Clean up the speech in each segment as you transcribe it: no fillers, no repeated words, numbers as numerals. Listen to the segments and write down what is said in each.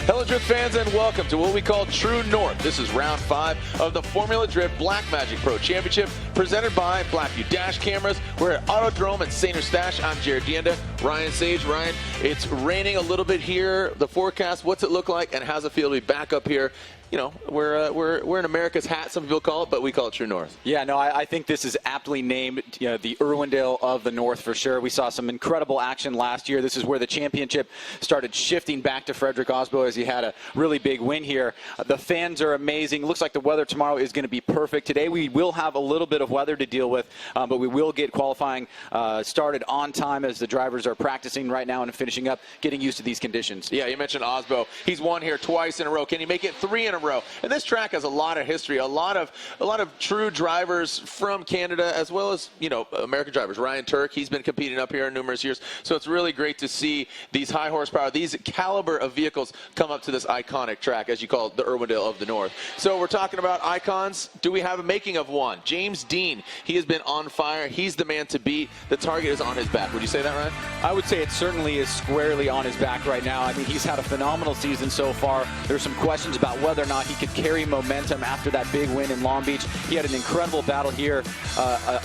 Hello, Drift fans, and welcome to what we call True North. This is round 5 of the Formula Drift Blackmagic Pro Championship, presented by Blackview Dash Cameras. We're at Autodrome at st-Eustache. I'm Jared Dienda, Ryan Sage. Ryan, it's raining a little bit here. The forecast, what's it look like, and how's it feel to be back up here? You know, we're in America's hat, some people call it, but we call it True North. Yeah, no, I think this is aptly named, the Irwindale of the North for sure. We saw some incredible action last year. This is where the championship started shifting back to Frederick Osbo as he had a really big win here. The fans are amazing. It looks like the weather tomorrow is going to be perfect. Today we will have a little bit of weather to deal with, but we will get qualifying started on time as the drivers are practicing right now and finishing up, getting used to these conditions. Yeah, you mentioned Osbo. He's won here twice in a row. Can he make it 3 in a row? And this track has a lot of history, a lot of true drivers from Canada, as well as, American drivers. Ryan Turk, he's been competing up here numerous years. So it's really great to see these high horsepower, these caliber of vehicles come up to this iconic track, as you call it, the Irwindale of the North. So we're talking about icons. Do we have a making of one? James Dean, he has been on fire. He's the man to beat. The target is on his back. Would you say that, Ryan? I would say it certainly is squarely on his back right now. I mean, he's had a phenomenal season so far. There's some questions about whether or not he could carry momentum after that big win in Long Beach. He had an incredible battle here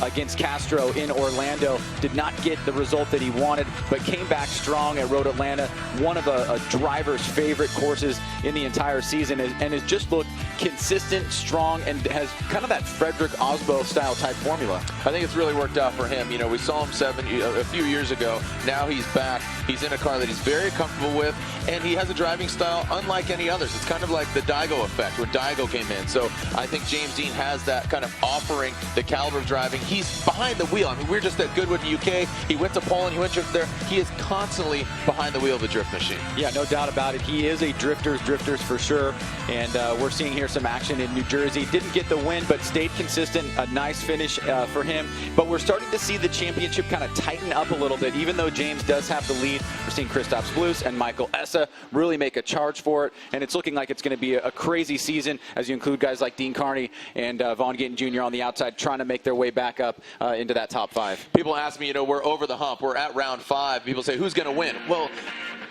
against Castro in Orlando. Did not get the result that he wanted, but came back strong at Road Atlanta, one of a driver's favorite courses in the entire season, and has just looked consistent, strong, and has kind of that Frederick Osbo style type formula. I think it's really worked out for him. We saw him a few years ago. Now he's back. He's in a car that he's very comfortable with, and he has a driving style unlike any others. It's kind of like the Daigo effect when Daigo came in. So I think James Dean has that kind of offering, the caliber of driving. He's behind the wheel. I mean, we're just at Goodwood, UK. He went to Poland. He went drift there. He is constantly behind the wheel of the drift machine. Yeah, no doubt about it. He is a drifters for sure. And we're seeing here some action in New Jersey. Didn't get the win, but stayed consistent. A nice finish for him. But we're starting to see the championship kind of tighten up a little bit. Even though James does have the lead, we're seeing Christoph Spluss and Michael Essa really make a charge for it. And it's looking like it's going to be a crazy season as you include guys like Dean Carney and Vaughn Gittin Jr. on the outside trying to make their way back up into that top 5. People ask me, we're over the hump. We're at round 5. People say, who's going to win? Well,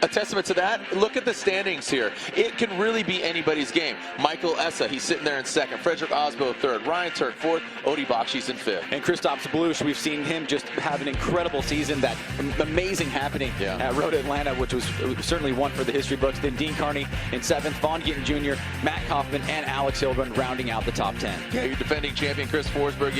a testament to that, look at the standings here. It can really be anybody's game. Michael Essa, he's sitting there in 2nd. Frederick Osbo 3rd. Ryan Turk 4th. Odi Bakshi's in 5th. And Christoph Spluss, we've seen him just have an incredible season. That amazing happening at Road Atlanta, which was certainly one for the history books. Then Dean Carney in 7th. Vaughn Gittin Jr., Matt Kaufman, and Alex Hilburn rounding out the top 10. Yeah, your defending champion Chris Forsberg,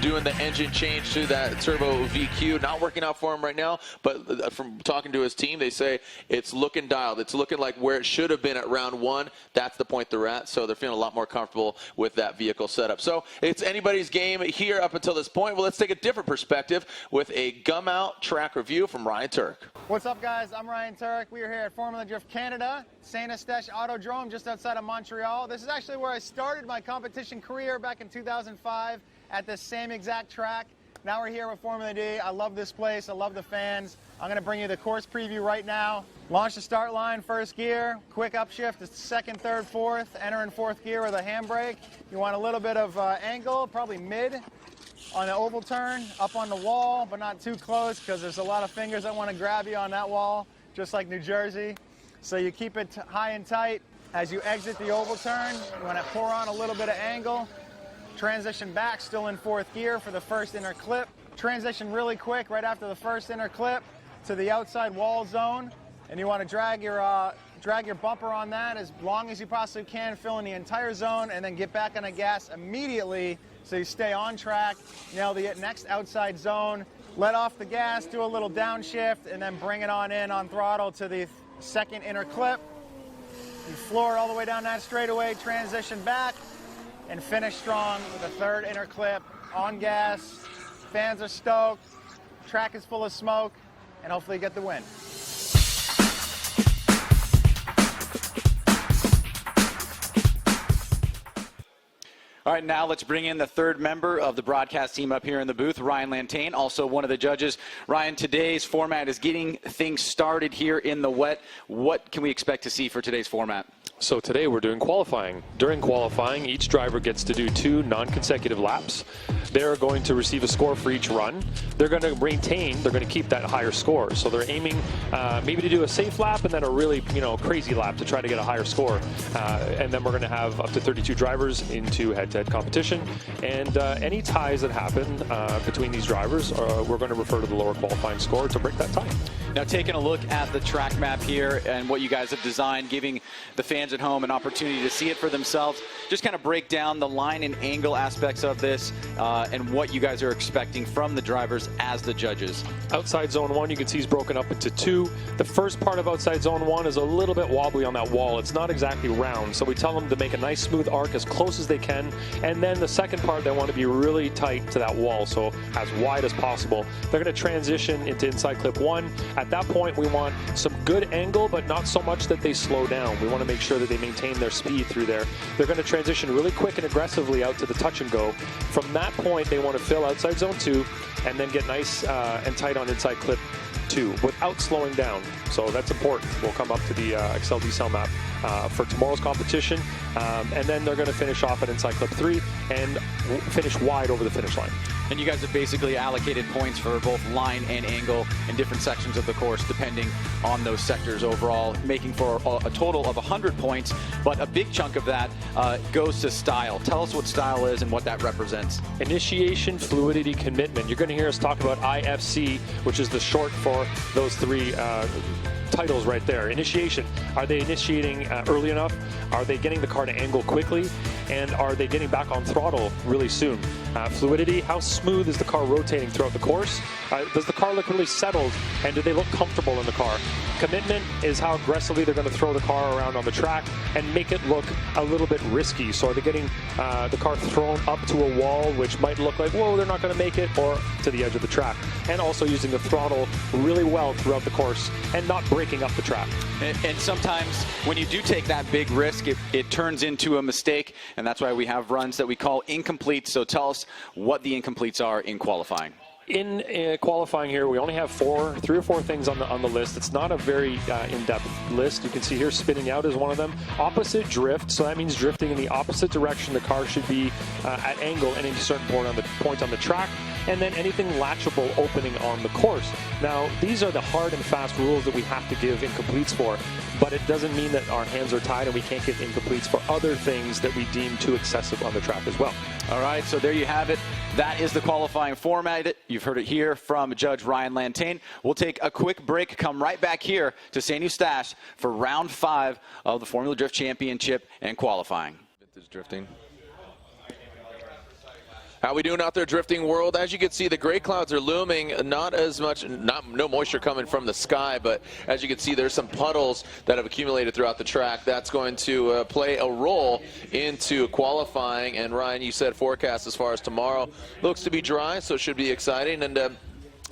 doing the engine change to that turbo VQ. Not working out for him right now, but from talking to his team, they say it's looking dialed. It's looking like where it should have been at round 1. That's the point they're at, so they're feeling a lot more comfortable with that vehicle setup. So it's anybody's game here up until this point. Well, let's take a different perspective with a gum-out track review from Ryan Turk. What's up, guys? I'm Ryan Turk. We are here at Formula Drift Canada, st-Eustache Autodrome, just outside of Montreal. This is actually where I started my competition career back in 2005 at this same exact track. Now we're here with Formula D. I love this place. I love the fans. I'm going to bring you the course preview right now. Launch the start line, 1st gear. Quick upshift to 2nd, 3rd, 4th. Enter in 4th gear with a handbrake. You want a little bit of angle, probably mid on the oval turn, up on the wall, but not too close because there's a lot of fingers that want to grab you on that wall, just like New Jersey. So you keep it high and tight. As you exit the oval turn, you want to pour on a little bit of angle. Transition back, still in 4th gear for the 1st inner clip. Transition really quick right after the 1st inner clip to the outside wall zone. And you want to drag your bumper on that as long as you possibly can, fill in the entire zone, and then get back on the gas immediately so you stay on track. Nail the next outside zone. Let off the gas, do a little downshift, and then bring it on in on throttle to the 2nd inner clip. You floor all the way down that straightaway, transition back, and finish strong with a 3rd inner clip on gas. Fans are stoked, track is full of smoke, and hopefully get the win. All right, now let's bring in the 3rd member of the broadcast team up here in the booth, Ryan Lantain, also one of the judges. Ryan, today's format is getting things started here in the wet. What can we expect to see for today's format? So today we're doing qualifying. During qualifying, each driver gets to do 2 non-consecutive laps. They're going to receive a score for each run. They're going to keep that higher score. So they're aiming maybe to do a safe lap and then a really, crazy lap to try to get a higher score. And then we're going to have up to 32 drivers into head-to-head competition. And any ties that happen between these drivers, we're going to refer to the lower qualifying score to break that tie. Now, taking a look at the track map here and what you guys have designed, giving the fans at home an opportunity to see it for themselves, just kind of break down the line and angle aspects of this and what you guys are expecting from the drivers as the judges. Outside zone 1, you can see is broken up into 2. The first part of outside zone 1 is a little bit wobbly on that wall. It's not exactly round, so we tell them to make a nice smooth arc as close as they can. And then the second part, they want to be really tight to that wall, so as wide as possible. They're going to transition into inside clip 1. At that point, we want some good angle, but not so much that they slow down. We want to make sure that they maintain their speed through there. They're going to transition really quick and aggressively out to the touch and go. From that point, they want to fill outside zone 2 and then get nice and tight on inside clip 2 without slowing down. So that's important. We'll come up to the Excel decel map for tomorrow's competition. And then they're going to finish off at inside clip 3 and finish wide over the finish line. And you guys have basically allocated points for both line and angle in different sections of the course, depending on those sectors overall, making for a total of 100 points. But a big chunk of that goes to style. Tell us what style is and what that represents. Initiation, fluidity, commitment. You're going to hear us talk about IFC, which is the short for those 3 titles right there. Initiation. Are they initiating early enough? Are they getting the car to angle quickly? And are they getting back on throttle really soon? Fluidity. How smooth is the car rotating throughout the course? Does the car look really settled? And do they look comfortable in the car? Commitment is how aggressively they're going to throw the car around on the track and make it look a little bit risky. So are they getting the car thrown up to a wall, which might look like, whoa, they're not going to make it, or to the edge of the track? And also using the throttle really well throughout the course and not breaking up the track. And sometimes when you do take that big risk, it turns into a mistake, and that's why we have runs that we call incomplete. So tell us what the incompletes are in qualifying. In qualifying here, we only have 3 or 4 things on the list. It's not a very in-depth list. You can see here spinning out is one of them. Opposite drift, so that means drifting in the opposite direction. The car should be at angle at any certain point on the track. And then anything latchable opening on the course. Now, these are the hard and fast rules that we have to give incompletes for, but it doesn't mean that our hands are tied and we can't give incompletes for other things that we deem too excessive on the track as well. All right, so there you have it. That is the qualifying format. You've heard it here from Judge Ryan Lantain. We'll take a quick break, come right back here to St-Eustache for round 5 of the Formula Drift Championship and qualifying. Vintage drifting. How we doing out there, drifting world? As you can see, the gray clouds are looming. Not as much, no moisture coming from the sky, but as you can see, there's some puddles that have accumulated throughout the track. That's going to play a role into qualifying. And Ryan, you said forecast as far as tomorrow looks to be dry, so it should be exciting. And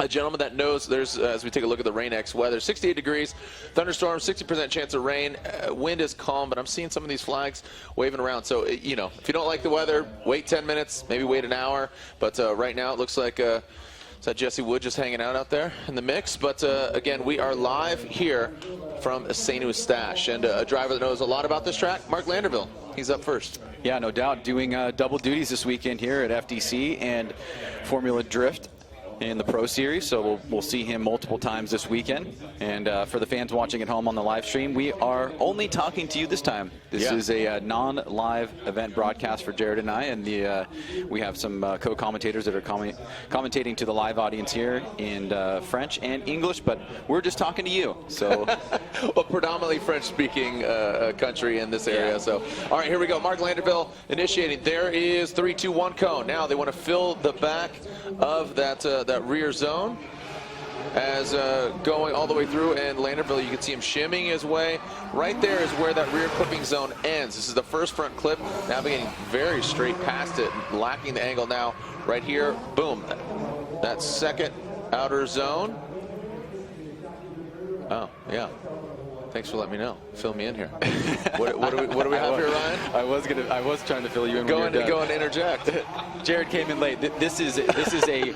a gentleman that knows, there's as we take a look at the RainX weather, 68 degrees, thunderstorm, 60% chance of rain, wind is calm, but I'm seeing some of these flags waving around. So, if you don't like the weather, wait 10 minutes, maybe wait an hour. But right now it looks like, is that Jesse Wood just hanging out there in the mix? But again, we are live here from St-Eustache, and a driver that knows a lot about this track, Mark Landerville. He's up first. Yeah, no doubt, doing double duties this weekend here at FDC and Formula Drift in the Pro Series, so we'll see him multiple times this weekend. And for the fans watching at home on the live stream, we are only talking to you this time. This is a non-live event broadcast for Jared and I, and we have some co-commentators that are commentating to the live audience here in French and English, but we're just talking to you. So, well, predominantly French-speaking country in this area. So, all right, here we go. Mark Landerville initiating. There is 3, 2, 1 cone. Now they want to fill the back of that rear zone as going all the way through, and Landerville, you can see him shimming his way. Right there is where that rear clipping zone ends. This is the first front clip, navigating very straight past it, lacking the angle now. Right here, boom, that second outer zone. Oh, yeah. Thanks for letting me know. Fill me in here. What do we have here, Ryan? I was trying to fill you in. Go and interject. Jared came in late. This is a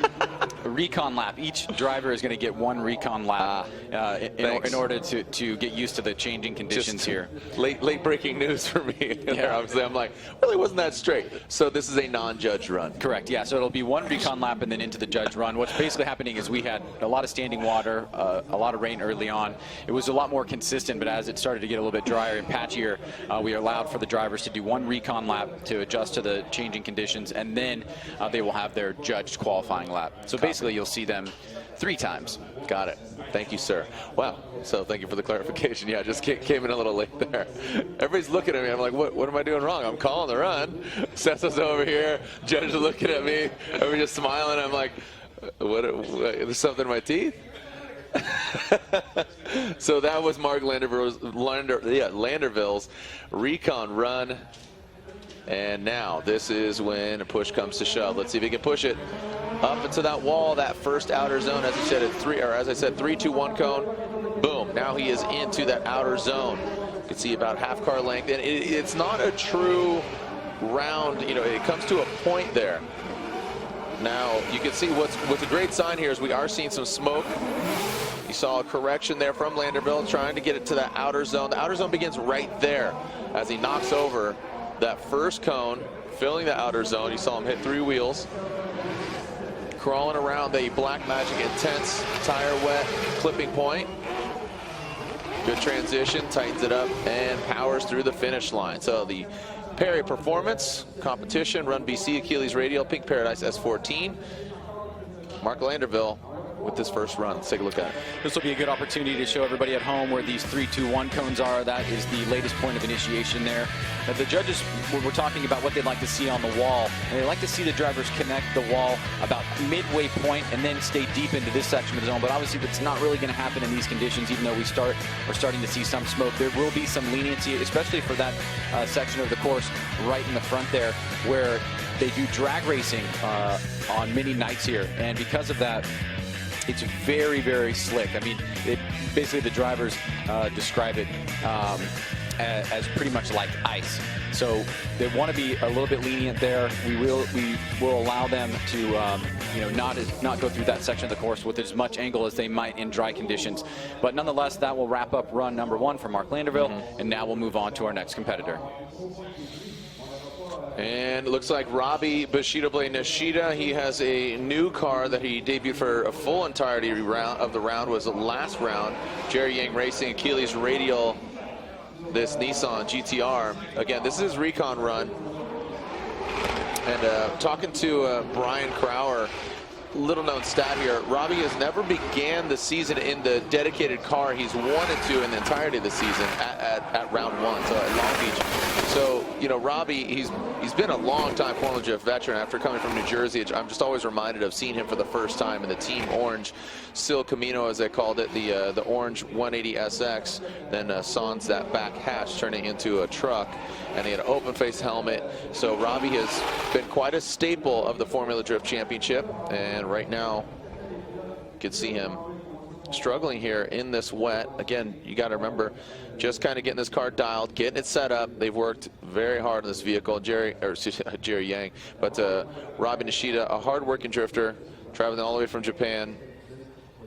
recon lap. Each driver is going to get one recon lap in order to get used to the changing conditions here. Late breaking news for me. Obviously, I'm like, really wasn't that straight. So this is a non-judge run. Correct, yeah. So it'll be one recon lap and then into the judge run. What's basically happening is we had a lot of standing water, a lot of rain early on. It was a lot more consistent, but as it started to get a little bit drier and patchier, we allowed for the drivers to do one recon lap to adjust to the changing conditions, and then they will have their judged qualifying lap. So basically, you'll see them 3 times. Got it. Thank you, sir. Wow. So thank you for the clarification. Yeah, just came in a little late there. Everybody's looking at me. I'm like, what am I doing wrong? I'm calling the run. Seth's over here. Judge is looking at me. Everybody's just smiling. I'm like, what there's something in my teeth? So that was Mark Landerville's recon run. And now this is when a push comes to shove. Let's see if he can push it up into that wall, that first outer zone. As I said, 3, 2, 1 cone. Boom. Now he is into that outer zone. You can see about half car length, and it's not a true round. You know, it comes to a point there. Now you can see what's a great sign here is we are seeing some smoke. You saw a correction there from Landerville trying to get it to that outer zone. The outer zone begins right there as he knocks over that first cone, filling the outer zone. You saw him hit 3 wheels. Crawling around the Black Magic Intense tire wet clipping point. Good transition, tightens it up, and powers through the finish line. So the Perry Performance Competition, Run BC, Achilles Radial, Pink Paradise S14. Mark Landerville with this first run. Let's take a look at it. This will be a good opportunity to show everybody at home where these 3, 2, 1 cones are. That is the latest point of initiation there. Now, the judges were talking about what they'd like to see on the wall, and they like to see the drivers connect the wall about midway point and then stay deep into this section of the zone. But obviously that's not really going to happen in these conditions, even though we're starting to see some smoke. There will be some leniency, especially for that section of the course right in the front there, where they do drag racing on many nights here, and because of that, it's very, very slick. I mean, basically the drivers describe it as pretty much like ice. So they want to be a little bit lenient there. We will allow them to not go through that section of the course with as much angle as they might in dry conditions. But nonetheless, that will wrap up run number 1 for Mark Landerville, and now we'll move on to our next competitor. And it looks like Robbie Bushido Blade Nishida, he has a new car that he debuted for a full entirety of the round, was the last round. Jerry Yang Racing, Achilles Radial, this Nissan GTR. Again, this is his recon run. And talking to Brian Crowder, little known stat here, Robbie has never began the season in the dedicated car he's wanted to in the entirety of the season at round 1, so at Long Beach. So, you know, Robbie, he's been a long-time Formula Drift veteran after coming from New Jersey. I'm just always reminded of seeing him for the first time in the Team Orange Sil Camino, as they called it, the Orange 180 SX. Then sans that back hatch, turning into a truck, and he had an open-face helmet. So Robbie has been quite a staple of the Formula Drift Championship, and right now, you can see him struggling here in this wet. Again, you got to remember, just kind of getting this car dialed, getting it set up. They've worked very hard on this vehicle, Jerry Yang, but Robbie Nishida, a hard-working drifter, traveling all the way from Japan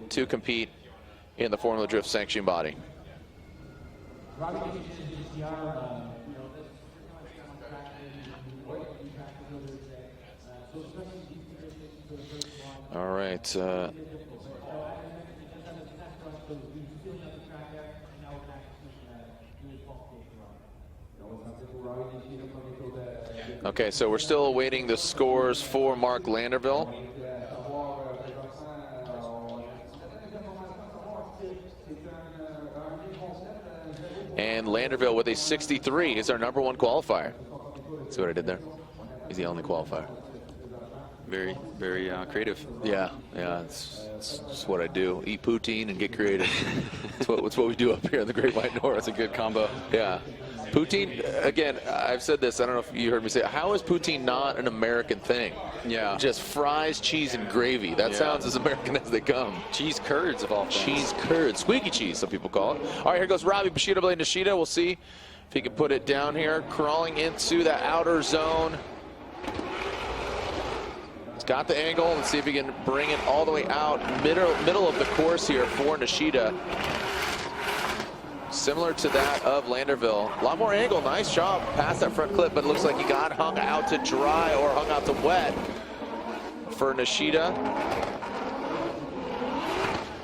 to compete in the Formula Drift sanctioning body. All right. Okay, so we're still awaiting the scores for Mark Landerville. And Landerville with a 63 is our #1 qualifier. See what I did there? He's the only qualifier. Very, very creative. Yeah, it's what I do. Eat poutine and get creative. It's what we do up here in the Great White North. That's a good combo. Yeah. Poutine, again, I've said this, I don't know if you heard me say it, how is poutine not an American thing? Yeah. Just fries, cheese, and gravy. That sounds as American as they come. Cheese curds of all things. Cheese curds. Squeaky cheese, some people call it. All right, here goes Robbie Bushido Blade Nishida. We'll see if he can put it down here. Crawling into the outer zone. got the angle. Let's see if he can bring it all the way out. Middle of the course here for Nishida. Similar to that of Landerville. A lot more angle. Nice job past that front clip, but it looks like he got hung out to dry or hung out to wet for Nishida.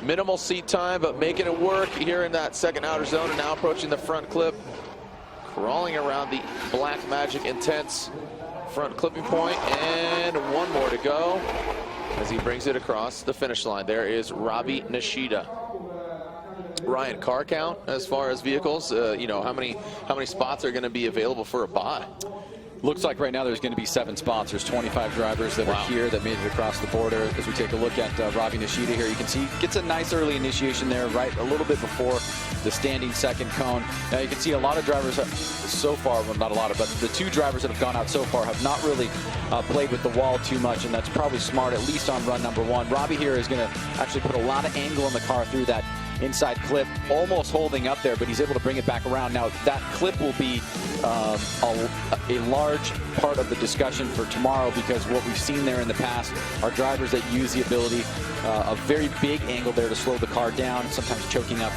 Minimal seat time, but making it work here in that second outer zone, and now approaching the front clip. Crawling around the Black Magic Intense front clipping point, and one more to go as he brings it across the finish line. There is Robbie Nishida. Ryan, car count as far as vehicles, you know, how many spots are going to be available for a buy? Looks like right now there's going to be 7 spots. There's 25 drivers that are here that made it across the border. As we take a look at Robbie Nishida here, you can see he gets a nice early initiation there, right a little bit before the standing second cone. Now you can see a lot of drivers so far, well, not a lot of, but the 2 drivers that have gone out so far have not really played with the wall too much, and that's probably smart, at least on run number 1. Robbie here is going to actually put a lot of angle in the car through that inside clip, almost holding up there, but he's able to bring it back around. Now that clip will be a large part of the discussion for tomorrow, because what we've seen there in the past are drivers that use the ability, a very big angle there to slow the car down, sometimes choking up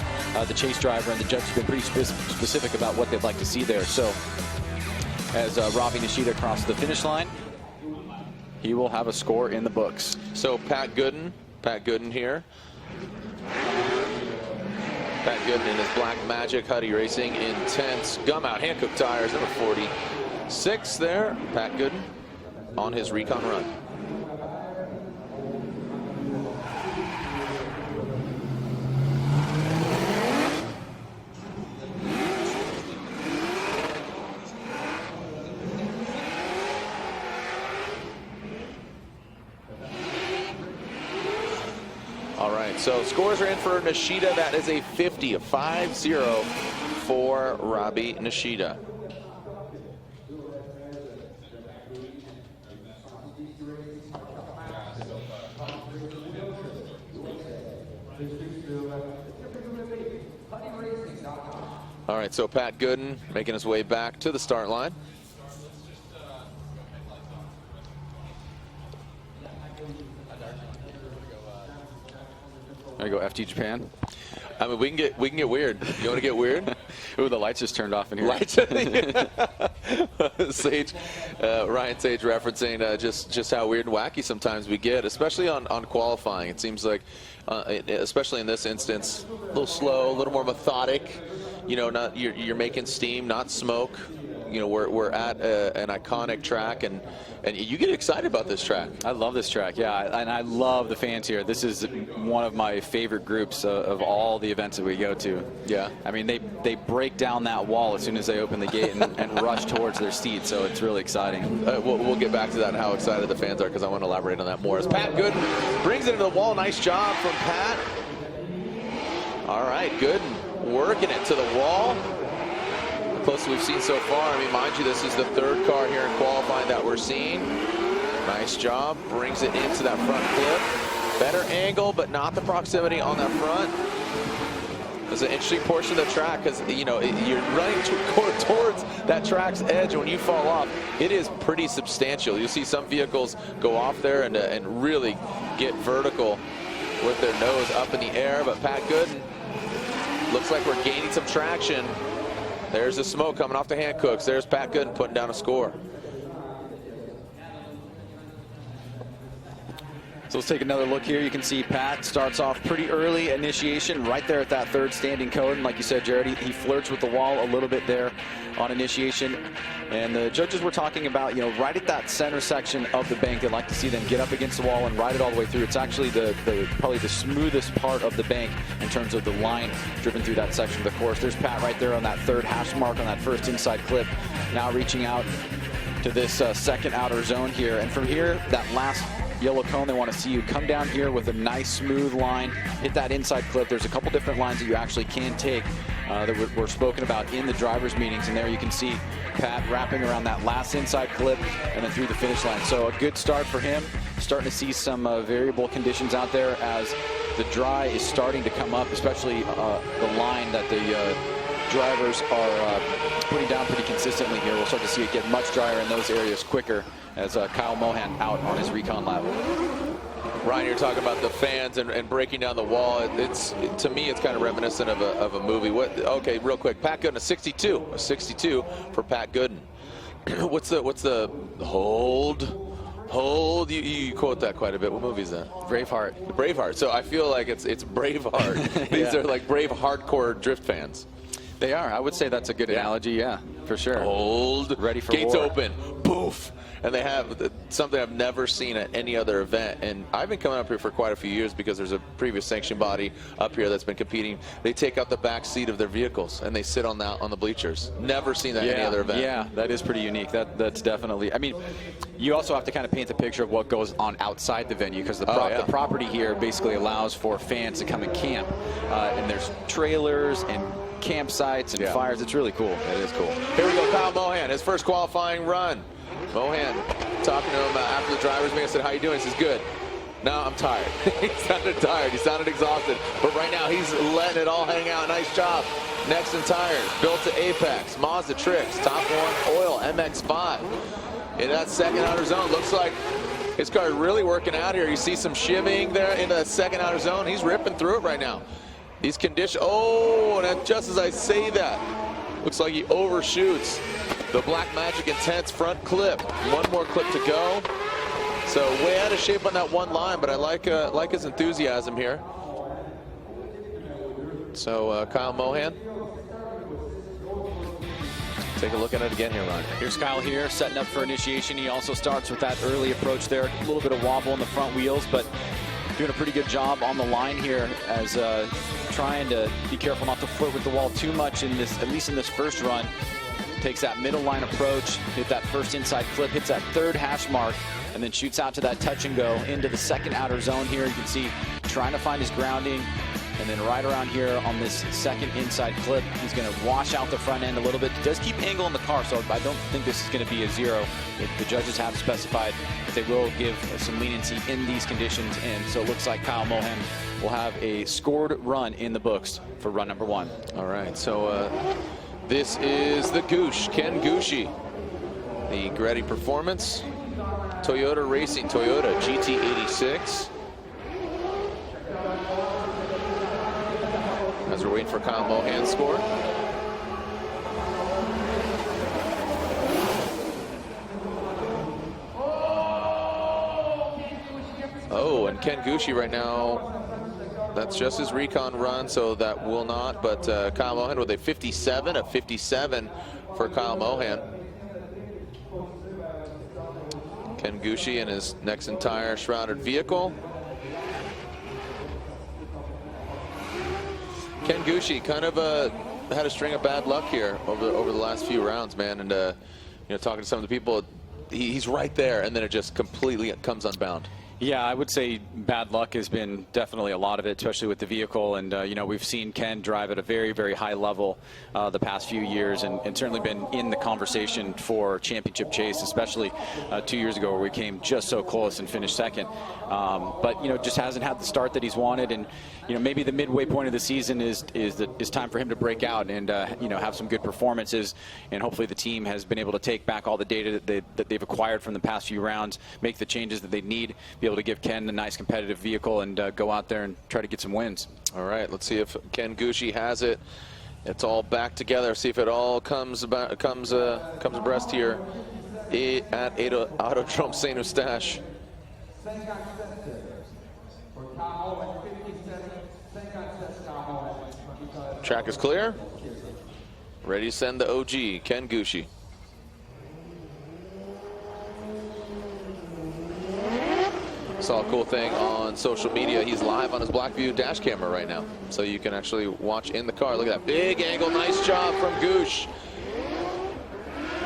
the chase driver, and the judge has been pretty specific about what they'd like to see there. So as Robbie Nishida crosses the finish line, he will have a score in the books. So Pat Gooden here. Pat Gooden in his Black Magic Huddy Racing Intense Gum Out Hankook tires, number 46 there. Pat Gooden on his recon run. All right, so scores are in for Nishida. That is a 50, a 5-0 for Robbie Nishida. All right, so Pat Gooden making his way back to the start line. There you go, FT Japan. I mean, we can get weird. You want to get weird? Ooh, the lights just turned off in here. Lights. Sage, Ryan Sage referencing just how weird and wacky sometimes we get, especially on qualifying. It seems like, especially in this instance, a little slow, a little more methodic. You know, not you're making steam, not smoke. You know, we're at an iconic track, and you get excited about this track. I love this track, yeah, and I love the fans here. This is one of my favorite groups of all the events that we go to. Yeah. I mean, they break down that wall as soon as they open the gate and rush towards their seats, so it's really exciting. We'll get back to that and how excited the fans are, because I want to elaborate on that more. As Pat Gooden brings it into the wall. Nice job from Pat. All right, Gooden working it to the wall. Closest we've seen so far. I mean, mind you, this is the 3rd car here in qualifying that we're seeing. Nice job. Brings it into that front clip. Better angle, but not the proximity on that front. It's an interesting portion of the track, because, you know, you're running towards that track's edge. When you fall off, it is pretty substantial. You'll see some vehicles go off there and really get vertical with their nose up in the air. But Pat Gooden, looks like we're gaining some traction. There's the smoke coming off the Hancooks. There's Pat Gooden putting down a score. So let's take another look here. You can see Pat starts off pretty early initiation right there at that 3rd standing cone. And like you said, Jared, he flirts with the wall a little bit there on initiation. And the judges were talking about, you know, right at that center section of the bank, they'd like to see them get up against the wall and ride it all the way through. It's actually probably the smoothest part of the bank in terms of the line driven through that section of the course. There's Pat right there on that 3rd hash mark on that 1st inside clip, now reaching out to this second outer zone here. And from here, that last yellow cone, they want to see you come down here with a nice smooth line, hit that inside clip. There's a couple different lines that you actually can take that were spoken about in the drivers meetings, and there you can see Pat wrapping around that last inside clip and then through the finish line. So a good start for him. Starting to see some variable conditions out there as the dry is starting to come up, especially the line that the drivers are putting down pretty consistently here. We'll start to see it get much drier in those areas quicker as Kyle Mohan out on his recon lap. Ryan, you're talking about the fans and breaking down the wall. To me, it's kind of reminiscent of a movie. Okay, real quick, Pat Gooden, a 62 for Pat Gooden. What's the hold? You quote that quite a bit. What movie is that? Braveheart. So I feel like it's Braveheart. These are like brave, hardcore drift fans. They are. I would say that's a good analogy. Yeah, for sure. Hold. Ready for Gates war. open. Poof. And they have something I've never seen at any other event. And I've been coming up here for quite a few years because there's a previous sanction body up here that's been competing. They take out the back seat of their vehicles and they sit on the bleachers. Never seen that at any other event. Yeah, that is pretty unique. That's definitely. I mean, you also have to kind of paint the picture of what goes on outside the venue because the property here basically allows for fans to come and camp. And there's trailers and campsites and fires. It's really cool. It is cool. Here we go, Kyle Mohan, his first qualifying run. Mohan talking to him after the driver's meeting. I said, how you doing? He says, good. No, I'm tired. He sounded tired. He sounded exhausted. But right now, he's letting it all hang out. Nice job. Next in tires, built to Apex, Mazda Tricks, Top One Oil, MX-5. In that second outer zone, looks like his car is really working out here. You see some shimmying there into that second outer zone. He's ripping through it right now. These conditions, and just as I say that, looks like he overshoots the Black Magic Intense front clip. One more clip to go. So way out of shape on that one line, but I like his enthusiasm here. So Kyle Mohan. Take a look at it again here, Ron. Here's Kyle here, setting up for initiation. He also starts with that early approach there. A little bit of wobble in the front wheels, but doing a pretty good job on the line here as trying to be careful not to flirt with the wall too much in this, at least in this first run. Takes that middle line approach, hit that first inside flip, hits that third hash mark, and then shoots out to that touch and go into the second outer zone here. You can see trying to find his grounding, and then right around here on this second inside clip, he's going to wash out the front end a little bit. He does keep angle in the car, so I don't think this is going to be a zero. The judges have specified that they will give some leniency in these conditions, and so it looks like Kyle Mohan will have a scored run in the books for run number 1. All right, so this is the Goosh, Ken Gooshi, the Greddy Performance Toyota Racing Toyota GT86. As we're waiting for Kyle Mohan's score. Oh, and Ken Gooshi right now, that's just his recon run, so that will not. But Kyle Mohan with a 57 for Kyle Mohan. Ken Gooshi in his next entire shrouded vehicle. Ken Gooshi kind of had a string of bad luck here over the last few rounds, man. And talking to some of the people, he's right there, and then it just completely comes unbound. Yeah, I would say bad luck has been definitely a lot of it, especially with the vehicle. And, we've seen Ken drive at a very, very high level the past few years and certainly been in the conversation for championship chase, especially 2 years ago where we came just so close and finished second. But, just hasn't had the start that he's wanted. And, maybe the midway point of the season is time for him to break out and, have some good performances. And hopefully the team has been able to take back all the data that they've acquired from the past few rounds, make the changes that they need, be able to give Ken a nice competitive vehicle and go out there and try to get some wins. All right, let's see if Ken Gooshi has it. It's all back together. See if it all comes abreast here at Autodrome St-Eustache. Track is clear. Ready to send the OG, Ken Gooshi. Saw a cool thing on social media. He's live on his Blackview dash camera right now, so you can actually watch in the car. Look at that big angle. Nice job from Goosh.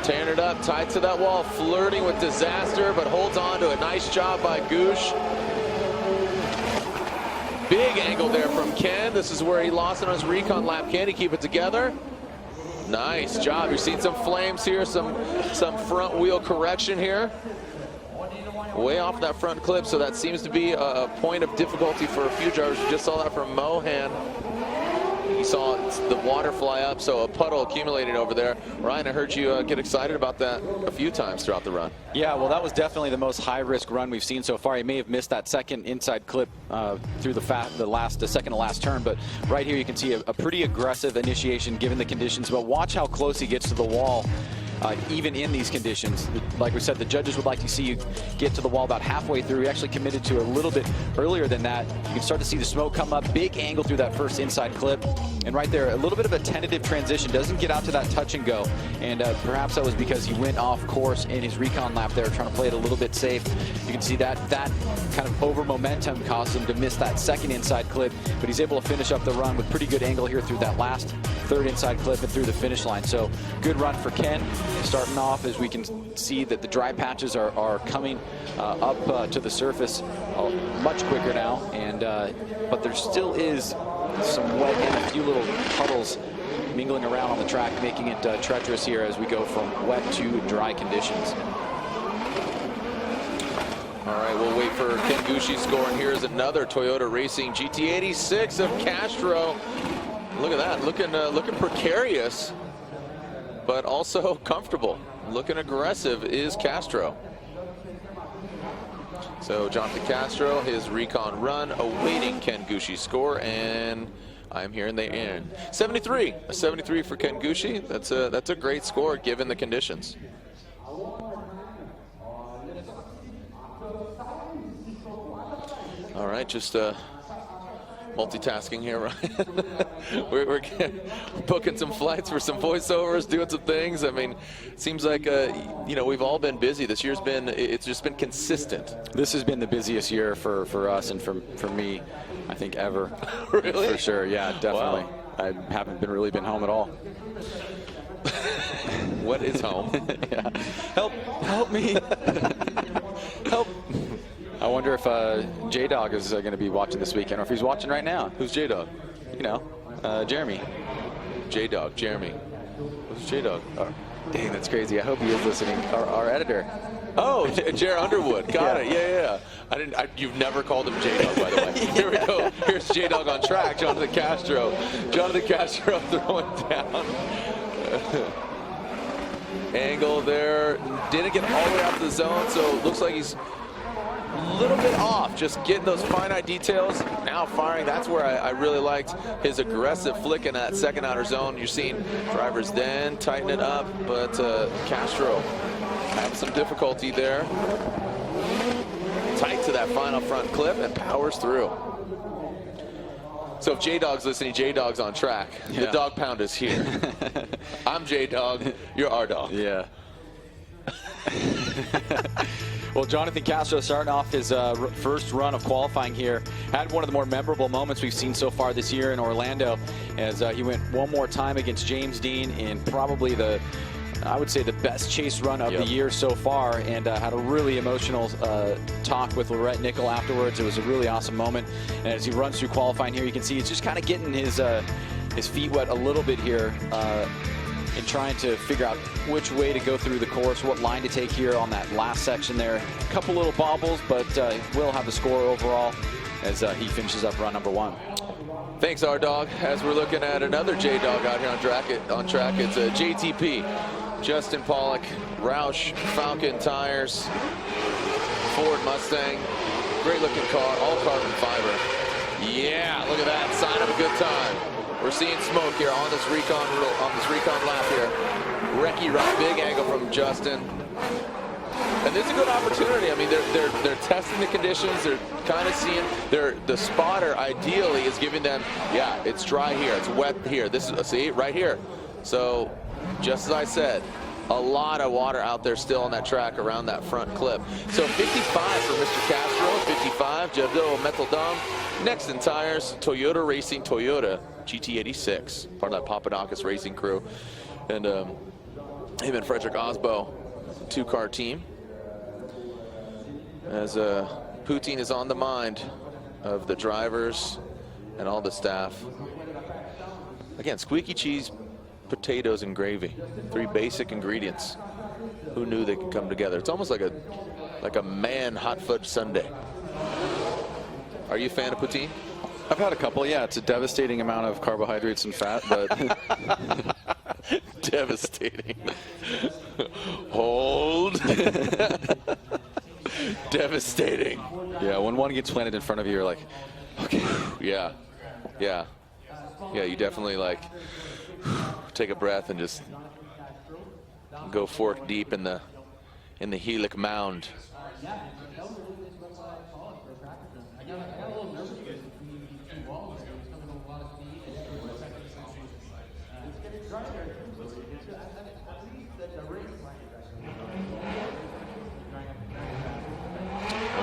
Tearing it up, tight to that wall, flirting with disaster, but holds on to it. Nice job by Goosh. Big angle there from Ken. This is where he lost it on his recon lap. Can he keep it together? Nice job. You're seeing some flames here, some front wheel correction here. Way off that front clip, so that seems to be a point of difficulty for a few drivers. We just saw that from Mohan. You saw the water fly up, so a puddle accumulated over there. Ryan, I heard you get excited about that a few times throughout the run. Yeah, well, that was definitely the most high-risk run we've seen so far. He may have missed that second inside clip through the second to last turn, but right here you can see a pretty aggressive initiation given the conditions. But watch how close he gets to the wall. Even in these conditions, like we said, the judges would like to see you get to the wall about halfway through. He actually committed to a little bit earlier than that. You can start to see the smoke come up, big angle through that first inside clip. And right there, a little bit of a tentative transition, doesn't get out to that touch and go. And perhaps that was because he went off course in his recon lap there, trying to play it a little bit safe. You can see that kind of over momentum caused him to miss that second inside clip, but he's able to finish up the run with pretty good angle here through that last third inside clip and through the finish line. So good run for Ken. Starting off, as we can see that the dry patches are coming up to the surface much quicker now, and but there still is some wet and a few little puddles mingling around on the track, making it treacherous here as we go from wet to dry conditions. All right, we'll wait for Ken Gucci's score, and here's another Toyota Racing GT86 of Castro. Look at that, looking precarious, but also comfortable. Looking aggressive is Castro. So Jonathan Castro, his recon run, awaiting Ken Gucci's score, and I'm here in the end. 73, a 73 for Ken Gucci. That's a great score given the conditions. All right, just multitasking here, Ryan. we're booking some flights for some voiceovers, doing some things. I mean, it seems like you know, we've all been busy. This year's it's just been consistent. This has been the busiest year for us and for me, I think, ever. Really? For sure, yeah, definitely. Wow. I haven't really been home at all. What is home? Yeah. Help me. Help. I wonder if J-Dog is going to be watching this weekend, or if he's watching right now. Who's J-Dog? You know, Jeremy. J-Dog, Jeremy. Who's J-Dog? Oh, dang, that's crazy. I hope he is listening. Our editor. Oh, Jared Underwood. Got it. Yeah. You've never called him J-Dog, by the way. Here we go. Here's J-Dog on track. Jonathan Castro. Jonathan Castro throwing down. Angle there. Didn't get all the way out to the zone, so it looks like he's a little bit off, just getting those finite details. Now firing, that's where I really liked his aggressive flick in that second outer zone. You're seeing drivers then tighten it up, but Castro having some difficulty there. Tight to that final front clip and powers through. So if J-Dog's listening, J-Dog's on track. Yeah. The dog pound is here. I'm J-Dog, you're our dog. Yeah. Well, Jonathan Castro starting off his first run of qualifying here. Had one of the more memorable moments we've seen so far this year in Orlando, as he went one more time against James Dean in probably I would say the best chase run of the year so far, and had a really emotional talk with Lorette Nickel afterwards. It was a really awesome moment. And as he runs through qualifying here, you can see he's just kind of getting his feet wet a little bit here, and trying to figure out which way to go through the course, what line to take here on that last section there. A couple little bobbles, but will have the score overall as he finishes up run number one. Thanks, R-Dog. As we're looking at another J-Dog out here on track, it's a JTP. Justin Pollock, Roush, Falcon tires, Ford Mustang. Great looking car, all carbon fiber. Yeah, look at that, sign of a good time. We're seeing smoke here on this recon lap here. Recce right, big angle from Justin. And this is a good opportunity. I mean, they're testing the conditions. They're kind of seeing the spotter ideally is giving them, yeah, it's dry here, it's wet here. This is, see, right here. So just as I said, a lot of water out there still on that track around that front clip. So 55 for Mr. Castro, 55, Jadot Meteldam. Next in tires, Toyota Racing Toyota GT86, part of that Papadakis Racing crew. And him and Frederick Osbo, two-car team. As poutine is on the mind of the drivers and all the staff. Again, squeaky cheese, potatoes, and gravy. Three basic ingredients. Who knew they could come together? It's almost like a man hot fudge sundae. Are you a fan of poutine? I've had a couple. Yeah, it's a devastating amount of carbohydrates and fat, but devastating. Hold. Devastating. Yeah, when one gets planted in front of you, you're like, okay. Yeah. Yeah. Yeah, you definitely like take a breath and just go fork deep in the helic mound.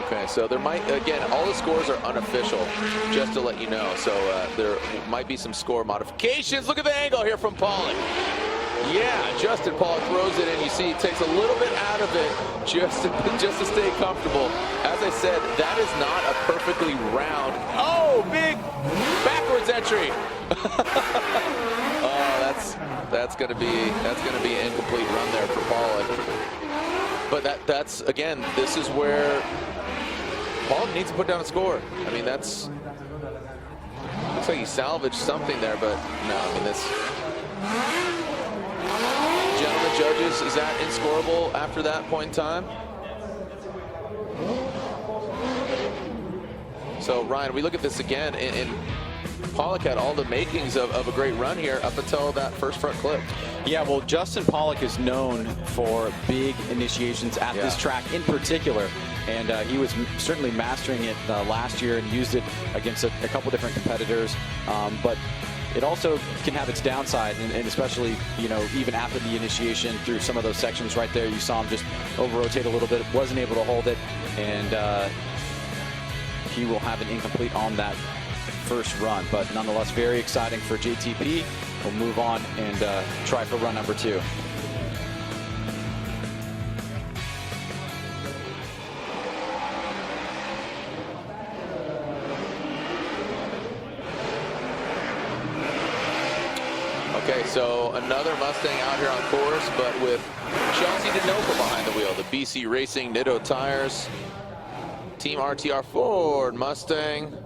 Okay, so there might, again, all the scores are unofficial, just to let you know. So there might be some score modifications. Look at the angle here from Pollock. Yeah, Justin Pollock throws it in. You see, he takes a little bit out of it just to stay comfortable. As I said, that is not a perfectly round. Oh, big backwards entry. Oh, that's gonna be an incomplete run there for Pollock. But that's again, this is where Pollock needs to put down a score. I mean, looks like he salvaged something there, but no, I mean this. Gentlemen judges, is that inscorable after that point in time? So Ryan, we look at this again, and Pollock had all the makings of a great run here up until that first front clip. Yeah, well, Justin Pollock is known for big initiations at this track in particular, and he was certainly mastering it last year and used it against a couple different competitors, but it also can have its downside, and especially, you know, even after the initiation through some of those sections right there, you saw him just over-rotate a little bit, wasn't able to hold it, and he will have an incomplete on that first run. But nonetheless, very exciting for JTP. We'll move on and try for run number 2. Okay, so another Mustang out here on course, but with Chelsea DeNofa behind the wheel. The BC Racing Nitto tires. Team RTR Ford Mustang.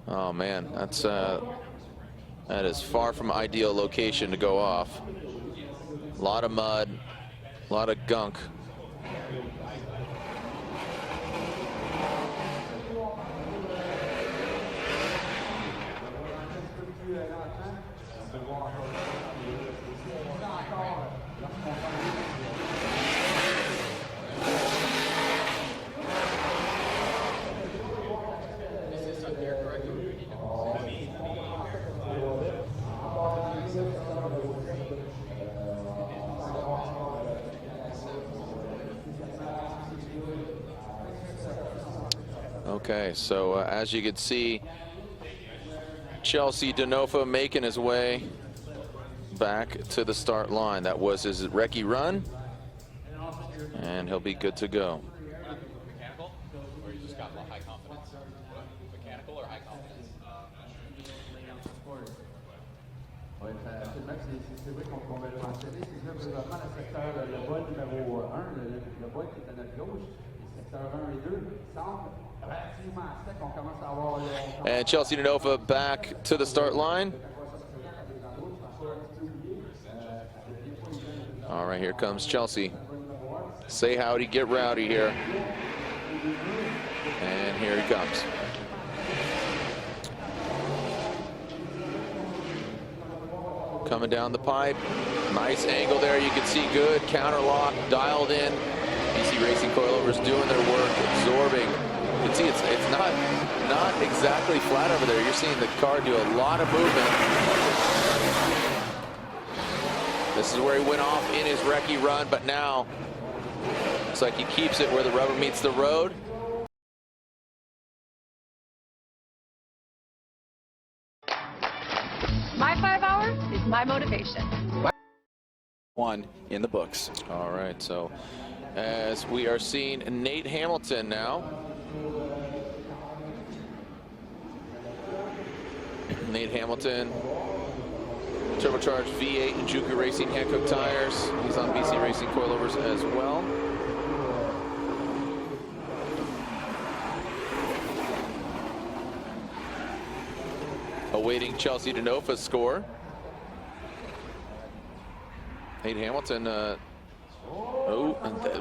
Oh man, that is far from ideal location to go off. A lot of mud, a lot of gunk. Okay, so as you can see, Chelsea DeNofa making his way back to the start line. That was his recce run, and he'll be good to go. Mechanical, or you just got high confidence? Mechanical or high confidence? Oui, absolument. C'est vrai qu'on va le mentionner. C'est là présentement le secteur, le vol numéro 1, le vol qui est à notre gauche, les secteurs 1 et 2, semble relativement sec. On commence à avoir... And Chelsea DeNofa back to the start line. All right, here comes Chelsea. Say howdy, get rowdy here. And here he comes. Coming down the pipe. Nice angle there. You can see good counter lock dialed in. BC Racing coilovers doing their work, absorbing. You can see it's not exactly flat over there. You're seeing the car do a lot of movement. This is where he went off in his recce run, but now looks like he keeps it where the rubber meets the road. My 5 hours is my motivation. One in the books. All right, so as we are seeing Nate Hamilton now. Nate Hamilton, turbocharged V8 and Juku Racing Hankook tires. He's on BC Racing coilovers as well. awaiting Chelsea DeNofa's score. Nate Hamilton,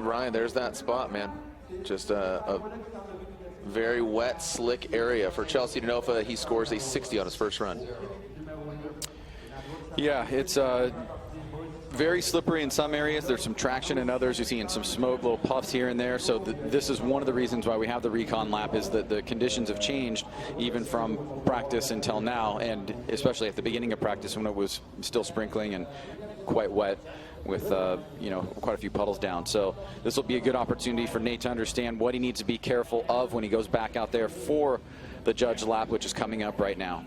Ryan, there's that spot, man. Just a very wet, slick area for Chelsea DeNofa. He scores a 60 on his first run. Yeah, it's very slippery in some areas. There's some traction in others. You're seeing some smoke, little puffs here and there. So this is one of the reasons why we have the recon lap, is that the conditions have changed even from practice until now, and especially at the beginning of practice when it was still sprinkling and quite wet with quite a few puddles down. So this will be a good opportunity for Nate to understand what he needs to be careful of when he goes back out there for the judge lap, which is coming up right now.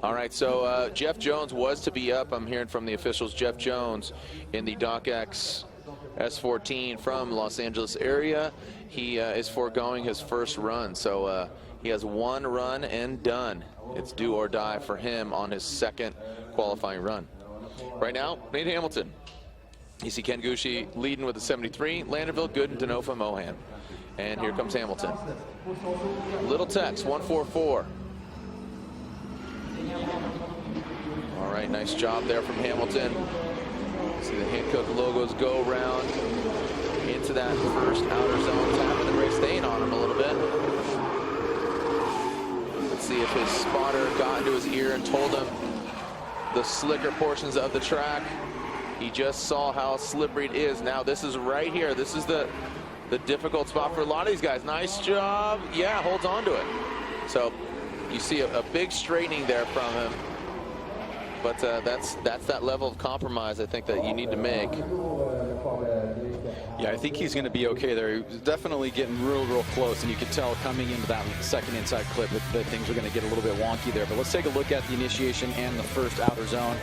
All right, so Jeff Jones was to be up. I'm hearing from the officials. Jeff Jones in the DocX S14 from Los Angeles area. He is foregoing his first run, so he has one run and done. It's do or die for him on his second qualifying run. Right now, Nate Hamilton. You see Ken Gucci leading with a 73, Landonville, Gooden, DeNofa, Mohan. And here comes Hamilton. Little Tex, 144. All right, nice job there from Hamilton. See the Hankook logos go around into that first outer zone, tapping the brake, staying on him a little bit. Let's see if his spotter got into his ear and told him the slicker portions of the track. He just saw how slippery it is. Now this is right here. This is the difficult spot for a lot of these guys. Nice job. Yeah, holds on to it. So you see a big straightening there from him. But that's that level of compromise I think that you need to make. Yeah, I think he's going to be okay there. He was definitely getting real close, and you could tell coming into that second inside clip that things are going to get a little bit wonky there. But let's take a look at the initiation and the first outer zone.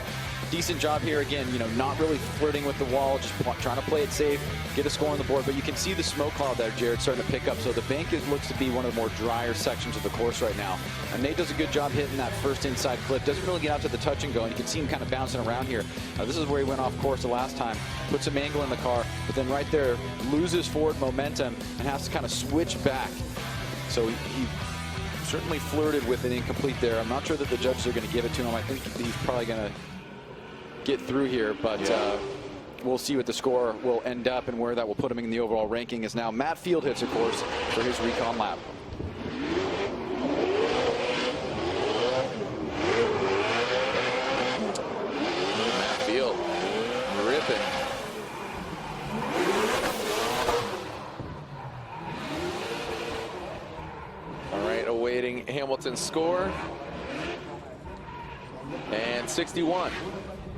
Decent job here again, not really flirting with the wall, just trying to play it safe, get a score on the board. But you can see the smoke cloud there, Jared, starting to pick up. So the bank looks to be one of the more drier sections of the course right now. And Nate does a good job hitting that first inside clip. Doesn't really get out to the touch and go, and you can see him kind of bouncing around here. This is where he went off course the last time. Put some angle in the car, but then right there loses forward momentum and has to kind of switch back. So he certainly flirted with an incomplete there. I'm not sure that the judges are going to give it to him. I think he's probably going to get through here, but we'll see what the score will end up and where that will put him in the overall ranking. Is now Matt Field hits, of course, for his recon lap. Matt Field ripping. All right, awaiting Hamilton's score. And 61.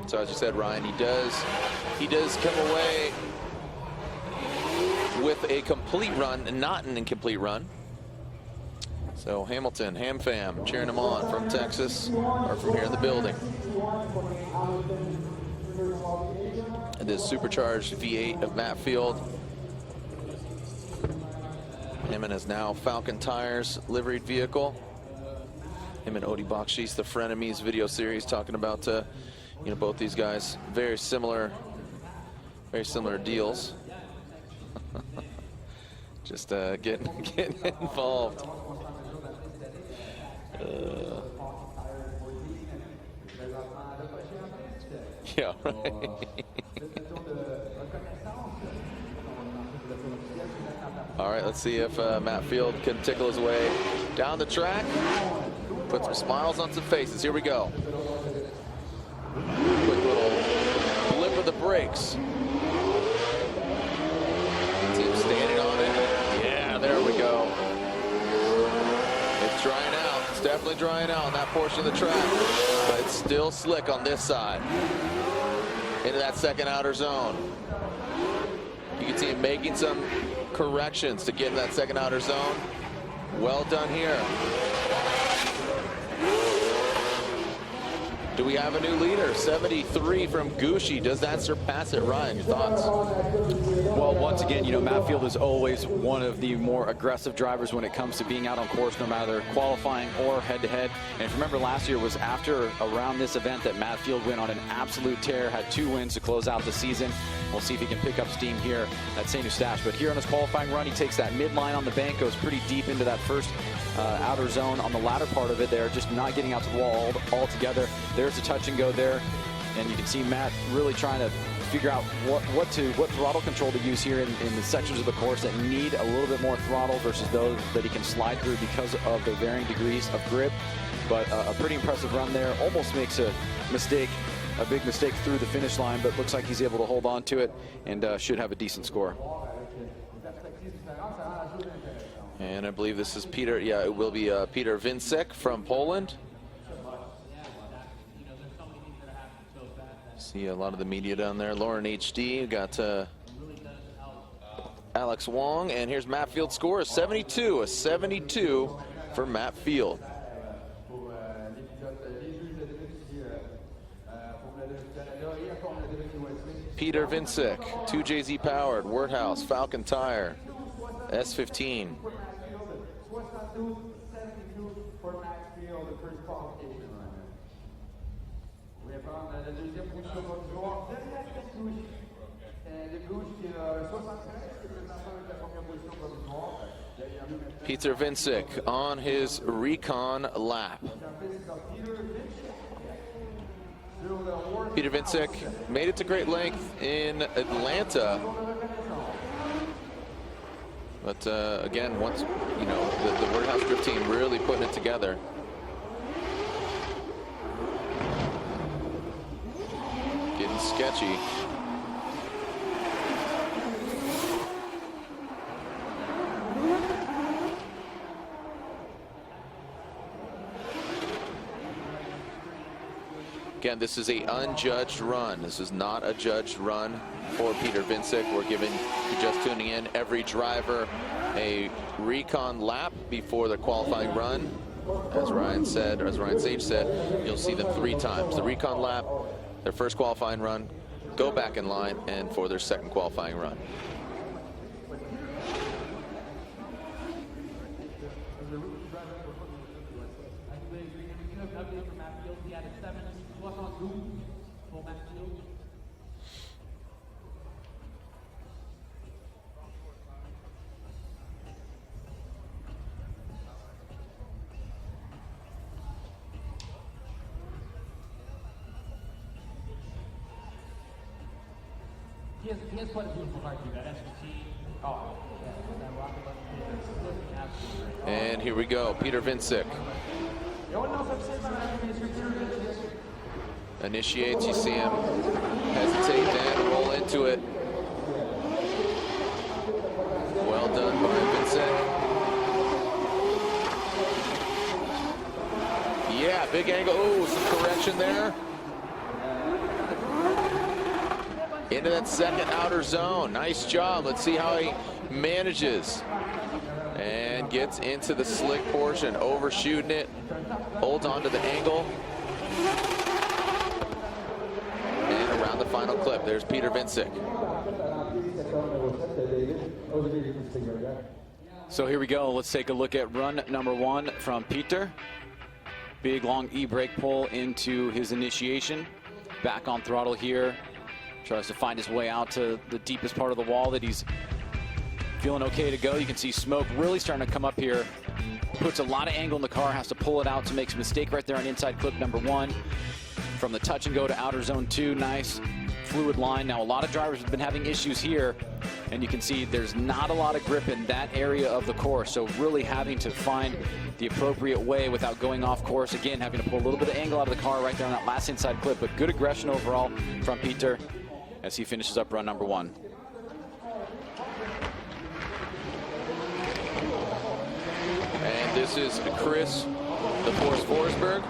So as you said, Ryan, he does come away with a complete run, not an incomplete run. So Hamilton, Ham Fam, cheering him on from Texas, or from here in the building. And this supercharged V8 of Matt Field. Him and his now Falcon Tires liveried vehicle. Him and Odie Bakshi's the Frenemies video series, talking about both these guys, very similar deals. Just getting involved. Yeah, right. All right, let's see if Matt Field can tickle his way down the track. Put some smiles on some faces. Here we go. Quick little blip of the brakes. See him standing on it. Yeah, there we go. It's drying out. It's definitely drying out on that portion of the track. But it's still slick on this side. Into that second outer zone. You can see him making some corrections to get in that second outer zone. Well done here. Do we have a new leader? 73 from Gucci. Does that surpass it? Ryan, your thoughts? Well, once again, you know, Matt Field is always one of the more aggressive drivers when it comes to being out on course, no matter qualifying or head-to-head. And if you remember, last year was after around this event that Matt Field went on an absolute tear, had 2 wins to close out the season. We'll see if he can pick up steam here at St-Eustache. But here on his qualifying run, he takes that midline on the bank, goes pretty deep into that first outer zone on the latter part of it there, just not getting out to the wall altogether. There's a touch and go there, and you can see Matt really trying to figure out what throttle control to use here in the sections of the course that need a little bit more throttle versus those that he can slide through because of the varying degrees of grip. But a pretty impressive run there. Almost makes a big mistake through the finish line, but looks like he's able to hold on to it and should have a decent score. And I believe this is Peter. Yeah, it will be Peter Vincek from Poland. See a lot of the media down there. Lauren HD, got Alex Wong, and here's Matt Field's score, a 72. A 72 for Matt Field. Peter Vincek, 2JZ powered, Werthouse, Falcon tire, S15. Peter Vincek on his recon lap. Peter Vincek made it to great length in Atlanta. But again, once, you know, the Werthouse Drift team really putting it together. Getting sketchy. Again, this is a unjudged run. This is not a judged run for Peter Vincek. We're giving, if you're just tuning in, every driver a recon lap before the qualifying run. As Ryan said, or as Ryan Sage said, you'll see them 3 times. The recon lap, their first qualifying run, go back in line, and for their second qualifying run. He has quite a beautiful car too, that S15. Oh, yeah, that rocket absolutely. And here we go, Peter Vincek. Initiates, you see him hesitate, then roll into it. Well done by Vincek. Yeah, big angle, oh, some correction there. Into that second outer zone. Nice job. Let's see how he manages. And gets into the slick portion, overshooting it. Holds on to the angle. And around the final clip, there's Peter Vincek. So here we go. Let's take a look at run number 1 from Peter. Big long e-brake pull into his initiation. Back on throttle here. Tries to find his way out to the deepest part of the wall that he's feeling okay to go. You can see smoke really starting to come up here. Puts a lot of angle in the car, has to pull it out, so makes a mistake right there on inside clip number 1. From the touch and go to outer zone 2, nice fluid line. Now a lot of drivers have been having issues here, and you can see there's not a lot of grip in that area of the course, so really having to find the appropriate way without going off course. Again, having to pull a little bit of angle out of the car right there on that last inside clip, but good aggression overall from Peter as he finishes up run number 1. And this is Chris, the Force Forsberg.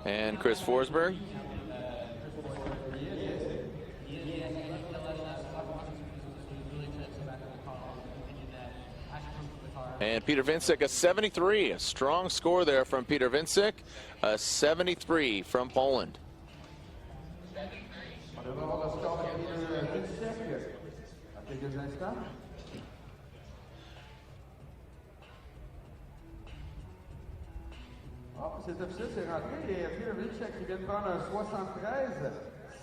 And Chris Forsberg. And Peter Vincek, a 73. A strong score there from Peter Vincek. A 73 from Poland. C'est officiel, c'est rentré. Et Peter Vincek qui vient de prendre un 73.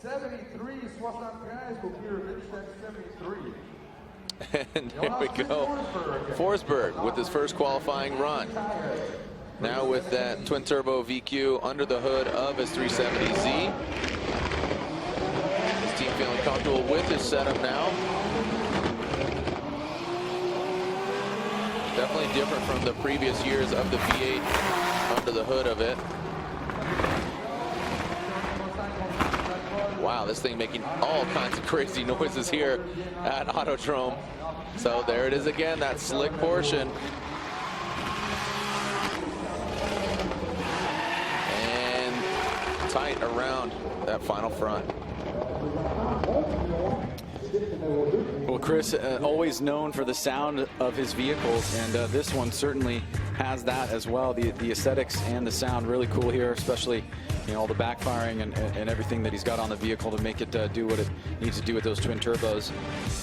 73-73 pour Peter Vincek, 73. And here we go. Forsberg with his first qualifying run. Now with that twin turbo VQ under the hood of his 370Z. His team feeling comfortable with his setup now. Definitely different from the previous years of the V8 under the hood of it. Wow, this thing making all kinds of crazy noises here at Autodrome. So there it is again, that slick portion. And tight around that final front. Well, Chris, always known for the sound of his vehicles, and this one certainly has that as well. The aesthetics and the sound really cool here, especially all the backfiring and everything that he's got on the vehicle to make it do what it needs to do with those twin turbos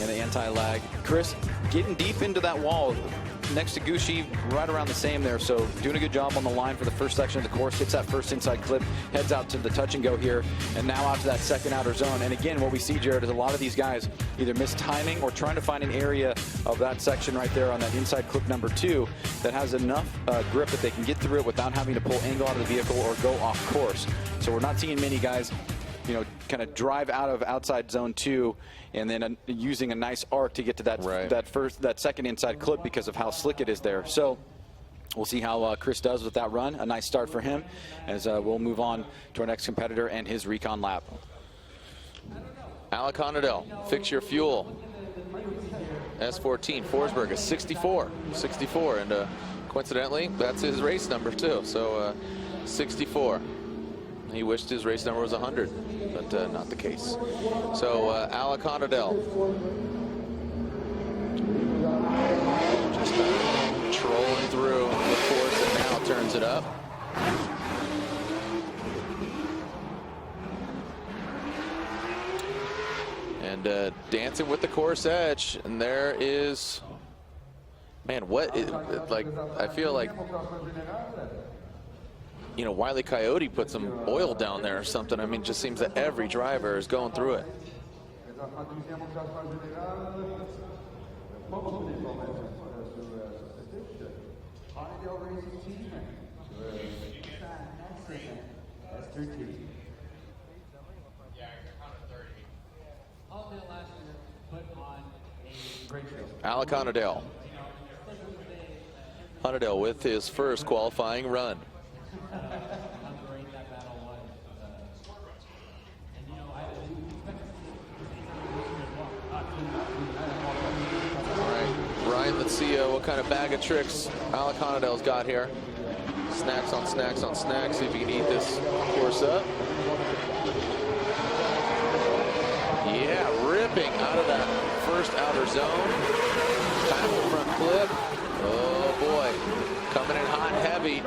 and the anti-lag. Chris, getting deep into that wall next to Gucci, right around the same there. So doing a good job on the line for the first section of the course. Hits that first inside clip, heads out to the touch and go here, and now out to that second outer zone. And again, what we see, Jared, is a lot of these guys either miss timing or trying to find an area of that section right there on that inside clip number 2 that has enough grip that they can get through it without having to pull angle out of the vehicle or go off course. So we're not seeing many guys kind of drive out of outside zone 2 and then using a nice arc to get to that that second inside clip because of how slick it is there. So we'll see how Chris does with that run. A nice start for him as we'll move on to our next competitor and his recon lap. Alec Honadel, fix your fuel. S14, Forsberg, a 64, and coincidentally, that's his race number too. So 64. He wished his race number was 100, but not the case. So Alec Honadel just trolling through the course and now turns it up. And dancing with the course edge, and there is, man, I feel like, Wile E. Coyote put some oil down there or something. I mean, it just seems that every driver is going through it. Alec Honadel. Honadel with his first qualifying run. Ryan, let's see what kind of bag of tricks Alec Honadel's got here. Snacks on snacks on snacks. See if he can eat this course up. Yeah, ripping out of that first outer zone. Past the front clip. Oh boy, coming in hot and heavy.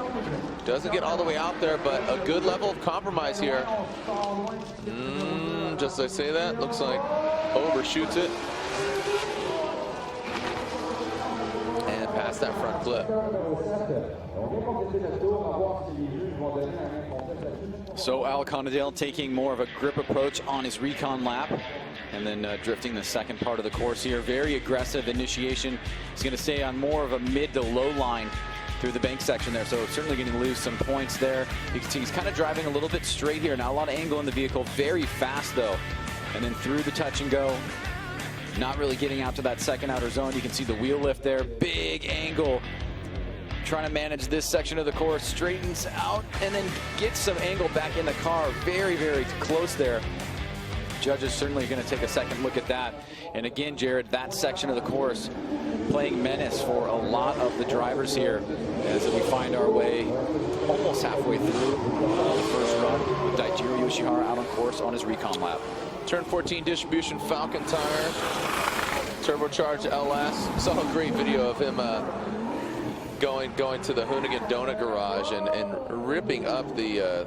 Doesn't get all the way out there, but a good level of compromise here. Just as I say that, looks like overshoots it. Past that front clip. So Alec Honadel taking more of a grip approach on his recon lap and then drifting the second part of the course here. Very aggressive initiation. He's going to stay on more of a mid to low line through the bank section there, so certainly going to lose some points there. You can see he's kind of driving a little bit straight here. Not a lot of angle in the vehicle. Very fast though. And then through the touch and go. Not really getting out to that second outer zone. You can see the wheel lift there. Big angle. Trying to manage this section of the course. Straightens out and then gets some angle back in the car. Very, very close there. Judges certainly going to take a second look at that. And again, Jared, that section of the course playing menace for a lot of the drivers here as we find our way almost halfway through the first run with Daijiro Yoshihara out on course on his recon lap. Turn 14 distribution Falcon tire, turbocharged LS. Saw a great video of him going to the Hoonigan Donut Garage and ripping up the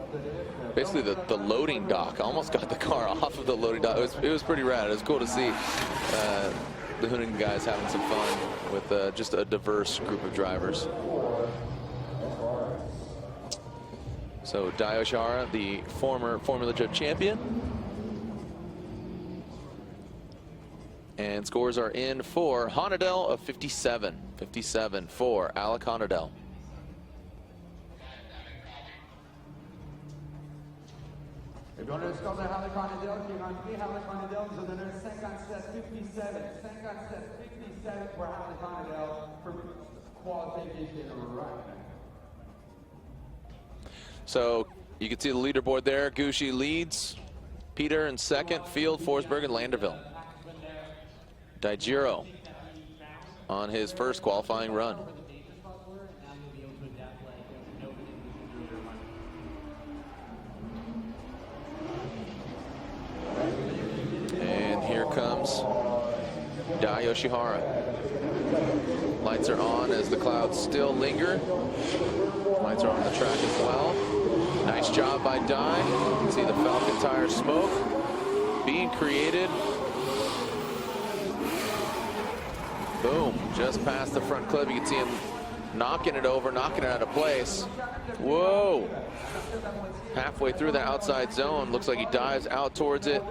basically the loading dock. Almost got the car off of the loading dock. It was pretty rad. It was cool to see the Hoonigan guys having some fun with just a diverse group of drivers. So Dai Yoshihara, the former Formula Drift champion. And scores are in for Honadel of 57. 57 for Alec Honadel. Et puis on a le score de Alec Honadel qui est rentré. Alec Honadel nous a donné un 57-57. 57-57 pour Alec Honadel for qualification run. So you can see the leaderboard there. Gucci leads. Peter in second. Field, Forsberg, and Landerville. Daijiro on his first qualifying run. And here comes Dai Yoshihara. Lights are on as the clouds still linger. Lights are on the track as well. Nice job by Dai. You can see the Falcon tire smoke being created. Boom, just past the front clip. You can see him knocking it over, knocking it out of place. Whoa. Halfway through the outside zone. Looks like he dives out towards it.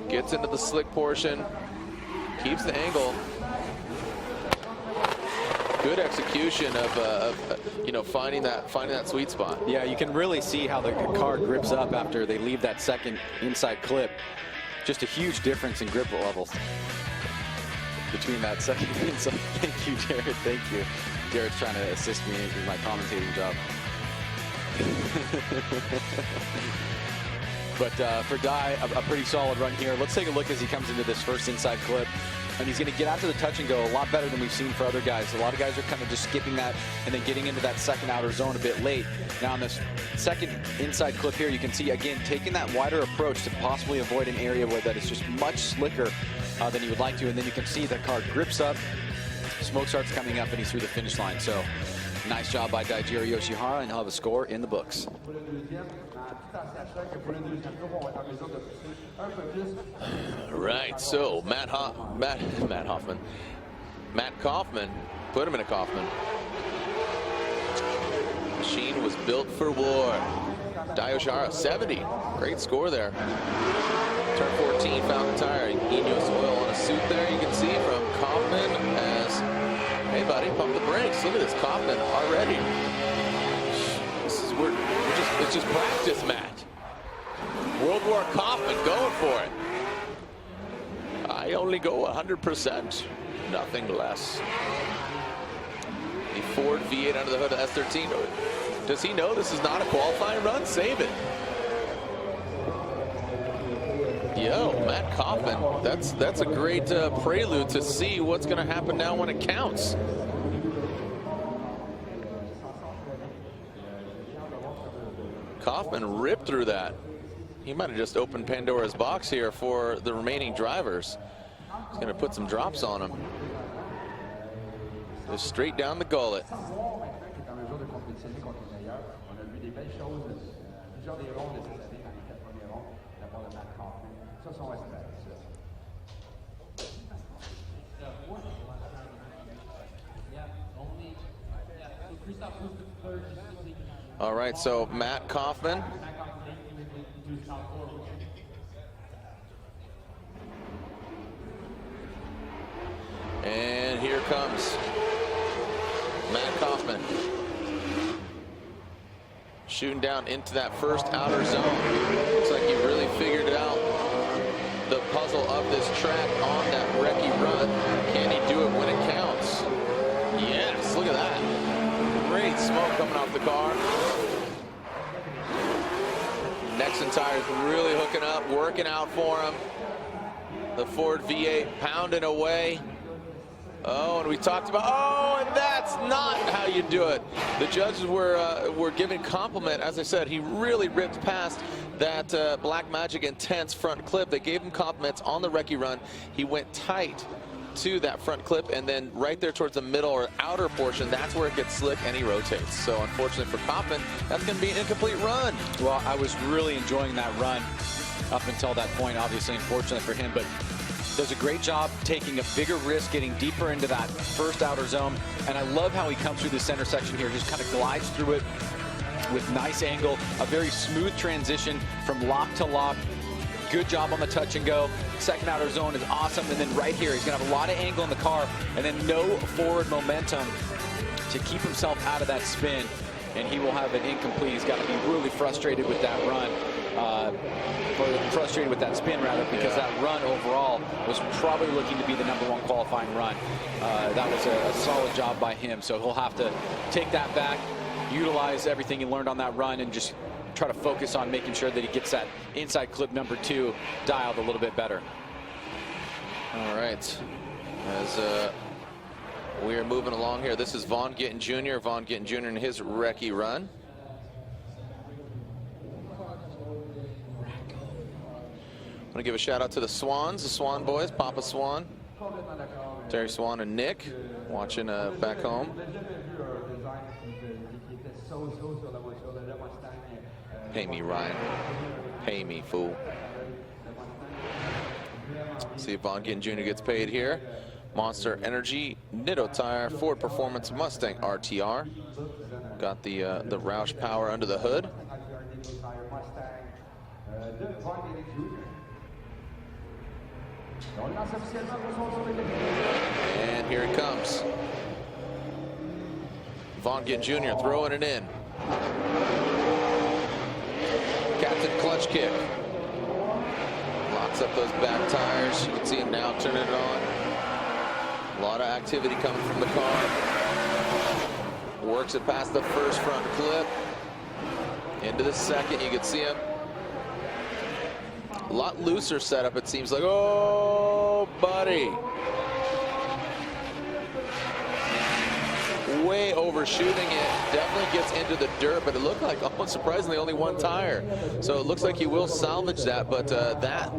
Gets into the slick portion. Keeps the angle. Good execution of you know, finding that sweet spot. Yeah, you can really see how the car grips up after they leave that second inside clip. Just a huge difference in grip levels between that second inside. Thank you, Jared. Thank you. Jared's trying to assist me in my commentating job. But for Dai, a pretty solid run here. Let's take a look as he comes into this first inside clip. And he's going to get out to the touch and go a lot better than we've seen for other guys. A lot of guys are kind of just skipping that and then getting into that second outer zone a bit late. Now on this second inside clip here, you can see, again, taking that wider approach to possibly avoid an area where that is just much slicker than you would like to. And then you can see the car grips up, smoke starts coming up, and he's through the finish line. So nice job by Daijiro Yoshihara, and he'll have a score in the books. Right, so Matt Kaufman, put him in a Kaufman. Machine was built for war. Dai Yoshihara, 70, great score there. Turn 14, Falcon tire, Ineos oil on a suit there. You can see from Kaufman as, hey buddy, pump the brakes. Look at this Kaufman already. This is it's just practice, Matt. World War Kaufman going for it. I only go 100%, nothing less. The Ford V8 under the hood of S13. Does he know this is not a qualifying run? Save it. Yo, Matt Kaufman, that's a great prelude to see what's going to happen now when it counts. Kaufman ripped through that. He might have just opened Pandora's box here for the remaining drivers. He's going to put some drops on him. Just straight down the gullet. All right, so Matt Kaufman. And here comes Matt Kaufman. Shooting down into that first outer zone. Looks like he really figured out the puzzle of this track on that recce run. Can he do it when it counts? Yes, look at that. Great smoke coming off the car. Nexon tires really hooking up, working out for him. The Ford V8 pounding away. Oh, and we talked about, oh, and that's not how you do it. The judges were giving compliment. As I said, he really ripped past that Black Magic Intense front clip. They gave him compliments on the recce run. He went tight to that front clip, and then right there towards the middle or outer portion, that's where it gets slick and he rotates. So unfortunately for Coppin, that's going to be an incomplete run. Well, I was really enjoying that run up until that point, obviously, unfortunately for him, but does a great job taking a bigger risk, getting deeper into that first outer zone. And I love how he comes through the center section here, just kind of glides through it with nice angle, a very smooth transition from lock to lock. Good job on the touch and go. Second outer zone is awesome. And then right here, he's gonna have a lot of angle in the car and then no forward momentum to keep himself out of that spin. And he will have an incomplete. He's gotta be really frustrated with that run. Or frustrated with that spin rather, because that run overall was probably looking to be the #1 qualifying run. That was a solid job by him. So he'll have to take that back, utilize everything he learned on that run, and just try to focus on making sure that he gets that inside clip #2 dialed a little bit better. All right, as we are moving along here, this is Vaughn Gittin Jr. Vaughn Gittin Jr. in his recce run. I want to give a shout out to the Swans, the Swan boys, Papa Swan, Terry Swan and Nick, watching back home. Pay me, Ryan. Pay me, fool. See if Vaughn Gittin Jr. gets paid here. Monster Energy, Nitto Tire, Ford Performance, Mustang RTR. Got the Roush power under the hood. And here it comes. Vaughn Gittin Jr. throwing it in. Captain clutch kick. Locks up those back tires. You can see him now turning it on. A lot of activity coming from the car. Works it past the first front clip. Into the second, you can see him. A lot looser setup, it seems like. Oh, buddy. Way overshooting it. Definitely gets into the dirt, but it looked like almost surprisingly only one tire. So it looks like he will salvage that, but that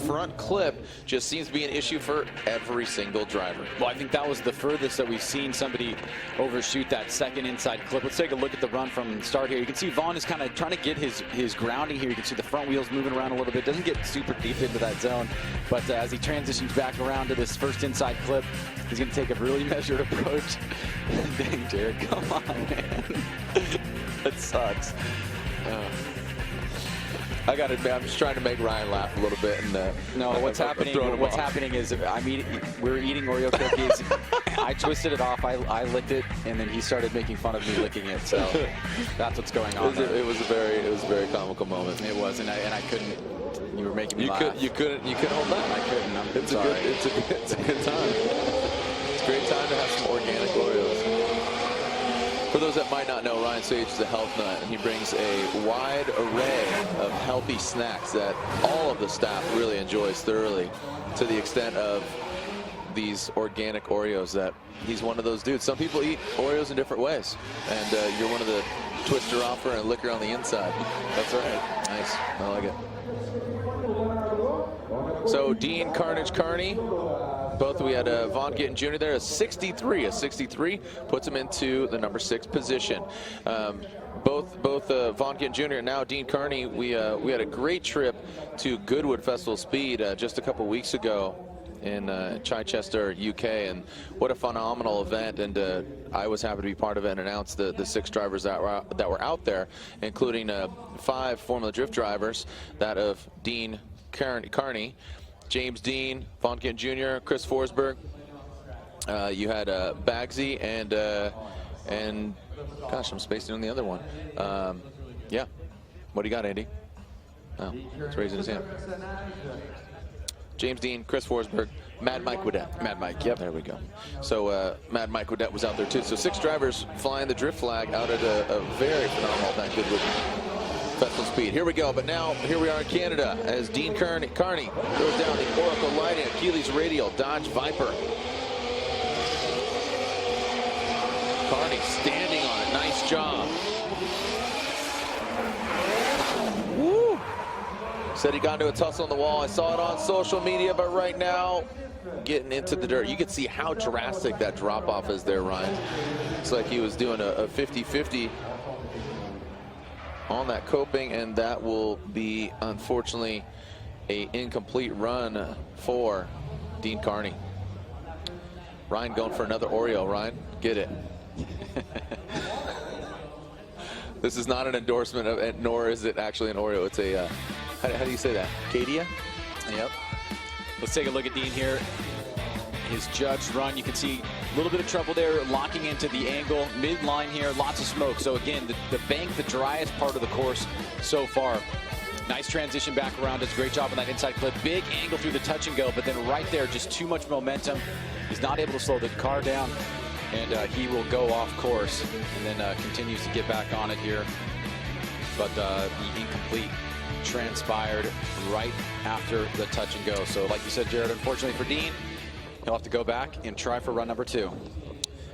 front clip just seems to be an issue for every single driver. Well, I think that was the furthest that we've seen somebody overshoot that second inside clip. Let's take a look at the run from the start here. You can see Vaughn is kind of trying to get his grounding here. You can see the front wheels moving around a little bit. Doesn't get super deep into that zone, but as he transitions back around to this first inside clip, he's going to take a really measured approach. Dang, Jared, come on, man. That sucks. I got to admit, I'm just trying to make Ryan laugh a little bit. And no, what's happening is we're eating Oreo cookies. I twisted it off. I licked it, and then he started making fun of me licking it. So that's what's going on. It was a very comical moment. It was, and I couldn't. You were making me laugh. You couldn't hold that. I couldn't. I'm it's sorry. It's a good time. It's a great time to have some organic Oreos. For those that might not know, Ryan Sage is a health nut, and he brings a wide array of healthy snacks that all of the staff really enjoys thoroughly, to the extent of these organic Oreos that he's one of those dudes. Some people eat Oreos in different ways, and you're one of the twister offer and liquor on the inside. That's right. Nice. I like it. So Dean Carnage Carney. Both we had Vaughn Gittin Jr. there, a 63. A 63 puts him into the #6 position. Both Vaughn Gittin Jr. and now Dean Carney, we had a great trip to Goodwood Festival Speed just a couple weeks ago in Chichester, UK, and what a phenomenal event. And I was happy to be part of it and announce the 6 drivers that were out there, including 5 Formula Drift drivers, that of Dean Carney, James Dean, Vaughn Gittin Jr., Chris Forsberg. You had Bagsy and gosh, I'm spacing on the other one. Yeah. What do you got, Andy? Oh, he's raising his hand. James Dean, Chris Forsberg, Mad Mike Woodette. Mad Mike, yep. There we go. So Mad Mike Woodette was out there too. So 6 drivers flying the drift flag out at a very phenomenal event, Goodwood Festival Speed. Here we go, but now here we are in Canada as Dean Carney goes down the Oracle Lighting Achilles Radial Dodge Viper. standing on it. Nice job. Woo! Said he got into a tussle on the wall. I saw it on social media, but right now, getting into the dirt. You can see how drastic that drop-off is there, Ryan. It's like he was doing a 50-50 on that coping, and that will be, unfortunately, a incomplete run for Dean Carney. Ryan going for another Oreo. Ryan, get it. This is not an endorsement of, nor is it actually an Oreo. It's a, how do you say that? Cadia? Yep. Let's take a look at Dean here. His judged run, you can see a little bit of trouble there, locking into the angle, midline here, lots of smoke. So again, the bank, the driest part of the course so far. Nice transition back around, does a great job on that inside clip. Big angle through the touch and go, but then right there, just too much momentum. He's not able to slow the car down, and he will go off course, and then continues to get back on it here. But the incomplete transpired right after the touch and go. So like you said, Jared, unfortunately for Dean, he'll have to go back and try for run number 2.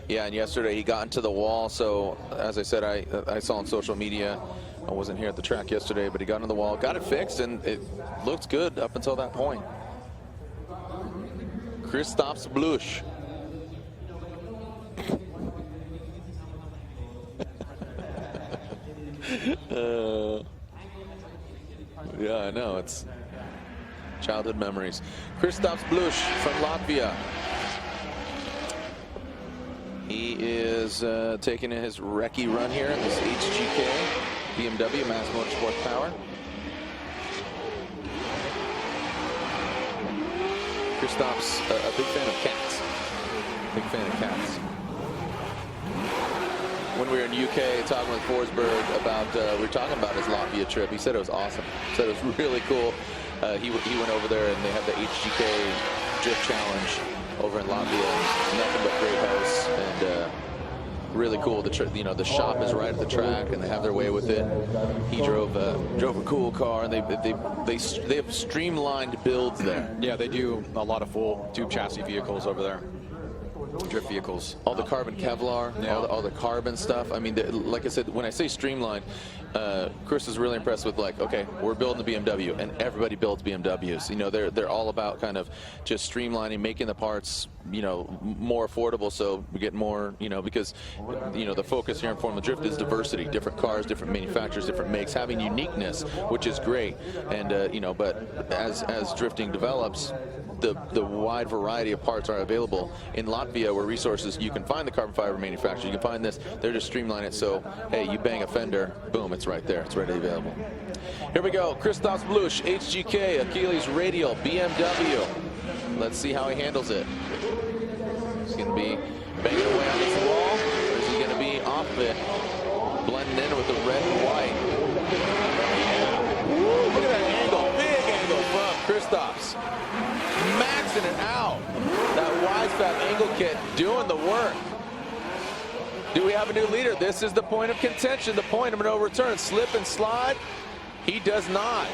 Yeah, and yesterday he got into the wall. So as I said, I saw on social media, I wasn't here at the track yesterday, but he got into the wall, got it fixed, and it looked good up until that point. Christophe Blush. Yeah, I know, it's childhood memories. Christophe Blush from Latvia. He is taking his recce run here in this HGK BMW Mass Motorsport Power. Christophe's a big fan of cats. Big fan of cats. When we were in UK talking with Forsberg about, we were talking about his Latvia trip. He said it was awesome. He said it was really cool. He went over there and they have the HGK Drift Challenge over in Latvia. Nothing but great hosts and really cool. The shop is right at the track and they have their way with it. He drove a cool car, and they have streamlined builds there. Yeah, they do a lot of full tube chassis vehicles over there. Drift vehicles. All the carbon Kevlar, yeah. all the carbon stuff. I mean, like I said, when I say streamlined, Chris is really impressed with, like, okay, we're building the BMW, and everybody builds BMWs. You know, they're all about kind of just streamlining, making the parts, you know, more affordable, so we get more, you know, because, you know, the focus here in Formula Drift is diversity, different cars, different manufacturers, different makes, having uniqueness, which is great. And you know, but as drifting develops, the wide variety of parts are available in Latvia, where resources, you can find the carbon fiber manufacturers, you can find this, they're just streamlining it, so hey, you bang a fender, boom, it's right there, it's readily available. Here we go, Christophe Blush, HGK, Achilles Radial, BMW. Let's see how he handles it. He's going to be banging away on this wall, or is he going to be off of it, blending in with the red and white? Yeah. Woo, look at that angle, big angle from Christophe's. Maxing it out. That wide fat angle kit doing the work. Do we have a new leader? This is the point of contention, the point of no return. Slip and slide. He does not.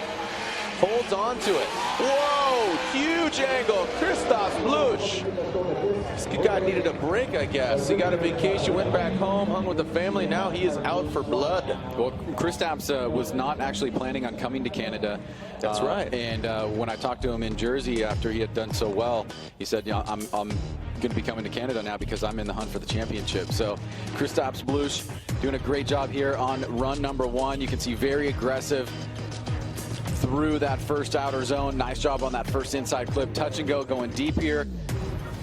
Holds on to it. Whoa, huge angle. Christophe Blush. This guy needed a break, I guess. He got a vacation, went back home, hung with the family. Now he is out for blood. Well, Christophe was not actually planning on coming to Canada. That's right. And when I talked to him in Jersey after he had done so well, he said, yeah, I'm going to be coming to Canada now because I'm in the hunt for the championship. So Christophe Blush doing a great job here on run number 1. You can see very aggressive through that first outer zone. Nice job on that first inside clip. Touch and go, going deep here.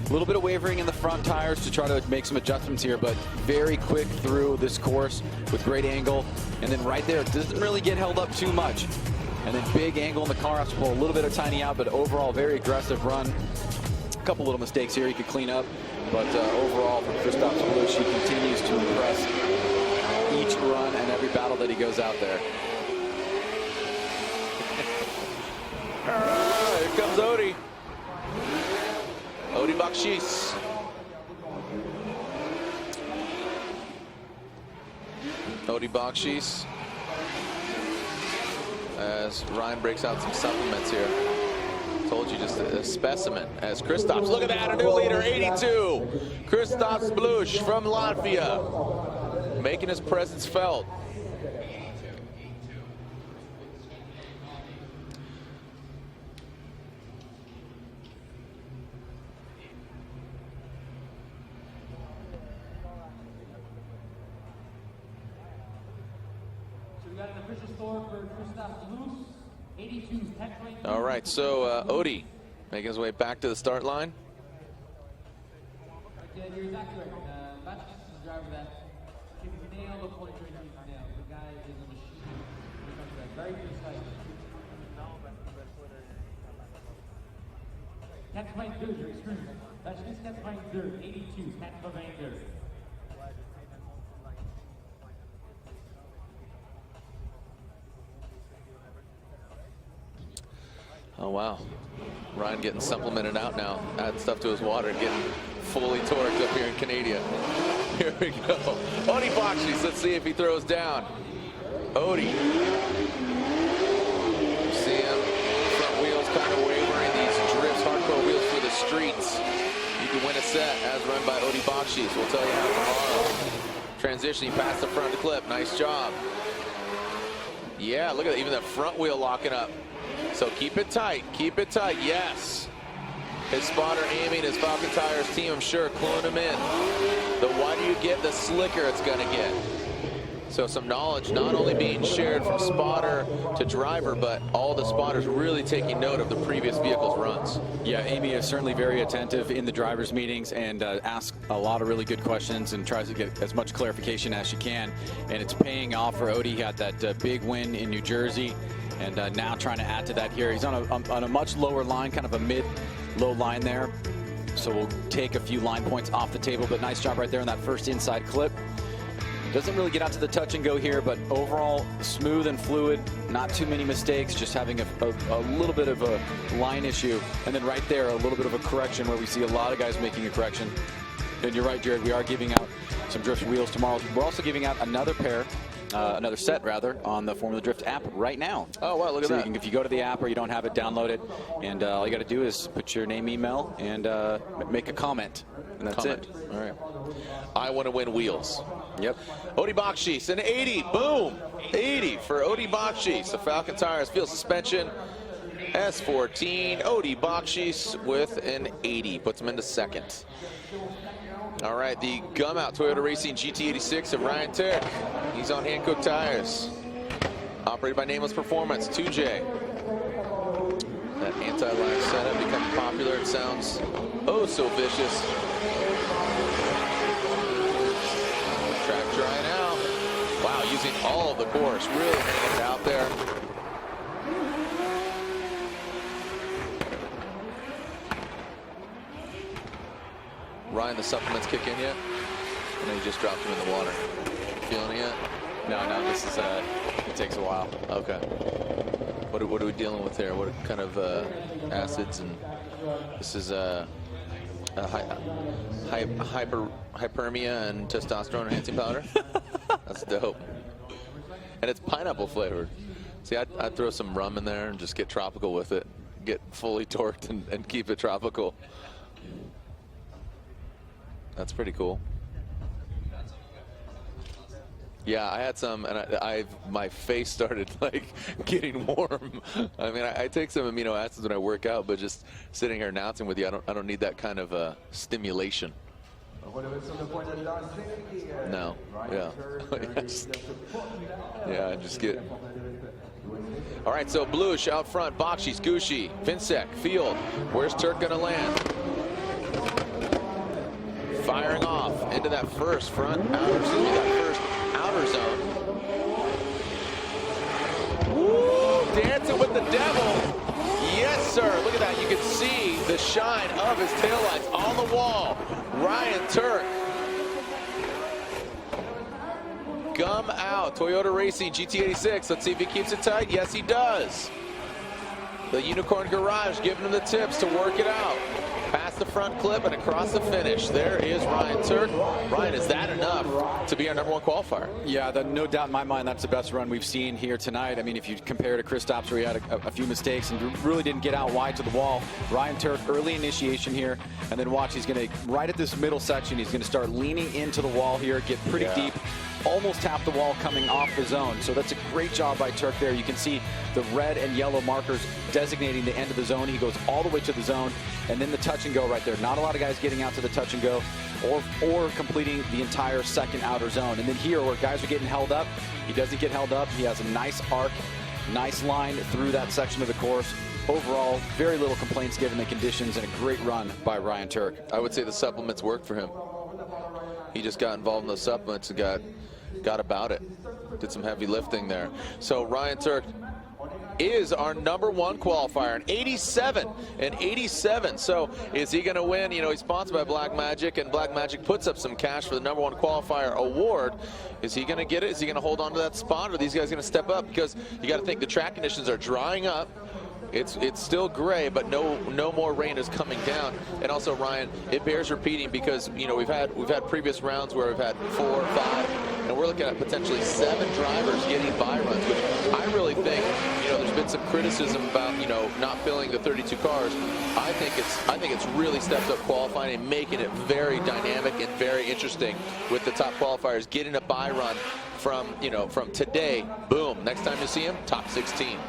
A little bit of wavering in the front tires to try to make some adjustments here, but very quick through this course with great angle. And then right there, it doesn't really get held up too much. And then big angle in the car, has to pull a little bit of tiny out, but overall very aggressive run. A couple little mistakes here he could clean up, but overall from Christophe Blush, he continues to impress each run and every battle that he goes out there. Here comes Odi. Odi Bakshis. Odi Bakshis. As Ryan breaks out some supplements here. Told you, just a specimen. As Christophe, look at that, a new leader, 82. Christophe Blush from Latvia. making his presence felt. All right, so Odie making his way back to the start line. Yeah, you're exactly right. That's the driver that can nail the point train he's nailed. The guy is a machine when it comes to that. Very precise. 82, je m'excuse. La chemise 82, 82, 82. Oh, wow. Ryan getting supplemented out now. Add stuff to his water, getting fully torqued up here in Canada. Here we go. Odie Bakshis, let's see if he throws down. Odie. See him, front wheels kind of wavering. These drifts, hardcore wheels for the streets. You can win a set as run by Odie Bakshis. We'll tell you how tomorrow. Transitioning past the front clip. Nice job. Yeah, look at that. Even that front wheel locking up. So keep it tight, yes. His spotter aiming his Falcon Tires team, I'm sure, cluing him in. The wider you get, the slicker it's gonna get. So some knowledge not only being shared from spotter to driver, but all the spotters really taking note of the previous vehicle's runs. Yeah, Amy is certainly very attentive in the drivers' meetings and asks a lot of really good questions and tries to get as much clarification as she can. And it's paying off for Odie. He had that big win in New Jersey. And now trying to add to that here. He's on a much lower line, kind of a mid-low line there. So we'll take a few line points off the table, but nice job right there in that first inside clip. Doesn't really get out to the touch and go here, but overall smooth and fluid, not too many mistakes, just having a little bit of a line issue. And then right there, a little bit of a correction where we see a lot of guys making a correction. And you're right, Jared, we are giving out some drift wheels tomorrow. We're also giving out another pair. Another set, rather, on the Formula Drift app right now. Oh, wow, look at that. If you go to the app or you don't have it, download it. And all you got to do is put your name, email, and make a comment. And that's it. All right. I want to win wheels. Yep. Odie Bakshis, an 80. Boom. 80 for Odie Bakshis. The Falcon Tires field suspension. S14. Odie Bakshis with an 80. Puts him into second. All right, the gum out Toyota Racing GT86 of Ryan Turk. He's on Hankook tires. Operated by Nameless Performance, 2J. That anti-line setup becoming popular. It sounds oh so vicious. Track dry now. Wow, using all of the course. Really hanging it out there. Ryan, the supplements kick in yet? I know you just dropped them in the water. Feeling it yet? No, this is, it takes a while. Okay. What are we dealing with here? What kind of acids? And this is hypermia and testosterone enhancing powder? That's dope. And it's pineapple flavored. See, I'd throw some rum in there and just get tropical with it. Get fully torqued and keep it tropical. That's pretty cool. Yeah, I had some, and my face started like getting warm. I mean, I take some amino acids when I work out, but just sitting here announcing with you, I don't need that kind of stimulation. No. Yeah. Yeah, I just get. All right, so Bluish out front, Bakshis, Gucci, Vinsek, Field. Where's Turk gonna land? Firing off into that first outer zone. Woo, dancing with the devil. Yes, sir. Look at that. You can see the shine of his taillights on the wall. Ryan Turk. Gum out. Toyota Racing GT86. Let's see if he keeps it tight. Yes, he does. The Unicorn Garage giving him the tips to work it out. Past the front clip and across the finish. There is Ryan Turk. Ryan, is that enough to be our #1 qualifier? Yeah, no doubt in my mind that's the best run we've seen here tonight. I mean, if you compare to Kristaps, where he had a few mistakes and really didn't get out wide to the wall. Ryan Turk, early initiation here, and then watch, he's going to, right at this middle section, he's going to start leaning into the wall here, get pretty deep, almost tapped the wall coming off the zone. So that's a great job by Turk there. You can see the red and yellow markers designating the end of the zone. He goes all the way to the zone, and then the touch and go right there. Not a lot of guys getting out to the touch and go or completing the entire second outer zone. And then here, where guys are getting held up, he doesn't get held up. He has a nice arc, nice line through that section of the course. Overall, very little complaints given the conditions, and a great run by Ryan Turk. I would say the supplements worked for him. He just got involved in those supplements and got about it. Did some heavy lifting there. So Ryan Turk is our #1 qualifier, an 87. So is he going to win? You know, he's sponsored by Black Magic, and Black Magic puts up some cash for the #1 qualifier award. Is he going to get it? Is he going to hold on to that spot, or are these guys going to step up? Because you got to think the track conditions are drying up. It's still gray, but no more rain is coming down. And also, Ryan, it bears repeating because, you know, we've had previous rounds where we've had 4, 5, and we're looking at potentially 7 drivers getting by runs, which I really think, you know, there's been some criticism about, you know, not filling the 32 cars. I think it's really stepped up qualifying and making it very dynamic and very interesting with the top qualifiers getting a by run from, you know, from today. Boom. Next time you see him, top 16.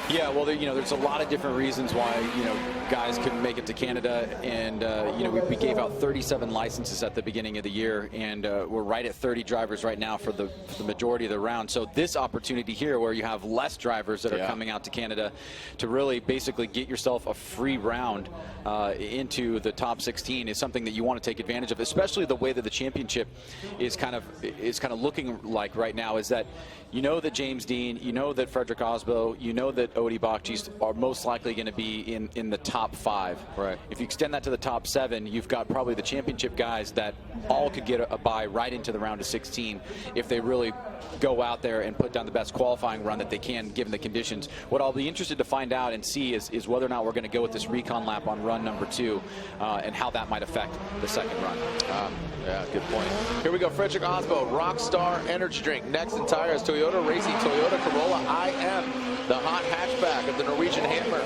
Yeah, well, you know, there's a lot of different reasons why, you know, guys couldn't make it to Canada, and you know, we gave out 37 licenses at the beginning of the year, and we're right at 30 drivers right now for the majority of the round. So this opportunity here, where you have less drivers that are coming out to Canada, to really basically get yourself a free round into the top 16 is something that you want to take advantage of, especially the way that the championship is kind of looking like right now. Is that you know that James Dean, you know that Frederick Osbo, you know that Odie Bakchis are most likely going to be in the top 5. Right. If you extend that to the top 7, you've got probably the championship guys that all could get a bye right into the round of 16 if they really go out there and put down the best qualifying run that they can given the conditions. What I'll be interested to find out and see is whether or not we're going to go with this recon lap on run number 2 and how that might affect the second run. Yeah, good point. Here we go, Frederick Osbo, Rockstar Energy Drink. Next in tires, Toyota Racing, Toyota Corolla IM, the hot hatchback of the Norwegian Hammer.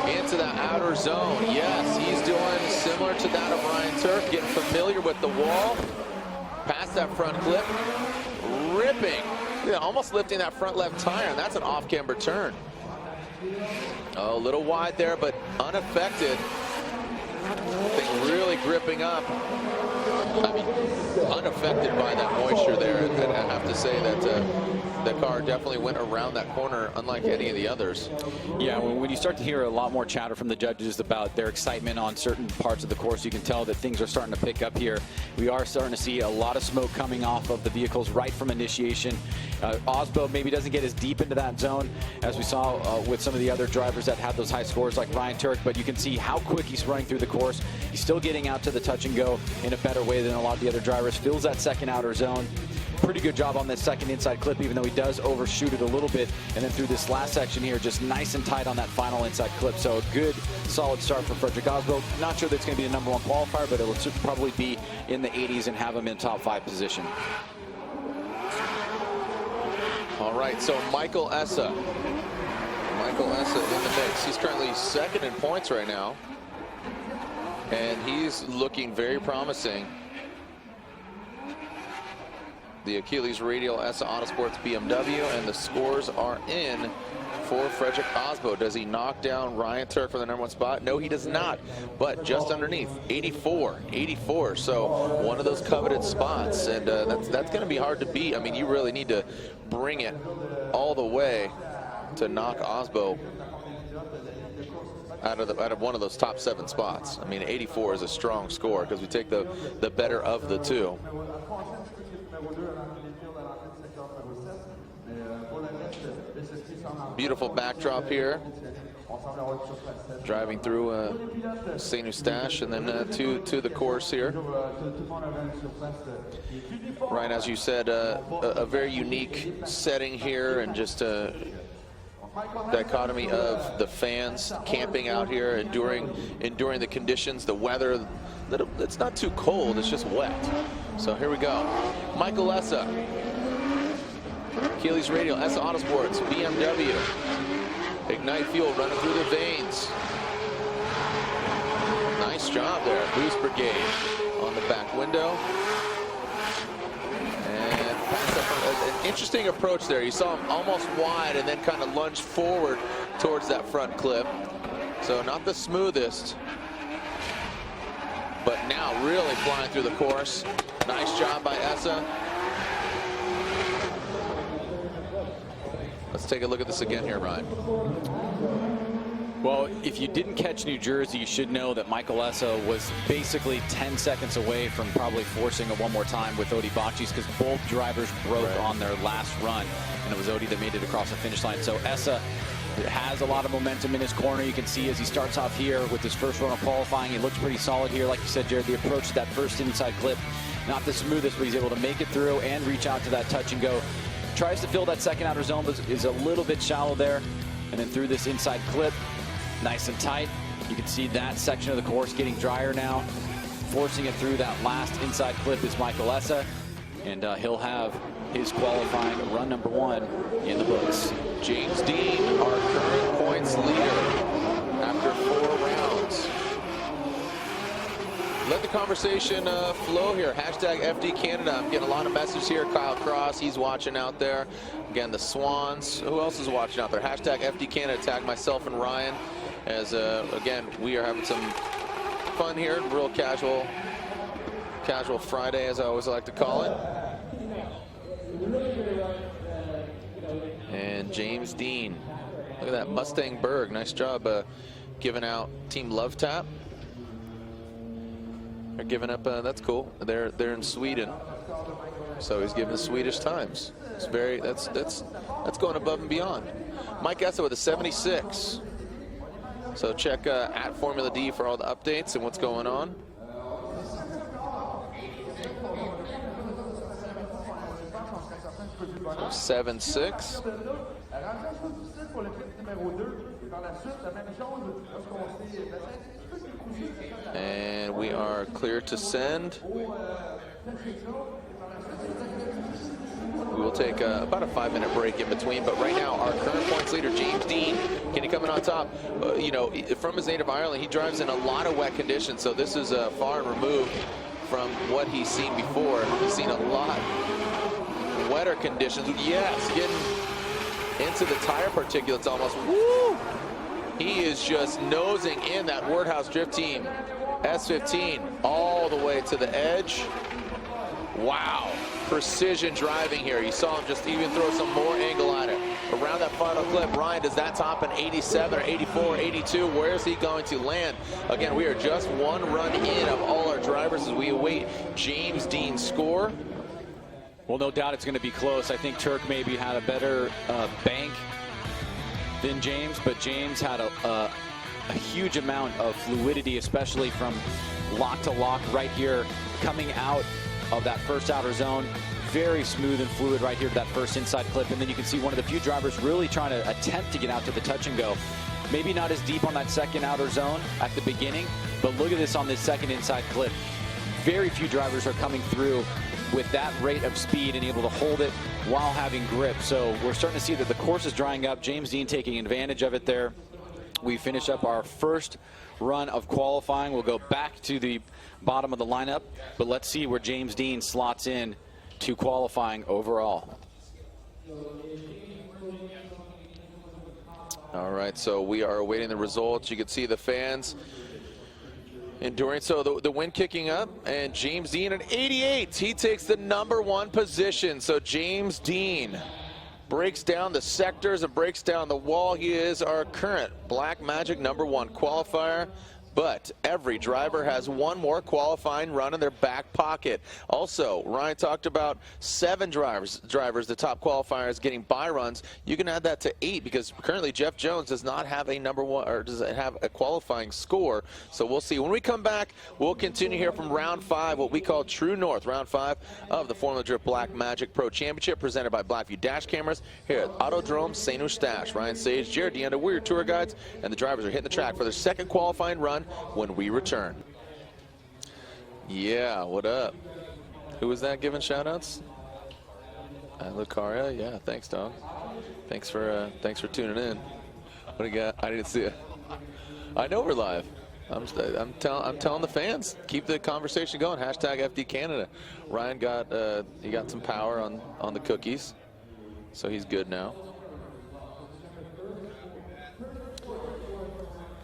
Into the outer zone. Yes, he's doing similar to that of Ryan Turk, getting familiar with the wall. Past that front clip, ripping, almost lifting that front left tire, and that's an off-camber turn. Oh, a little wide there, but unaffected. Thing really gripping up. I mean, unaffected by that moisture there, and I have to say that the car definitely went around that corner unlike any of the others. Yeah, when you start to hear a lot more chatter from the judges about their excitement on certain parts of the course, you can tell that things are starting to pick up here. We are starting to see a lot of smoke coming off of the vehicles right from initiation. Osbo maybe doesn't get as deep into that zone as we saw with some of the other drivers that had those high scores like Ryan Turk, but you can see how quick he's running through the course. He's still getting out to the touch and go in a better way than a lot of the other drivers. Fills that second outer zone. Pretty good job on that second inside clip, even though he does overshoot it a little bit. And then through this last section here, just nice and tight on that final inside clip. So a good, solid start for Frederick Osbo. Not sure that's going to be the #1 qualifier, but it'll probably be in the 80s and have him in top 5 position. All right, so Michael Essa. Michael Essa in the mix. He's currently second in points right now. And he's looking very promising. The Achilles Radial Essa Autosports BMW, and the scores are in for Frederick Osbo. Does he knock down Ryan Turk for the #1 spot? No, he does not, but just underneath, 84. So one of those coveted spots, and that's going to be hard to beat. I mean, you really need to bring it all the way to knock Osbo out of one of those top 7 spots. I mean, 84 is a strong score because we take the better of the two. Beautiful backdrop here. Driving through St-Eustache and then to the course here. Ryan, as you said, a very unique setting here, and just a dichotomy of the fans camping out here, enduring the conditions, the weather. It's not too cold, it's just wet. So here we go. Michael Essa, Achilles Radial, Essa Autosports, BMW. Ignite fuel running through the veins. Nice job there. Boost Brigade on the back window. an interesting approach there. You saw him almost wide and then kind of lunge forward towards that front clip. So not the smoothest, but now really flying through the course. Nice job by Essa. Let's take a look at this again here, Ryan. Well, if you didn't catch New Jersey, you should know that Michael Essa was basically 10 seconds away from probably forcing it one more time with Odi Bachis, because both drivers broke on their last run, and it was Odi that made it across the finish line. So Essa has a lot of momentum in his corner. You can see as he starts off here with his first run of qualifying, he looks pretty solid here. Like you said, Jared, the approach to that first inside clip, not the smoothest, but he's able to make it through and reach out to that touch and go. Tries to fill that second outer zone, but is a little bit shallow there. And then through this inside clip, nice and tight. You can see that section of the course getting drier now. Forcing it through that last inside clip is Michael Essa, and he'll have his qualifying run number 1 in the books. James Dean, our current points leader after 4 rounds. Let the conversation flow here. Hashtag FD Canada. I'm getting a lot of messages here. Kyle Cross, he's watching out there. Again, the Swans. Who else is watching out there? Hashtag FD Canada. Tag myself and Ryan. As again, we are having some fun here. Real casual Friday, as I always like to call it. And James Dean. Look at that Mustang Berg. Nice job giving out Team Love Tap. They're giving up. That's cool. They're in Sweden, so he's giving the Swedish times. It's very that's going above and beyond. Mike Essa with a 76. So check at Formula D for all the updates and what's going on. So 7-6. And we are clear to send. We will take about a 5-minute break in between, but right now our current points leader, James Dean, can he come in on top? You know, from his native Ireland, he drives in a lot of wet conditions, so this is far removed from what he's seen before. He's seen a lot wetter conditions. Yes, getting into the tire particulates almost. Woo! He is just nosing in that Wordhouse Drift Team S15 all the way to the edge. Wow, precision driving here. You saw him just even throw some more angle at it. Around that final clip, Ryan, does that top an 87 or 84, 82? Where is he going to land? Again, we are just 1 run in of all our drivers as we await James Dean's score. Well, no doubt it's going to be close. I think Turk maybe had a better bank than James, but James had a huge amount of fluidity, especially from lock to lock right here, coming out of that first outer zone. Very smooth and fluid right here to that first inside clip. And then you can see one of the few drivers really trying to attempt to get out to the touch and go. Maybe not as deep on that second outer zone at the beginning, but look at this on this second inside clip. Very few drivers are coming through with that rate of speed and able to hold it while having grip. So we're starting to see that the course is drying up. James Dean taking advantage of it there. We finish up our first run of qualifying. We'll go back to the bottom of the lineup, but let's see where James Dean slots in to qualifying overall. All right, so we are awaiting the results. You can see the fans enduring. So the wind kicking up, and James Dean at 88. He takes the #1 position. So James Dean breaks down the sectors and breaks down the wall. He is our current Black Magic #1 qualifier. But every driver has 1 more qualifying run in their back pocket. Also, Ryan talked about 7 drivers, the top qualifiers, getting bye runs. You can add that to 8 because currently Jeff Jones does not have a #1 or does have a qualifying score. So we'll see. When we come back, we'll continue here from round 5, what we call True North, round 5 of the Formula Drift Black Magic Pro Championship, presented by Blackview Dash Cameras here at Autodrome st-Eustache. Ryan Sage, Jared Deanda, we're your tour guides, and the drivers are hitting the track for their second qualifying run when we return. Yeah, what up? Who was that giving shout-outs? Lucaria, yeah, thanks, dog. Thanks for tuning in. What do you got? I didn't see it. I know we're live. I'm telling the fans, keep the conversation going. Hashtag FD Canada. Ryan got he got some power on the cookies, so he's good now.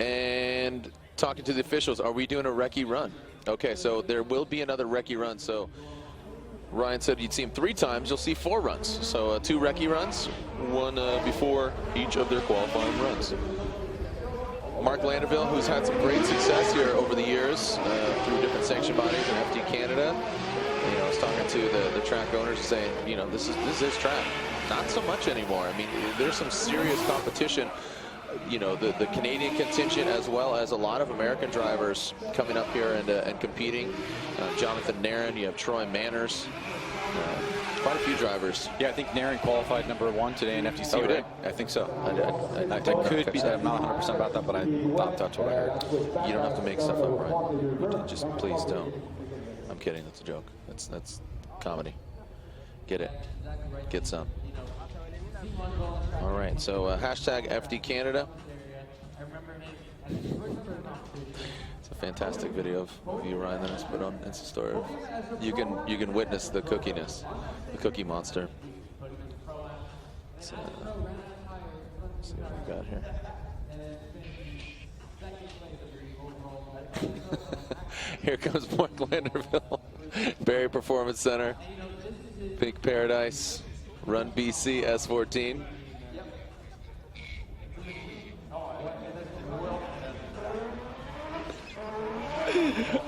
And talking to the officials, are we doing a recce run? Okay, so there will be another recce run. So Ryan said you'd see him 3 times. You'll see 4 runs. So 2 recce runs, 1 before each of their qualifying runs. Mark Landerville, who's had some great success here over the years through different sanction bodies in FD Canada. You know, I was talking to the track owners saying, you know, this is his track. Not so much anymore. I mean, there's some serious competition. You know, the Canadian contingent as well as a lot of American drivers coming up here and competing. Jonathan Nairn, you have Troy Manners, quite a few drivers. Yeah, I think Nairn qualified #1 today in FTC. Oh, he did? I think so. I could be. I'm not 100% about that, but I thought that's what I heard. You don't have to make stuff up, Ryan. Just please don't. I'm kidding. That's a joke. That's comedy. Get it. Get some. All right, so hashtag FD Canada. It's a fantastic video of you, Ryan, that I just put on Insta story. You can witness the cookiness, the cookie monster. So, let's see what we got here. Here comes Mark Landerville, Barrie Performance Center, Pink Paradise. Run BC S14.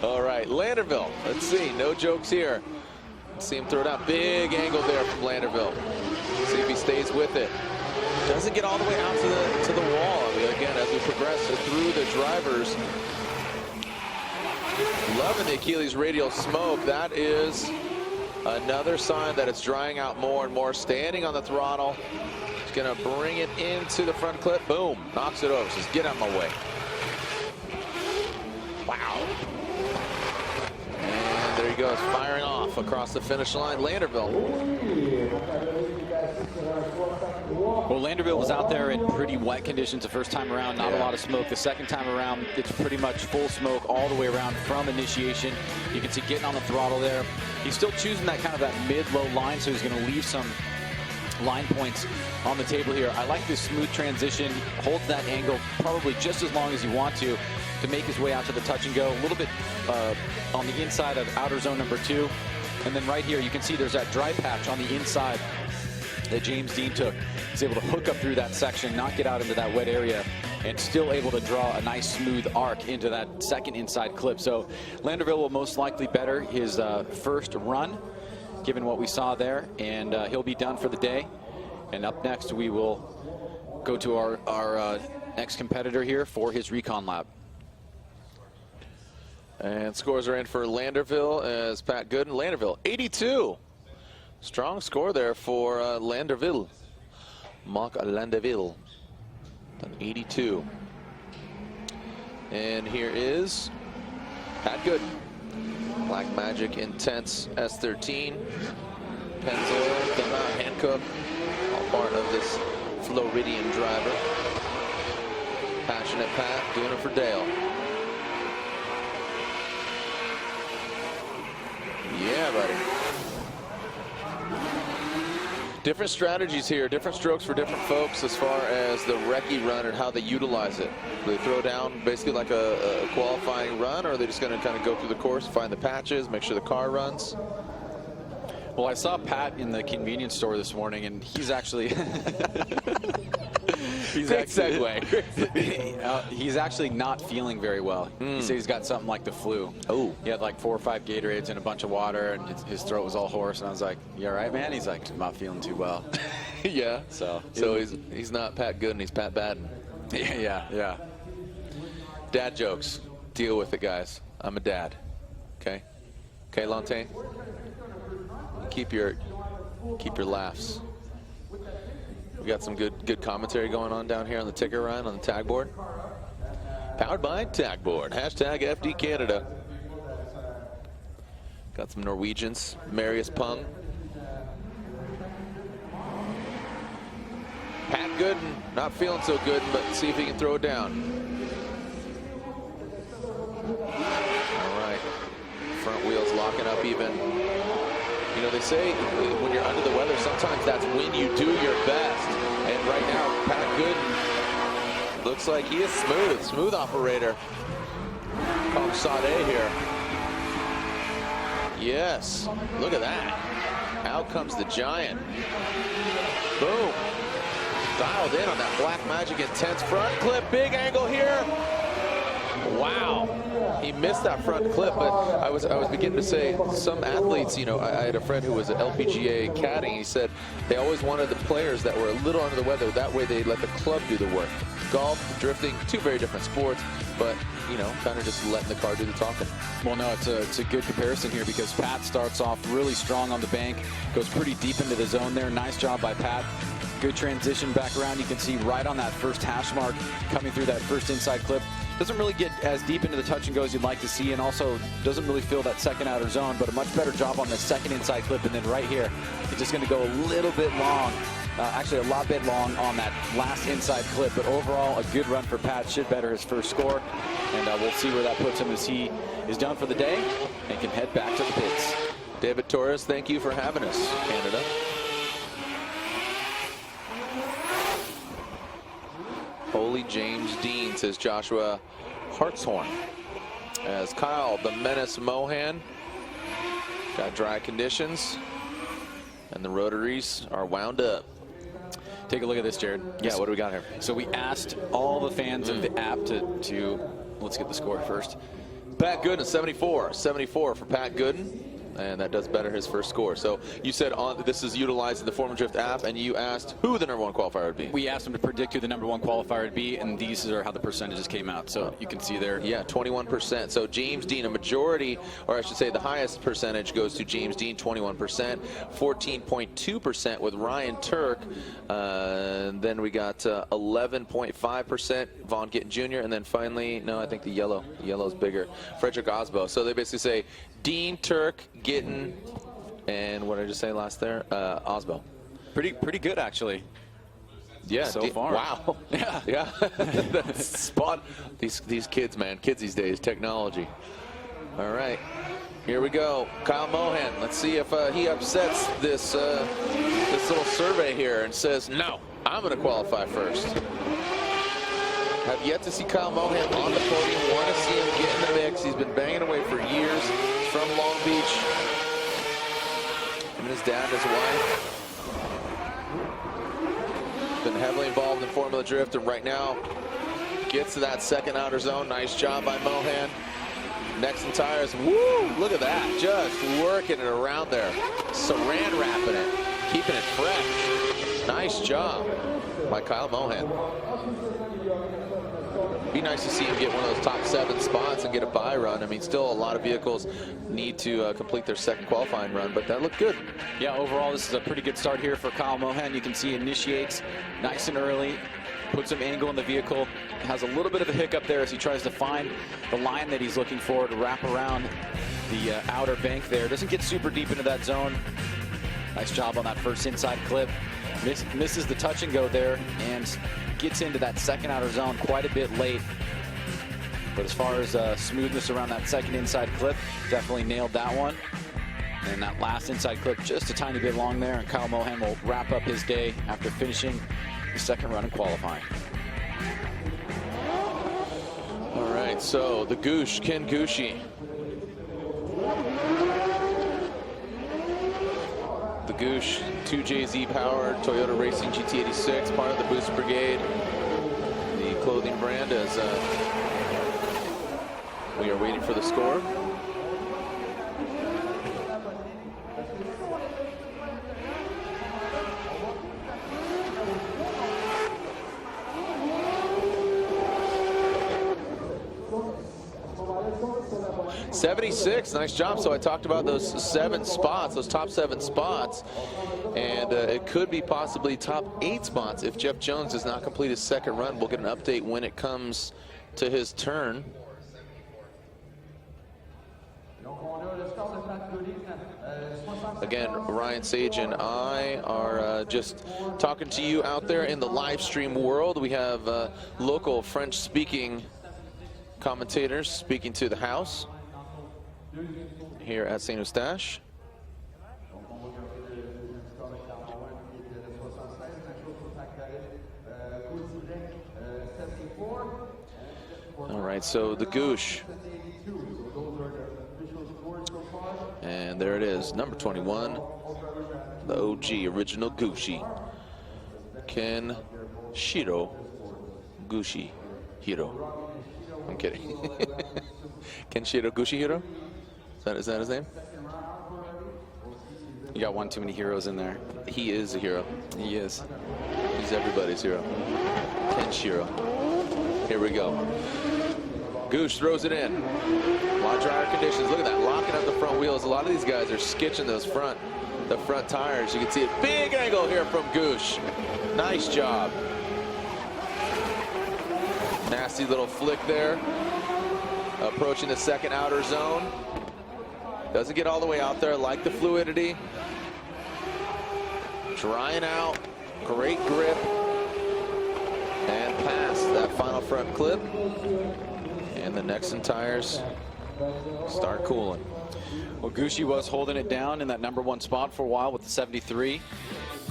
All right, Landerville. Let's see. No jokes here. Let's see him throw it out. Big angle there from Landerville. See if he stays with it. Doesn't get all the way out to the wall. I mean, again, as we progress through the drivers, loving the Achilles radial smoke. That is another sign that it's drying out more and more. Standing on the throttle. He's going to bring it into the front clip. Boom. Knocks it over. Says, get out of my way. Wow. And there he goes, firing off across the finish line. Landerville. Well, Landerville was out there in pretty wet conditions the first time around. Not a lot of smoke. The second time around, it's pretty much full smoke all the way around from initiation. You can see getting on the throttle there. He's still choosing that kind of that mid-low line, so he's going to leave some line points on the table here. I like this smooth transition. Holds that angle probably just as long as you want to make his way out to the touch and go. A little bit on the inside of outer zone #2. And then right here, you can see there's that dry patch on the inside that James Dean took. He's able to hook up through that section, not get out into that wet area, and still able to draw a nice smooth arc into that second inside clip. So Landerville will most likely better his first run, given what we saw there, and he'll be done for the day. And up next, we will go to our next competitor here for his recon lap. And scores are in for Landerville as Pat Gooden. Landerville, 82. Strong score there for Landerville. Mark Landerville, 82. And here is Pat Gooden. Black Magic Intense S13. Pennzoil, Demount, Hankook, all part of this Floridian driver. Passionate Pat, doing it for Dale. Yeah, buddy. Different strategies here, different strokes for different folks as far as the recce run and how they utilize it. Do they throw down basically like a qualifying run, or are they just going to kind of go through the course, find the patches, make sure the car runs? Well, I saw Pat in the convenience store this morning, and he's actually... Great segue. He's actually not feeling very well. He said he's got something like the flu. Oh. He had like 4 or 5 Gatorades and a bunch of water, and his throat was all hoarse. And I was like, "You all right, man?" He's like, "I'm not feeling too well." Yeah. So he's not Pat Gooden, he's Pat Baden. Yeah. Dad jokes. Deal with it, guys. I'm a dad. Okay. Okay, Lantain. Keep your laughs. We got some good commentary going on down here on the ticker, Ryan, on the tag board. Powered by Tag Board. Hashtag FD Canada. Got some Norwegians. Marius Pung. Pat Gooden, not feeling so good, but see if he can throw it down. All right. Front wheels locking up even. You know, they say when you're under the weather, sometimes that's when you do your best. And right now, Pat Gooden looks like he is smooth. Smooth operator. Call him Sade here. Yes. Look at that. Out comes the Giant. Boom. Dialed in on that Black Magic intense front clip. Big angle here. Wow. He missed that front clip, but I was beginning to say some athletes, you know, I had a friend who was an LPGA caddy. He said they always wanted the players that were a little under the weather. That way they let the club do the work. Golf, drifting, two very different sports, but, you know, kind of just letting the car do the talking. Well, no, it's a good comparison here because Pat starts off really strong on the bank, goes pretty deep into the zone there. Nice job by Pat. Good transition back around. You can see right on that first hash mark coming through that first inside clip. Doesn't really get as deep into the touch and go as you'd like to see, and also doesn't really feel that second outer zone, but a much better job on the second inside clip. And then right here, it's just going to go a little bit long, actually a lot bit long on that last inside clip. But overall, a good run for Pat. Should better his first score, and we'll see where that puts him as he is done for the day and can head back to the pits. David Torres, thank you for having us, Canada. Holy James Dean, says Joshua Hartshorn. As Kyle, the Menace Mohan, got dry conditions, and the rotaries are wound up. Take a look at this, Jared. Yeah, what do we got here? So we asked all the fans of the app to let's get the score first. Pat Gooden, 74. 74 for Pat Gooden. And that does better his first score. So you said this is utilizing the Formula Drift app, and you asked who the #1 qualifier would be. We asked them to predict who the #1 qualifier would be, and these are how the percentages came out. So you can see there. Yeah, 21%. So James Dean, a majority, or I should say the highest percentage goes to James Dean, 21%. 14.2% with Ryan Turk. And then we got 11.5% Vaughn Gittin Jr. And then finally, no, I think the yellow's bigger, Frederick Osbo. So they basically say Dean, Turk, Gittin, and what did I just say last there? Osbo. Pretty good, actually. Yeah, so far. Wow. Yeah. That's spot. These kids, man. Kids these days. Technology. All right. Here we go. Kyle Mohan. Let's see if he upsets this little survey here and says, no, I'm going to qualify first. Have yet to see Kyle Mohan on the podium. Want to see him get in the mix. He's been banging away for years from Long Beach. Him and his dad and his wife. Been heavily involved in Formula Drift, and right now gets to that second outer zone. Nice job by Mohan. Next in tires. Woo! Look at that. Just working it around there. Saran wrapping it. Keeping it fresh. Nice job by Kyle Mohan. Be nice to see him get one of those top 7 spots and get a bye run. I mean, still a lot of vehicles need to complete their second qualifying run, but that looked good. Yeah, overall, this is a pretty good start here for Kyle Mohan. You can see initiates nice and early, puts some angle in the vehicle, has a little bit of a hiccup there as he tries to find the line that he's looking for to wrap around the outer bank there. Doesn't get super deep into that zone. Nice job on that first inside clip. Misses the touch and go there and gets into that second outer zone quite a bit late. But as far as smoothness around that second inside clip, definitely nailed that one. And that last inside clip just a tiny bit long there, and Kyle Mohan will wrap up his day after finishing the second run in qualifying. All right, so the Goosh, Ken Gooshie. The Goosh, 2JZ powered Toyota Racing GT86, part of the Boost Brigade, the clothing brand, as we are waiting for the score. '76, nice job. So I talked about those 7 spots, those top 7 spots, and it could be possibly top 8 spots if Jeff Jones does not complete his second run. We'll get an update when it comes to his turn. Again, Ryan Sage and I are just talking to you out there in the live stream world. We have local French-speaking commentators speaking to the house here at St-Eustache. All right, so the Gouche. And there it is, number 21, the OG original Gouche. Ken Shiro Gushi Hiro. I'm kidding. Kenshiro Gushihiro? Is that his name? You got one too many heroes in there. He is a hero. He is. He's everybody's hero. Kenshiro. Here we go. Goosh throws it in. A lot of drier conditions. Look at that, locking up the front wheels. A lot of these guys are skitching those front tires. You can see a big angle here from Goosh. Nice job. Nasty little flick there. Approaching the second outer zone. Doesn't get all the way out there. Like the fluidity. Drying out. Great grip. And past that final front clip. And the Nexen tires start cooling. Well, Gucci was holding it down in that #1 spot for a while with the 73.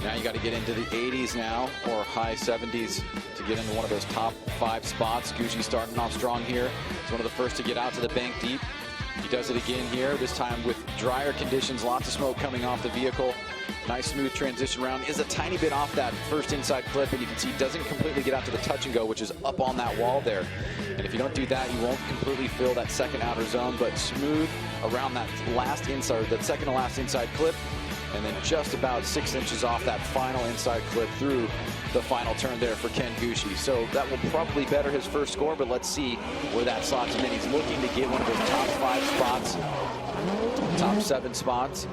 Now you got to get into the 80s now, or high 70s, to get into one of those top 5 spots. Gucci starting off strong here. He's one of the first to get out to the bank deep. He does it again here, this time with drier conditions, lots of smoke coming off the vehicle. Nice smooth transition around. Is a tiny bit off that first inside clip, and you can see he doesn't completely get out to the touch and go, which is up on that wall there. And if you don't do that, you won't completely fill that second outer zone, but smooth around that last inside, that second to last inside clip, and then just about 6 inches off that final inside clip through the final turn there for Ken Gucci. So that will probably better his first score, but let's see where that slots him in. He's looking to get one of those top 5 spots, top 7 spots.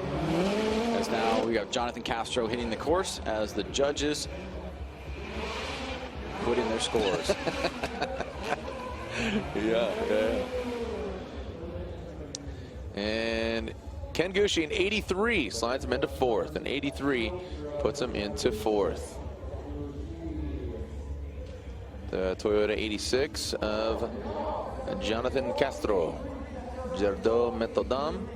As now we have Jonathan Castro hitting the course as the judges put in their scores. Yeah. And Ken Gucci in 83 slides him into 4th, and 83 puts him into 4th. The Toyota 86 of Jonathan Castro, Gerdo Metodam.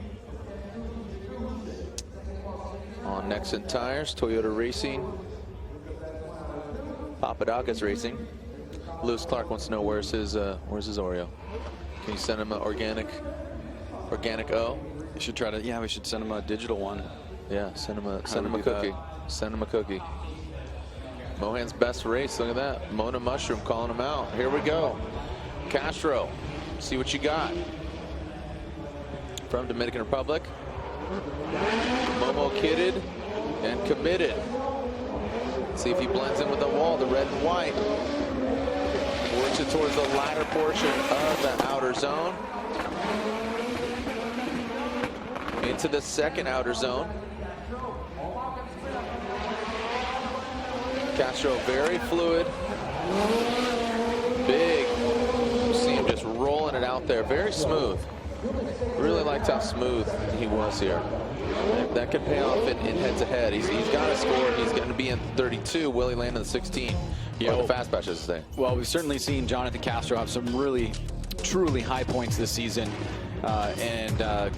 On Nexen tires, Toyota Racing, Papadakis Racing. Lewis Clark wants to know where's his Oreo. Can you send him an organic O? We should try to, yeah, we should send him a digital one. Yeah, send him a cookie. Send him a cookie. Mohan's best race, look at that. Mona Mushroom calling him out. Here we go. Castro, see what you got. From Dominican Republic. Momo kitted and committed. See if he blends in with the wall, the red and white. Works it towards the latter portion of the outer zone. Into the second outer zone. Castro very fluid. Big. You see him just rolling it out there. Very smooth. Really liked how smooth he was here. That could pay off in head-to-head. He's got a score. He's going to be in 32. Will he land in the 16? Yeah, the fast patch, as I say. Well, we've certainly seen Jonathan Castro have some really, truly high points this season, and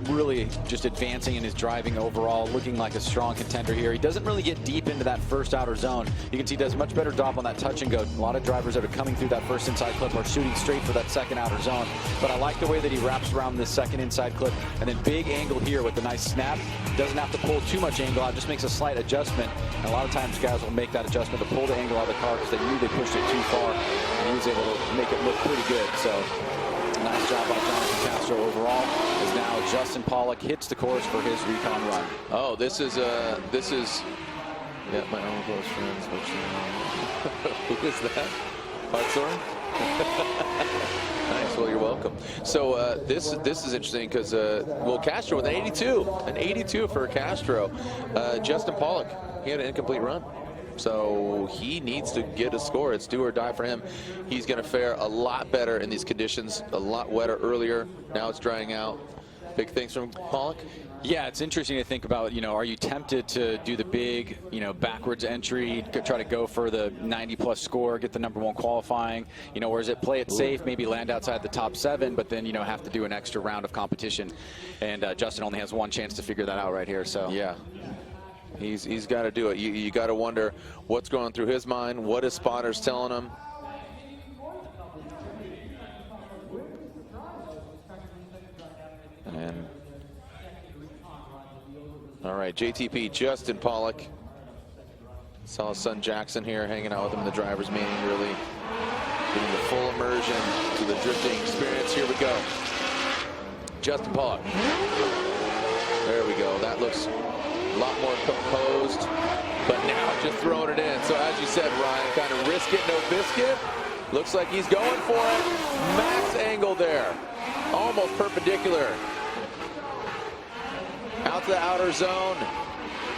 really just advancing in his driving overall, looking like a strong contender here. He doesn't really get deep into that first outer zone. You can see he does much better job on that touch and go. A lot of drivers that are coming through that first inside clip are shooting straight for that second outer zone. But I like the way that he wraps around this second inside clip, and then big angle here with the nice snap. Doesn't have to pull too much angle out, just makes a slight adjustment. And a lot of times guys will make that adjustment to pull the angle out of the car because they knew they pushed it too far, and he was able to make it look pretty good. So nice job by Jonathan Castro overall. As now Justin Pollock hits the course for his recon run. Oh, this is yeah, my own close friends. Who is that? Hartshorn? Nice. Well, you're welcome. So this is interesting because well, Castro with an 82 for Castro. Justin Pollock, he had an incomplete run. So he needs to get a score. It's do or die for him. He's going to fare a lot better in these conditions, a lot wetter earlier. Now it's drying out. Big things from Pollock? Yeah, it's interesting to think about, are you tempted to do the big, backwards entry, try to go for the 90-plus score, get the #1 qualifying, or is it play it safe, maybe land outside the top 7, but then, have to do an extra round of competition. And Justin only has one chance to figure that out right here. So yeah, he's got to do it. You got to wonder what's going through his mind, what his spotter's telling him. And all right, JTP, Justin Pollock. Saw his son Jackson here hanging out with him in the driver's meeting, really getting the full immersion to the drifting experience. Here we go. Justin Pollock. There we go. That looks a lot more composed, but now just throwing it in. So as you said, Ryan, kind of risk it, no biscuit. Looks like he's going for it. Max angle there. Almost perpendicular. Out to the outer zone.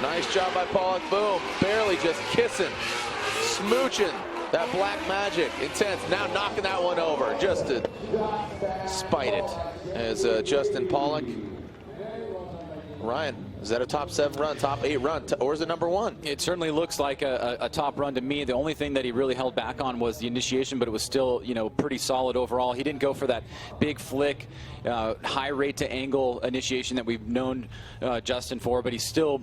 Nice job by Pollock. Boom. Barely just kissing, smooching that black magic. Intense. Now knocking that one over just to spite it. As Justin Pollock. Ryan, is that a top 7 run, top 8 run, or is it #1? It certainly looks like a top run to me. The only thing that he really held back on was the initiation, but it was still, pretty solid overall. He didn't go for that big flick, high rate to angle initiation that we've known Justin for, but he still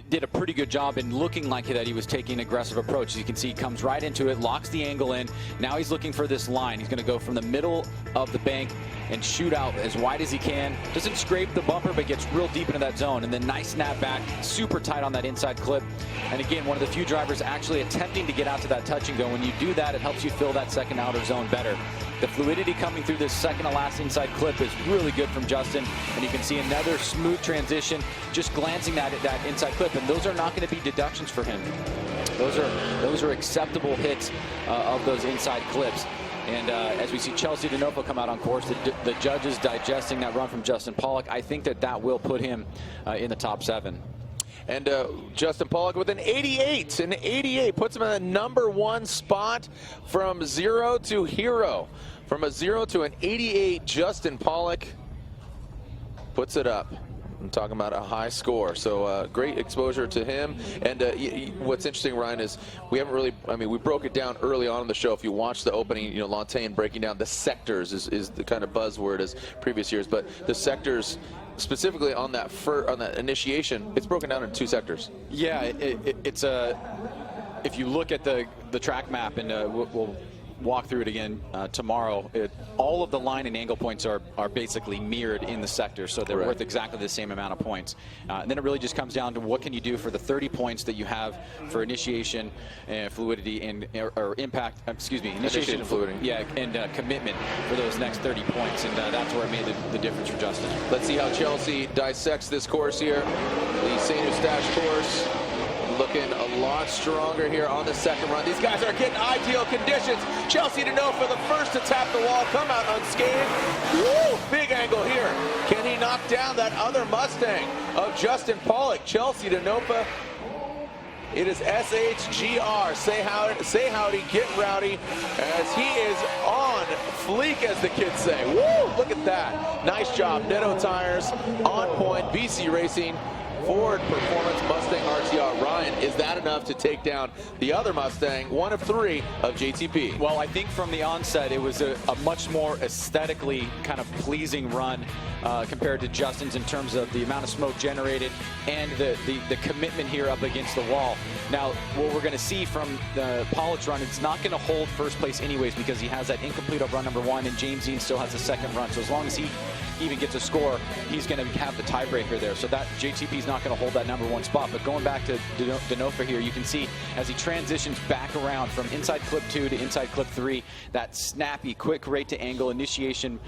did a pretty good job in looking like that he was taking an aggressive approach. As you can see, he comes right into it, locks the angle in. Now he's looking for this line. He's going to go from the middle of the bank and shoot out as wide as he can. Doesn't scrape the bumper, but gets real deep into that zone. And then nice snap back, super tight on that inside clip. And again, one of the few drivers actually attempting to get out to that touch and go. When you do that, it helps you fill that second outer zone better. The fluidity coming through this second to last inside clip is really good from Justin. And you can see another smooth transition, just glancing at that inside clip. And those are not going to be deductions for him. Those are acceptable hits of those inside clips. And as we see Chelsea DeNofa come out on course, the judges digesting that run from Justin Pollock, I think that will put him in the top 7. And Justin Pollock with an 88. An 88 puts him in the #1 spot from 0 to hero. From a 0 to an 88, Justin Pollock puts it up. I'm talking about a high score. So great exposure to him. And what's interesting, Ryan, is we haven't really, we broke it down early on in the show. If you watch the opening, Lantain breaking down the sectors is the kind of buzzword as previous years. But the sectors, specifically on that initiation, it's broken down into 2 sectors. Yeah, it's if you look at the track map, and we'll walk through it again tomorrow, all of the line and angle points are basically mirrored in the sector, so they're worth exactly the same amount of points. And then it really just comes down to what can you do for the 30 points that you have for initiation, fluidity, and or impact. Initiation, fluidity. Yeah, and commitment for those next 30 points, and that's where it made the difference for Justin. Let's see how Chelsea dissects this course here. The st-Eustache course. Looking a lot stronger here on the second run. These guys are getting ideal conditions. Chelsea DeNofa, the first to tap the wall, come out unscathed. Woo! Big angle here. Can he knock down that other Mustang of Justin Pollock? Chelsea DeNofa. It is SHGR. Say howdy, get rowdy, as he is on fleek, as the kids say. Woo! Look at that. Nice job. Netto tires on point. BC Racing. Ford Performance Mustang RTR. Ryan, is that enough to take down the other Mustang, one of 3 of JTP? Well, I think from the onset, it was a much more aesthetically kind of pleasing run compared to Justin's in terms of the amount of smoke generated and the commitment here up against the wall. Now, what we're going to see from the Pollock's run, it's not going to hold first place anyways because he has that incomplete of run #1, and James Dean still has the second run. So as long as he even gets a score, he's going to have the tiebreaker there. So that JTP's not going to hold that #1 spot. But going back to DeNofa here, you can see as he transitions back around from inside clip 2 to inside clip 3, that snappy, quick rate to angle initiation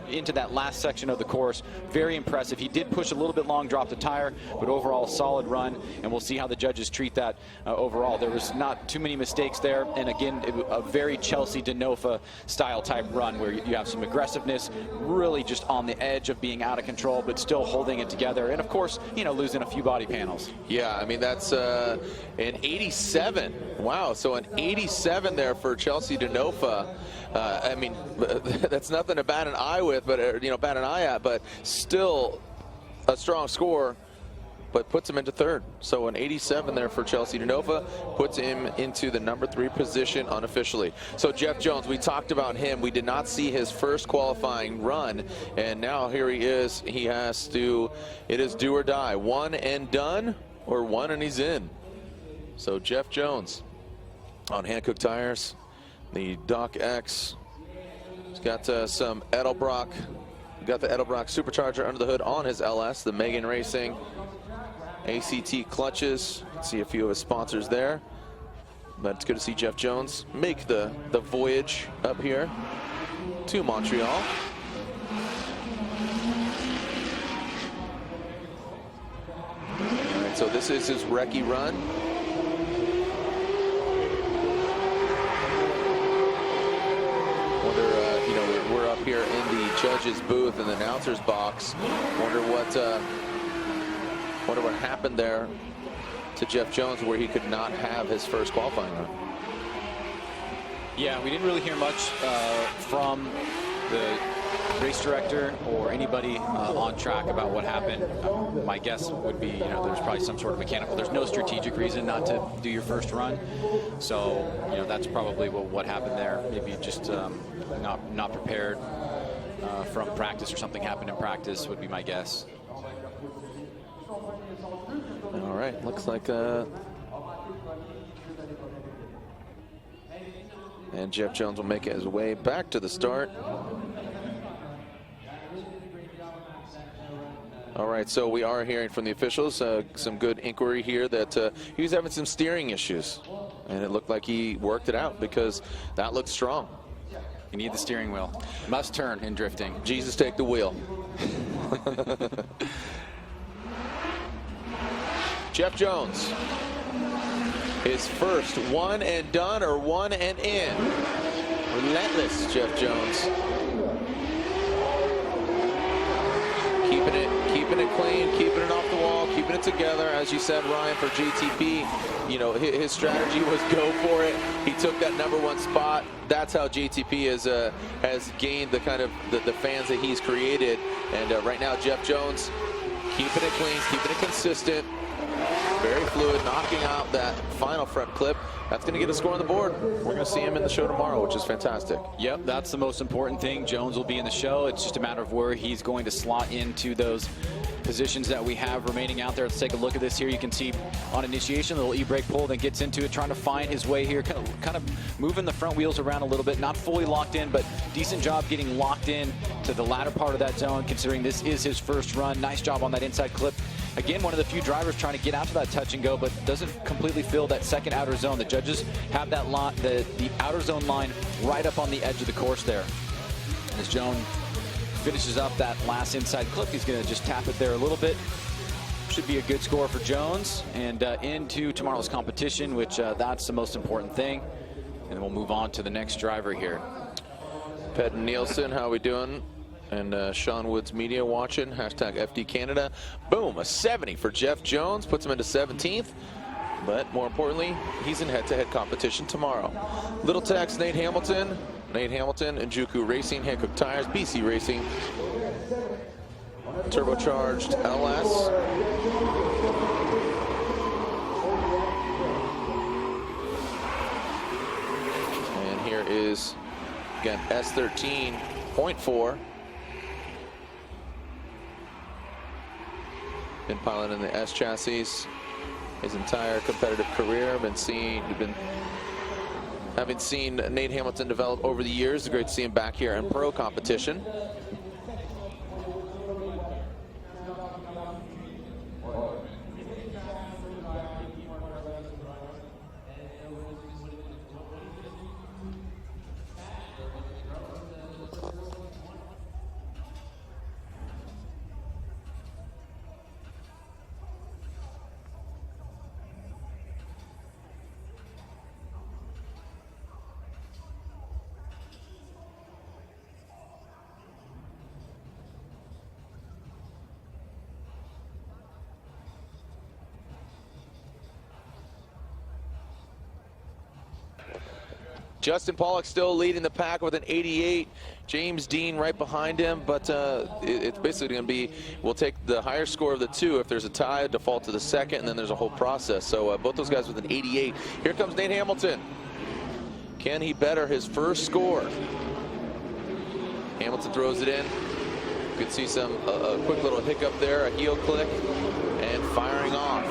into that last section of the course. Very impressive. He did push a little bit long, dropped a tire, but overall solid run, and we'll see how the judges treat that overall. There was not too many mistakes there, and again, a very Chelsea DeNofa style type run where you have some aggressiveness, really just on the edge of being out of control, but still holding it together. And of course, of losing a few body panels. Yeah, I mean, that's an 87. Wow, so an 87 there for Chelsea DeNofa. I mean, that's nothing to bat an eye with, but bat an eye at, but still a strong score, but puts him into third. So an 87 there for Chelsea DeNofa puts him into the number 3 position unofficially. So Jeff Jones, we talked about him. We did not see his first qualifying run, and now here he is. He has to, it is do or die. One and done, or one and he's in. So Jeff Jones on Hankook tires, the Doc X. He's got some Edelbrock. Got the Edelbrock supercharger under the hood on his LS, the Megan Racing. ACT clutches. See a few of his sponsors there. But it's good to see Jeff Jones make the voyage up here to Montreal. All right, so this is his recce run. Wonder, we're up here in the judges' booth in the announcer's box. Wonder what happened there to Jeff Jones where he could not have his first qualifying run. Yeah, we didn't really hear much from the race director or anybody on track about what happened. My guess would be, there's probably some sort of mechanical. There's no strategic reason not to do your first run. So, that's probably what happened there. Maybe just not prepared from practice, or something happened in practice would be my guess. All right, looks like and Jeff Jones will make his way back to the start. All right, so we are hearing from the officials some good inquiry here that he was having some steering issues, and it looked like he worked it out because that looked strong. You need the steering wheel. Must turn in drifting. Jesus, take the wheel. Jeff Jones, his first one and done or one and in. Relentless, Jeff Jones. Keeping it clean, keeping it off the wall, keeping it together. As you said, Ryan, for GTP, his strategy was go for it. He took that #1 spot. That's how GTP has gained the kind of the fans that he's created. And right now, Jeff Jones keeping it clean, keeping it consistent. Very fluid, knocking out that final front clip. That's going to get a score on the board. We're going to see him in the show tomorrow, which is fantastic. Yep, that's the most important thing. Jones will be in the show. It's just a matter of where he's going to slot into those positions that we have remaining out there. Let's take a look at this here. You can see on initiation, the little e-brake pull, then gets into it, trying to find his way here, kind of moving the front wheels around a little bit. Not fully locked in, but decent job getting locked in to the latter part of that zone, considering this is his first run. Nice job on that inside clip. Again, one of the few drivers trying to get out to that touch and go, but doesn't completely fill that second outer zone. The judges have that the outer zone line right up on the edge of the course there. And as Jones finishes up that last inside clip, he's going to just tap it there a little bit. Should be a good score for Jones, and into tomorrow's competition, which that's the most important thing. And then we'll move on to the next driver here. Ped Nielsen, how we doing? And Sean Woods Media watching, hashtag FD Canada. Boom, a 70 for Jeff Jones, puts him into 17th. But more importantly, he's in head-to-head competition tomorrow. Little Tex, Nate Hamilton and Juku Racing, Hankook Tires, BC Racing, turbocharged LS. And here is, again, S13.4. Been piloting the S chassis his entire competitive career. Having seen Nate Hamilton develop over the years. It's great to see him back here in pro competition. Justin Pollock still leading the pack with an 88. James Dean right behind him, but it's basically going to be, we'll take the higher score of the two. If there's a tie, default to the second, and then there's a whole process. So both those guys with an 88. Here comes Nate Hamilton. Can he better his first score? Hamilton throws it in. You can see some a quick little hiccup there, a heel click, and firing off.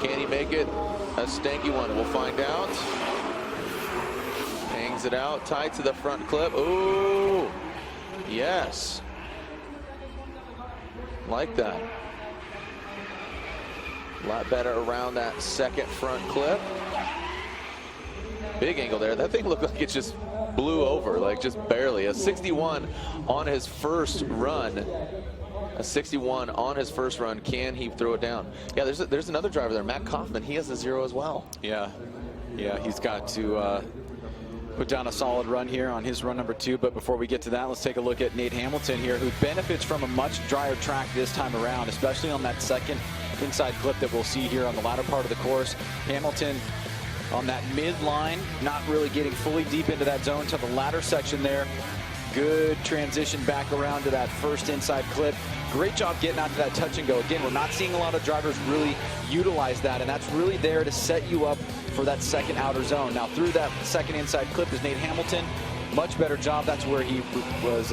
Can he make it a stanky one? We'll find out. Hangs it out, tied to the front clip. Ooh, yes. Like that. A lot better around that second front clip. Big angle there. That thing looked like it just blew over, like just barely. A 61 on his first run. A 61 on his first run. Can he throw it down? Yeah, there's another driver there, Matt Kaufman. He has a 0 as well. Yeah, he's got to put down a solid run here on his run number 2. But before we get to that, let's take a look at Nate Hamilton here, who benefits from a much drier track this time around, especially on that second inside clip that we'll see here on the latter part of the course. Hamilton on that midline, not really getting fully deep into that zone to the latter section there. Good transition back around to that first inside clip. Great job getting out to that touch and go. Again, we're not seeing a lot of drivers really utilize that, and that's really there to set you up for that second outer zone. Now, through that second inside clip is Nate Hamilton. Much better job. That's where he was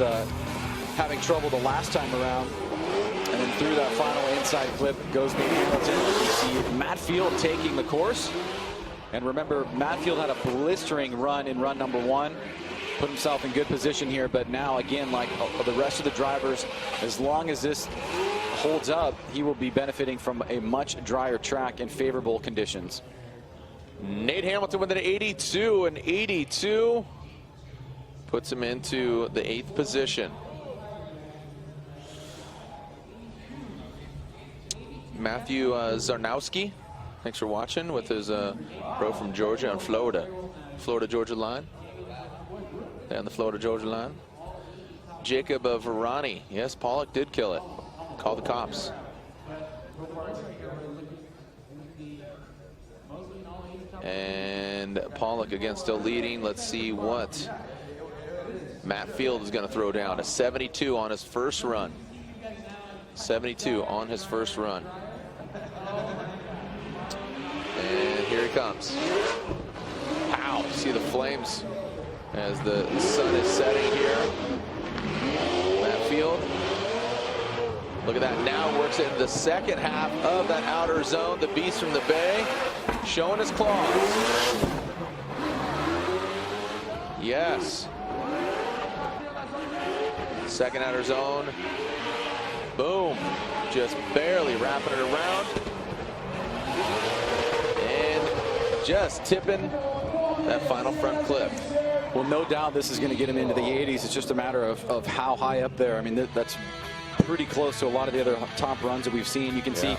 having trouble the last time around. And then through that final inside clip goes Nate Hamilton. You see Matt Field taking the course. And remember, Matt Field had a blistering run in run number 1. Put himself in good position here, but now again, like the rest of the drivers, as long as this holds up, he will be benefiting from a much drier track and favorable conditions. Nate Hamilton with an 82, and 82 puts him into the 8th position. Matthew Zarnowski, thanks for watching with his bro from Georgia and Florida-Georgia line. And the Florida-Georgia line. Jacob Varani. Yes, Pollock did kill it. Call the cops. And Pollock again still leading. Let's see what Matt Field is going to throw down. A 72 on his first run. 72 on his first run. And here he comes. Wow, see the flames as the sun is setting here. Matt Field. Look at that, now works it in the second half of that outer zone. The beast from the Bay showing his claws. Yes. Second outer zone. Boom. Just barely wrapping it around. And just tipping that final front clip. Well, no doubt this is going to get him into the 80s. It's just a matter of how high up there. I mean, that's pretty close to a lot of the other top runs that we've seen. You can see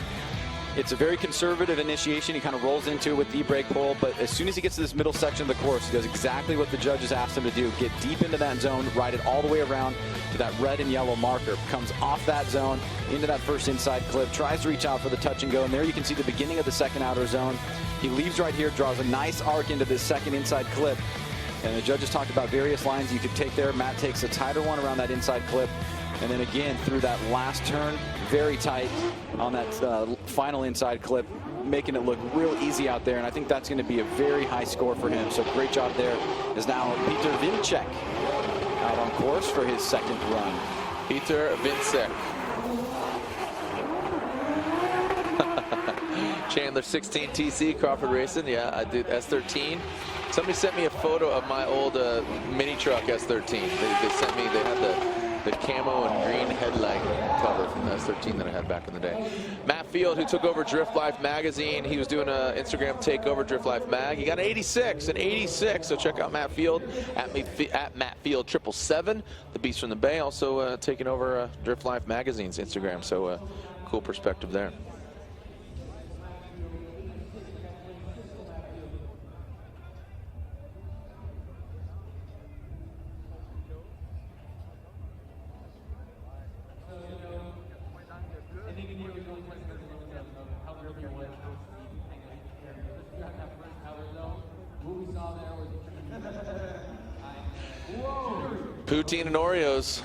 it's a very conservative initiation. He kind of rolls into it with the brake pull, but as soon as he gets to this middle section of the course, he does exactly what the judges asked him to do. Get deep into that zone, ride it all the way around to that red and yellow marker. Comes off that zone into that first inside clip, tries to reach out for the touch and go, and there you can see the beginning of the second outer zone. He leaves right here, draws a nice arc into this second inside clip. And the judges talked about various lines you could take there. Matt takes a tighter one around that inside clip. And then again, through that last turn, very tight on that final inside clip, making it look real easy out there. And I think that's going to be a very high score for him. So great job there. Is now Peter Vincek out on course for his second run. Peter Vincek. Chandler 16 TC, Crawford Racing. Yeah, I did S13. Somebody sent me a photo of my old mini truck S13. They sent me, they had the camo and green headlight cover from the S13 that I had back in the day. Matt Field, who took over Drift Life magazine. He was doing an Instagram takeover, Drift Life mag. He got an 86, So check out Matt Field at Matt Field 777. The Beast from the Bay, also taking over Drift Life magazine's Instagram. So cool perspective there. Poutine and Oreos,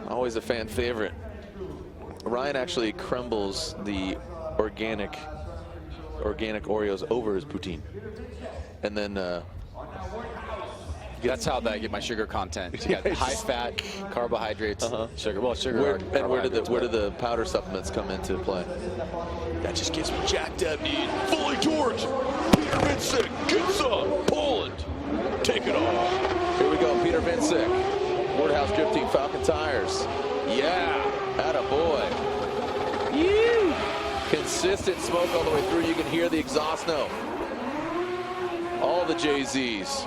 always a fan favorite. Ryan actually crumbles the organic Oreos over his poutine, and then that's how I get my sugar content. You got high fat, carbohydrates, sugar. Well, sugar. Where do the powder supplements come into play? That just gets me jacked up, dude. Fully torqued. Peter Vincik gets up. Poland. Take it off. Here we go. Peter Vincik. Wardhouse Drifting Falcon Tires. Yeah. Atta boy. Yee. Consistent smoke all the way through. You can hear the exhaust note. All the JZs.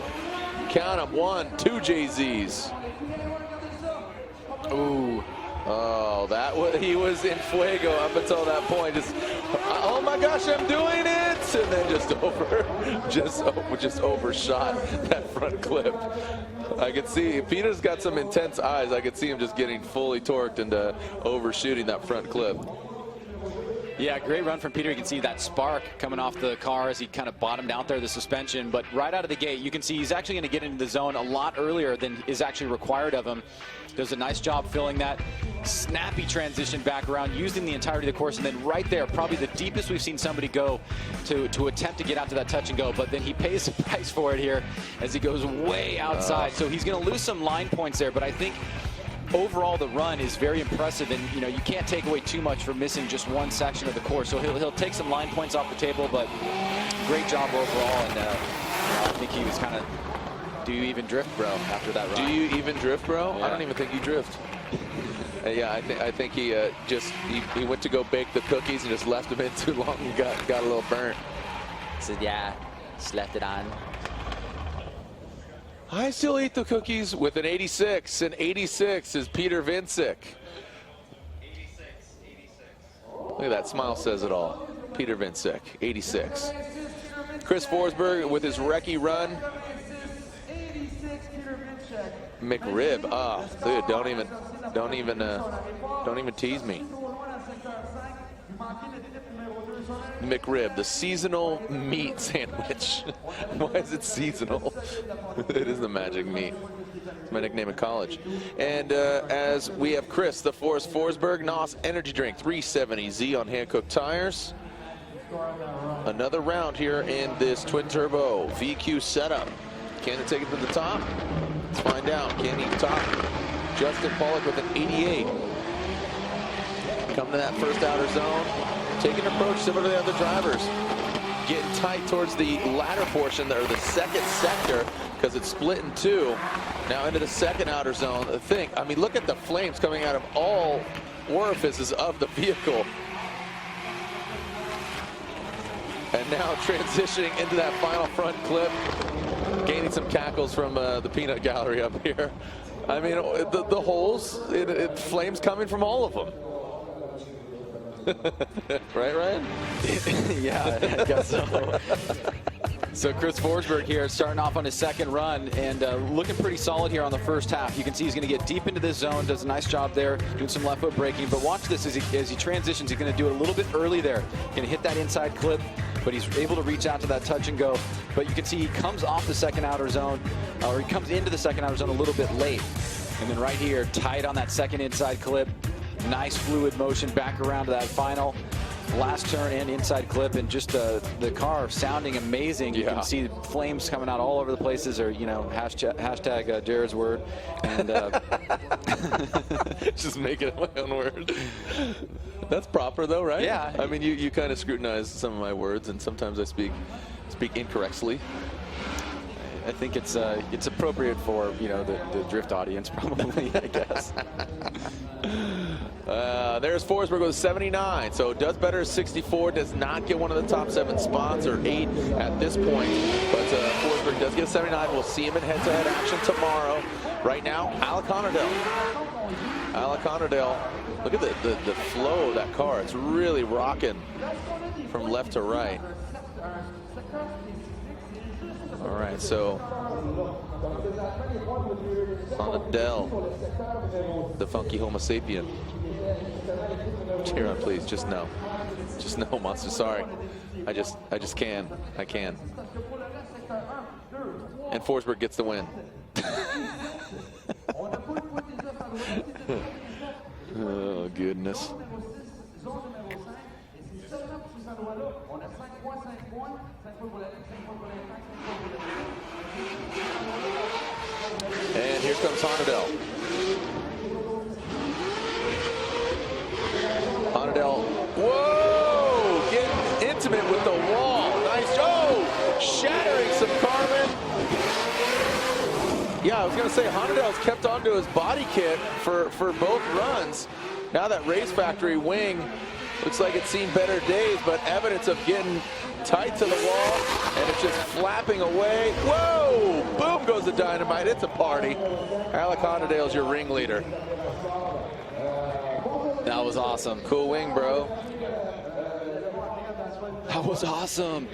Count them. 1, 2 JZs. Ooh. Oh, he was in fuego up until that point. Just, oh my gosh, I'm doing it, and then just overshot that front clip. I could see Peter's got some intense eyes. I could see him just getting fully torqued and overshooting that front clip. Yeah, great run from Peter. You can see that spark coming off the car as he kind of bottomed out there, the suspension. But right out of the gate, you can see he's actually going to get into the zone a lot earlier than is actually required of him. Does a nice job filling that snappy transition back around, using the entirety of the course. And then right there, probably the deepest we've seen somebody go to attempt to get out to that touch and go. But then he pays the price for it here as he goes way outside. So he's going to lose some line points there. But I think overall the run is very impressive, and you know, you can't take away too much for missing just one section of the course. So he'll take some line points off the table, but great job overall. And I think he was kind of, do you even drift, bro, after that run? Do you even drift, bro? Yeah. I don't even think you drift. Yeah, I think he he went to go bake the cookies and just left them in too long and got a little burnt. Said, yeah, just left it on. I still eat the cookies with an 86, and 86 is Peter Vincik. 86. Look at that smile, says it all. Peter Vincik, 86. Chris Forsberg with his recce run. McRib, dude, don't even tease me. McRib, the seasonal meat sandwich. Why is it seasonal? It is the magic meat. It's my nickname in college. And as we have Chris, the Forrest Forsberg NOS Energy Drink 370Z on Hankook tires. Another round here in this twin turbo VQ setup. Can it take it to the top? Let's find out. Can he top Justin Pollock with an 88? Come to that first outer zone. Take an approach similar to the other drivers. Getting tight towards the latter portion, or the second sector, because it's split in two. Now into the second outer zone. I mean, look at the flames coming out of all orifices of the vehicle. And now transitioning into that final front clip. Gaining some cackles from the peanut gallery up here. I mean, the holes, it flames coming from all of them. Right, Ryan? Yeah, I guess so. So Chris Forsberg here starting off on his second run and looking pretty solid here on the first half. You can see he's going to get deep into this zone, does a nice job there, doing some left foot braking. But watch this as he transitions. He's going to do it a little bit early there. Going to hit that inside clip, but he's able to reach out to that touch and go. But you can see he comes off the second outer zone, or he comes into the second outer zone a little bit late. And then right here, tight on that second inside clip. Nice fluid motion back around to that final last turn and inside clip, and just the car sounding amazing. You can see flames coming out all over the places, or hashtag Jared's word, and just make it my own word. That's proper though, right? Yeah. I mean, you kind of scrutinize some of my words, and sometimes I speak incorrectly. I think it's appropriate for the drift audience, probably, I guess. There's Forsberg with 79, so does better as 64, does not get one of the top 7 spots, or 8 at this point, but Forsberg does get a 79. We'll see him in head-to-head action tomorrow. Right now, Alec Conardale, look at the flow of that car. It's really rocking from left to right. All right, so on Adele, the funky Homo sapien. Cheer on, please. Just no, Monster. Sorry, I just can. I can. And Forsberg gets the win. Oh, goodness. And here comes Honadel. Honadel, whoa, getting intimate with the wall. Nice, oh, shattering some carbon. Yeah, I was going to say, Honadel's kept onto his body kit for both runs. Now that Race Factory wing looks like it's seen better days, but evidence of getting tight to the wall, and it's just flapping away. Whoa! Boom goes the dynamite. It's a party. Alec Honadale's your ringleader. That was awesome. Cool wing, bro. That was awesome.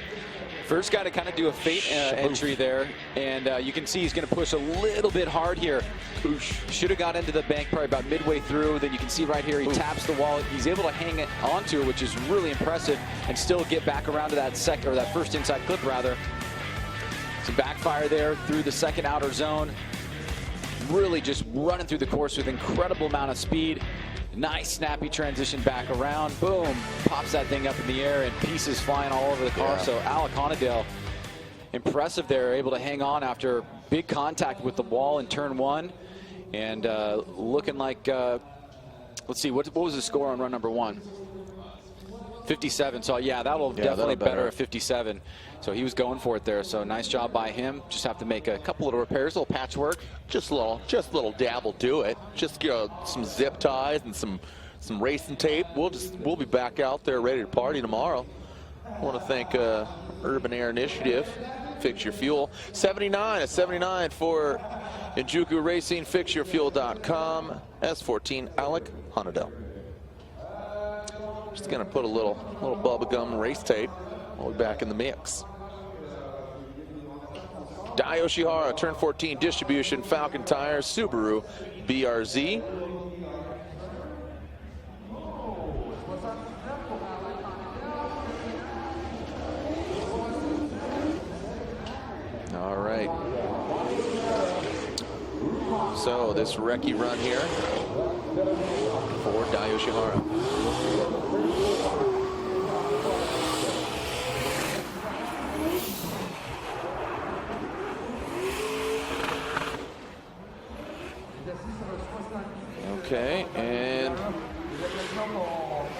First guy to kind of do a fate entry there, and you can see he's going to push a little bit hard here. Should have got into the bank probably about midway through. Then you can see right here he taps the wall. He's able to hang it onto it, which is really impressive, and still get back around to that second, or that first inside clip rather. Some backfire there through the second outer zone. Really just running through the course with incredible amount of speed. Nice snappy transition back around. Boom, pops that thing up in the air and pieces flying all over the car. So Alec Honadale, impressive there, able to hang on after big contact with the wall in turn one. And looking like, let's see, what was the score on run number one? 57. So yeah, that'll definitely better at 57. So he was going for it there. So nice job by him. Just have to make a couple little repairs, a little patchwork. Just a little dab will do it. Just some zip ties and some racing tape. We'll be back out there ready to party tomorrow. I want to thank Urban Air Initiative. Fix Your Fuel. 79 for Injuku Racing. FixYourFuel.com. S14 Alec Honadale. Just gonna put a little bubblegum race tape. We'll be back in the mix. Dai Yoshihara, turn 14 distribution, Falcon Tires, Subaru BRZ. All right. So this recce run here for Dai Yoshihara. Okay, and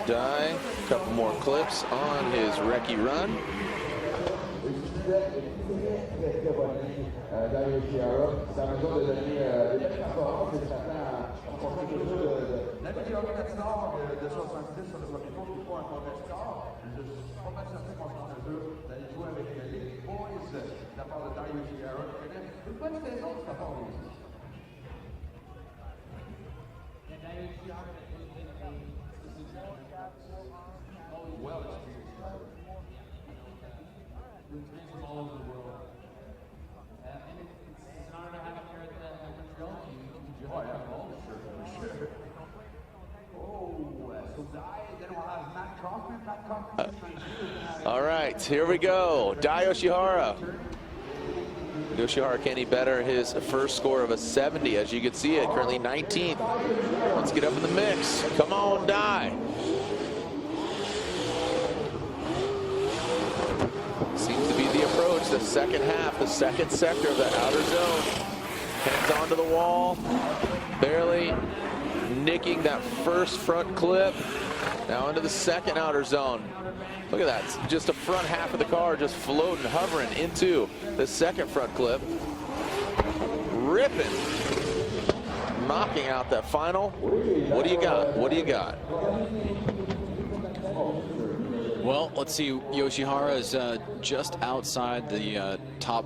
Dai, a couple more clips on his recce run. All right, here we go. Dai Yoshihara. Yoshihara can't any better his first score of a 70, as you can see it, currently 19th. Let's get up in the mix. Come on, Dai. Seems to be the approach, the second half, the second sector of the outer zone. Hands onto the wall, barely nicking that first front clip. Now into the second outer zone. Look at that, it's just the front half of the car just floating, hovering into the second front clip. Ripping, knocking out that final. What do you got? What do you got? Well, let's see, Yoshihara is just outside the top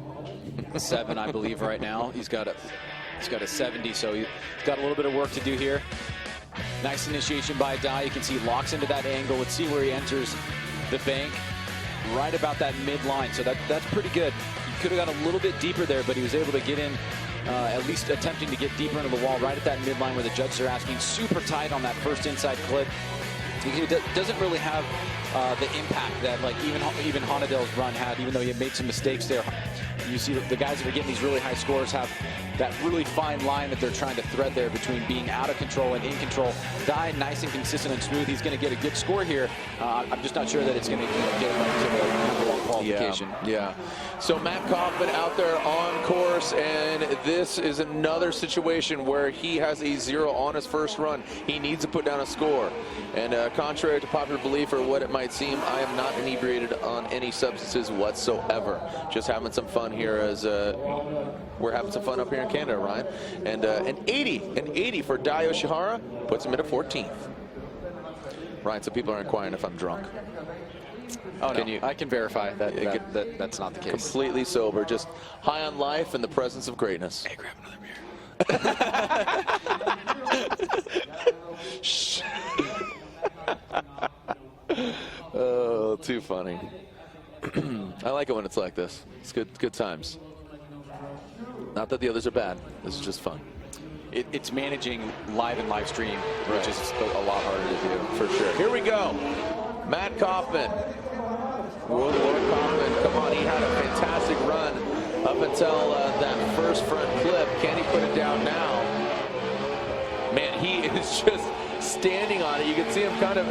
7, I believe, right now. He's got a 70, so he's got a little bit of work to do here. Nice initiation by Dai. You can see he locks into that angle. Let's see where he enters the bank, right about that midline. So that's pretty good. He could have got a little bit deeper there, but he was able to get in, at least attempting to get deeper into the wall, right at that midline where the judges are asking. Super tight on that first inside clip. He doesn't really have the impact that like even Honadale's run had, even though he had made some mistakes there. You see the guys that are getting these really high scores have that really fine line that they're trying to thread there between being out of control and in control. Dye nice and consistent and smooth. He's going to get a good score here. I'm just not sure that it's going to get him up to the number one qualification. Yeah. So Matt Kaufman out there on course, and this is another situation where he has a 0 on his first run. He needs to put down a score. And contrary to popular belief or what it might seem, I am not inebriated on any substances whatsoever. Just having some fun here as we're having some fun up here in Canada, Ryan. And an 80 for Dai Yoshihara puts him at a 14th. Ryan, so people are inquiring if I'm drunk. Oh, no, I can verify that that's not the case. Completely sober, just high on life and the presence of greatness. Hey, grab another beer. Shh. Oh, too funny. I like it when it's like this. It's good times. Not that the others are bad. This is just fun. It's managing live and live stream, which is a lot harder to do. For sure. Here we go. Matt Kaufman. World War Kaufman. Come on, he had a fantastic run up until that first front clip. Can he put it down now? Man, he is just standing on it. You can see him kind of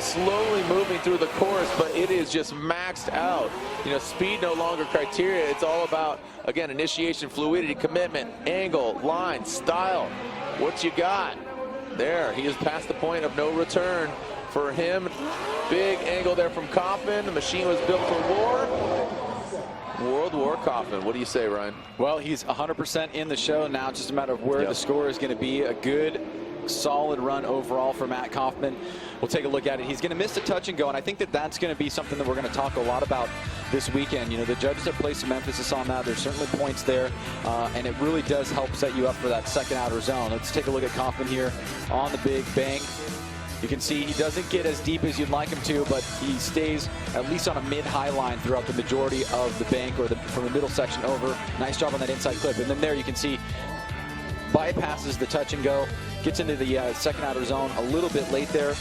slowly moving through the course, but it is just maxed out. You know, speed no longer criteria. It's all about, again, initiation, fluidity, commitment, angle, line, style. What you got? There, he is past the point of no return for him. Big angle there from Kaufman. The machine was built for war. World War Kaufman. What do you say, Ryan? Well, he's 100% in the show now. It's just a matter of where the score is going to be. A good, solid run overall for Matt Kaufman. We'll take a look at it. He's going to miss the touch and go, and I think that that's going to be something that we're going to talk a lot about this weekend. You know, the judges have placed some emphasis on that. There's certainly points there, and it really does help set you up for that second outer zone. Let's take a look at Kaufman here on the big bank. You can see he doesn't get as deep as you'd like him to, but he stays at least on a mid-high line throughout the majority of the bank, or from the middle section over. Nice job on that inside clip. And then there you can see bypasses the touch and go, gets into the second outer zone a little bit late there.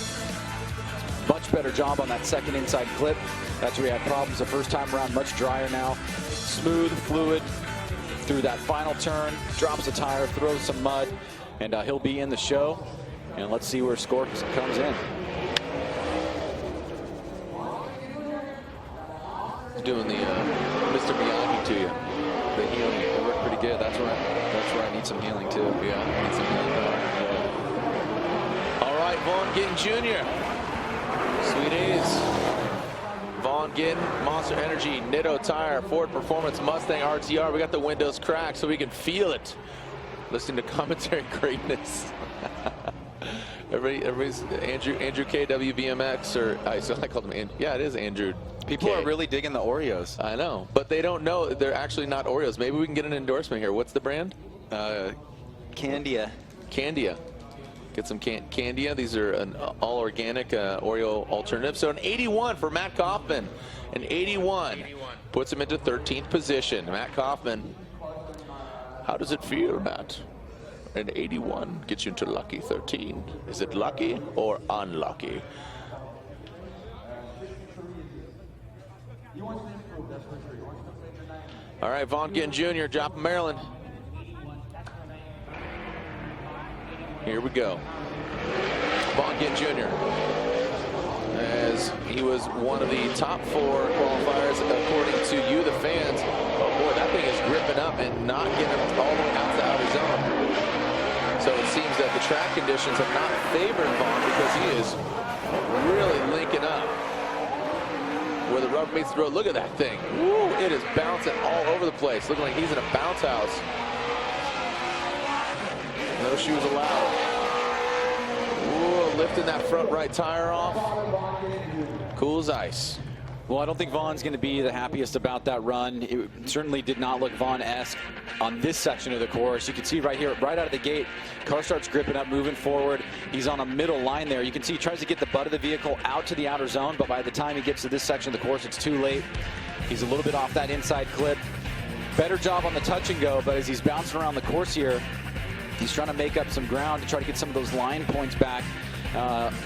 Much better job on that second inside clip. That's where he had problems the first time around. Much drier now. Smooth, fluid through that final turn. Drops a tire, throws some mud, and he'll be in the show. And let's see where score comes in. Doing the Mr. Miyagi to you. The healing. It worked pretty good. That's where I need some healing too. Yeah, I need some healing power. All right, Vaughn Gittin Jr. Sweet A's. Vaughn Gittin, Monster Energy, Nitto Tire, Ford Performance, Mustang RTR. We got the windows cracked so we can feel it. Listening to commentary greatness. Everybody's Andrew K, WBMX, or I called him Andrew. Yeah, it is Andrew. People are really digging the Oreos. I know, but they don't know they're actually not Oreos. Maybe we can get an endorsement here. What's the brand? Candia. Candia. Get some Candia. These are an all-organic Oreo alternative. So an 81 for Matt Kaufman. An 81 puts him into 13th position. Matt Kaufman. How does it feel, Matt? An 81 gets you into lucky 13. Is it lucky or unlucky? All right, Vaughn Gittin Jr., Joplin, Maryland. Here we go. Vaughn Gittin Jr. As he was one of the top 4 qualifiers according to you, the fans. Oh boy, that thing is gripping up and not getting him all the way out to outer zone. So it seems that the track conditions have not favored Vaughn because he is really linking up where the rubber meets the road. Look at that thing. Woo, it is bouncing all over the place. Looking like he's in a bounce house. No shoes allowed. Ooh, lifting that front right tire off. Cool as ice. Well, I don't think Vaughn's going to be the happiest about that run. It certainly did not look Vaughn-esque on this section of the course. You can see right here, right out of the gate, car starts gripping up, moving forward. He's on a middle line there. You can see he tries to get the butt of the vehicle out to the outer zone, but by the time he gets to this section of the course, it's too late. He's a little bit off that inside clip. Better job on the touch and go, but as he's bouncing around the course here, he's trying to make up some ground to try to get some of those line points back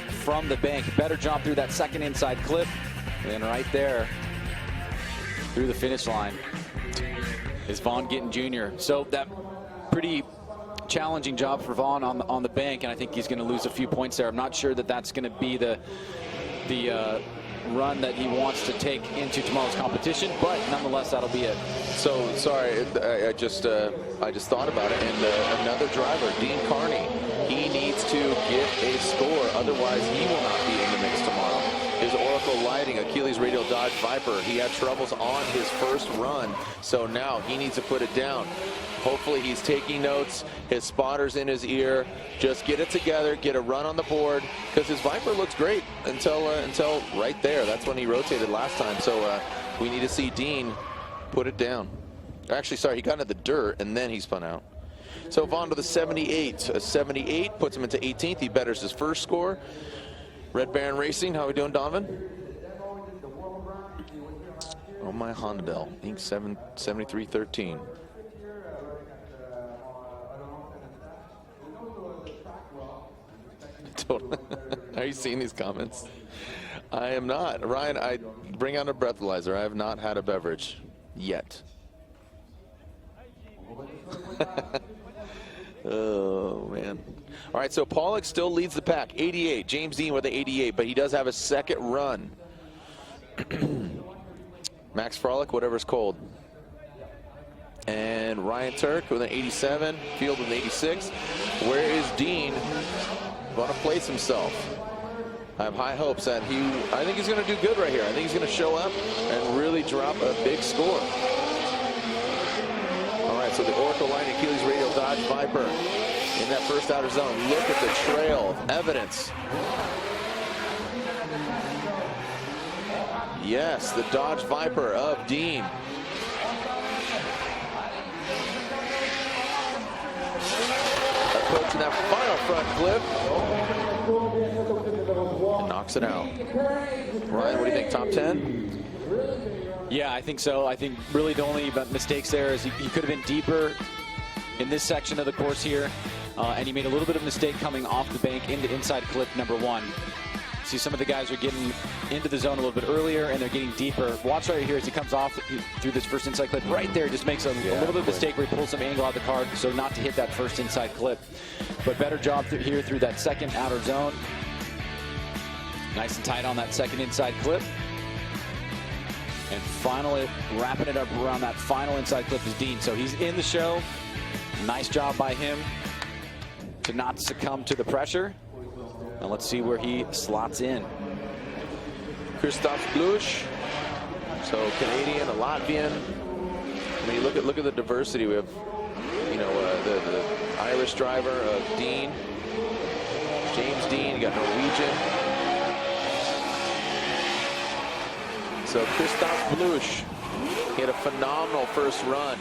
from the bank. Better job through that second inside clip. And right there, through the finish line, is Vaughn Gittin Jr. So that pretty challenging job for Vaughn on the bank, and I think he's going to lose a few points there. I'm not sure that that's going to be the run that he wants to take into tomorrow's competition, but nonetheless, that'll be it. So sorry, I just thought about it, and another driver, Dean Carney, he needs to get a score, otherwise he will not be in the mix tomorrow. His Oracle Lighting Achilles Radial Dodge Viper, he had troubles on his first run, so now he needs to put it down. Hopefully he's taking notes, his spotter's in his ear. Just get it together, get a run on the board, because his Viper looks great until right there. That's when he rotated last time, so we need to see Dean put it down. Actually, sorry, he got into the dirt and then he spun out. So Vaughn to the 78. A 78 puts him into 18th. He betters his first score. Red Baron Racing, how we doing, Donovan? Oh my Honda Inc. 7313. Are you seeing these comments? I am not. Ryan, I bring out a breathalyzer. I have not had a beverage yet. Oh, man. All right, so Pollock still leads the pack, 88. James Dean with the 88, but he does have a second run. Max Frolic, whatever's cold. And Ryan Turk with an 87, Field with an 86. Where is Dean going to place himself? I have high hopes that I think he's going to do good right here. I think he's going to show up and really drop a big score. All right, so the Oracle Lighting Achilles Radial Dodge Viper in that first outer zone. Look at the trail of evidence. Yes, the Dodge Viper of Dean. Approaching that final front clip. And knocks it out. Ryan, what do you think, top 10? Yeah, I think so. I think really the only mistakes there is he could have been deeper in this section of the course here. And he made a little bit of mistake coming off the bank into inside clip number 1. See, some of the guys are getting into the zone a little bit earlier, and they're getting deeper. Watch right here as he comes off through this first inside clip. Right there, just makes a little bit of mistake where he pulls some angle out of the car, so not to hit that first inside clip. But better job here through that second outer zone. Nice and tight on that second inside clip. And finally, wrapping it up around that final inside clip is Dean. So he's in the show. Nice job by him to not succumb to the pressure. And let's see where he slots in. Christoph Blush, so Canadian, a Latvian. I mean, look at the diversity. We have, you know, the Irish driver, Dean, James Dean. You got Norwegian. So Christoph Blush, he had a phenomenal first run.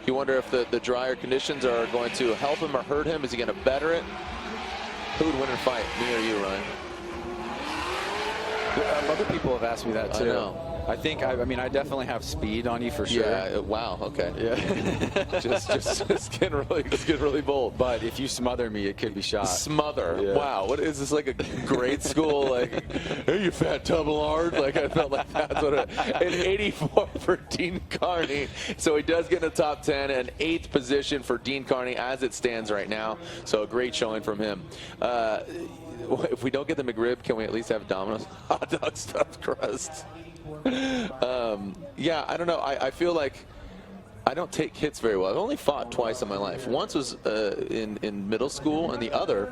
You wonder if the drier conditions are going to help him or hurt him. Is he going to better it? Who would win in a fight, me or you, Ryan? Other people have asked me that too. I know. I mean, I definitely have speed on you for sure. Yeah. Wow. Okay. Yeah. just getting really bold. But if you smother me, it could be shot. Smother. Yeah. Wow. What is this, like a grade school, like, hey, you fat double R? Like, I felt like that's what an 84 for Dean Carney. So he does get in the top 10, and 8th position for Dean Carney as it stands right now. So a great showing from him. If we don't get the McRib, can we at least have Domino's hot dog stuffed crust? Yeah, I don't know. I feel like I don't take hits very well. I've only fought twice in my life. Once was in middle school, and the other,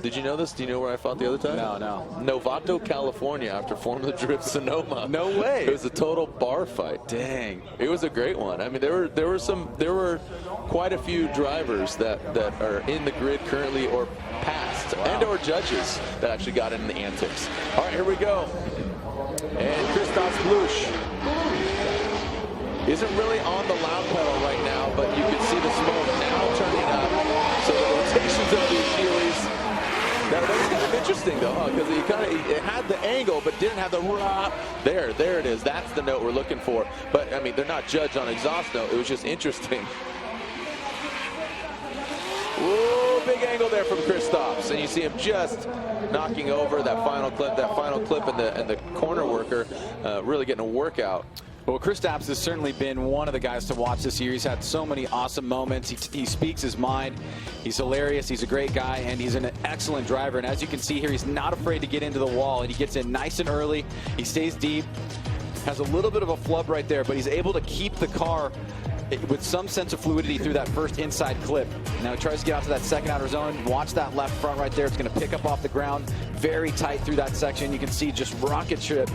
did you know this? Do you know where I fought the other time? No. Novato, California, after Formula Drift Sonoma. No way. It was a total bar fight. Dang. It was a great one. I mean, there were quite a few drivers that are in the grid currently or past, and or judges that actually got in the antics. All right, here we go. And Christoph Blush isn't really on the loud pedal right now, but you can see the smoke now turning up. So the rotations of the Achilles. That was kind of interesting though, huh? Because it had the angle, but didn't have the rah. There it is. That's the note we're looking for. But I mean, they're not judged on exhaust note. It was just interesting. Whoa, big angle there from Christoph. And you see him just knocking over that final clip and the corner worker really getting a workout. Well, Kristaps has certainly been one of the guys to watch this year. He's had so many awesome moments. He speaks his mind. He's hilarious. He's a great guy, and he's an excellent driver. And as you can see here, he's not afraid to get into the wall, and he gets in nice and early. He stays deep, has a little bit of a flub right there, but he's able to keep the car with some sense of fluidity through that first inside clip. Now he tries to get out to that second outer zone. Watch that left front right there. It's going to pick up off the ground very tight through that section. You can see just rocket ship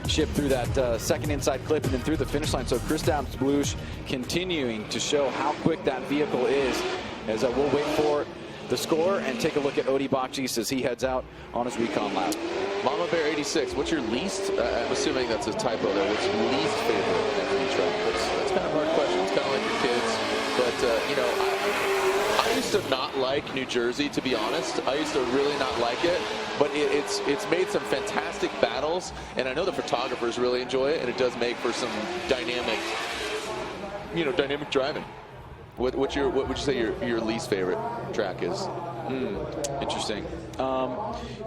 through that second inside clip and then through the finish line. So Kristaps continuing to show how quick that vehicle is, as we'll wait for the score and take a look at Odi Bakchis as he heads out on his recon lap. Mama Bear 86, what's your least, I'm assuming that's a typo there, what's your least favorite F3 track? That's kind of a hard question. It's kind of like your kids. But, you know, I used to not like New Jersey, to be honest. I used to really not like it. But it's made some fantastic battles, and I know the photographers really enjoy it, and it does make for some dynamic, you know, dynamic driving. What would you say your least favorite track is? Interesting.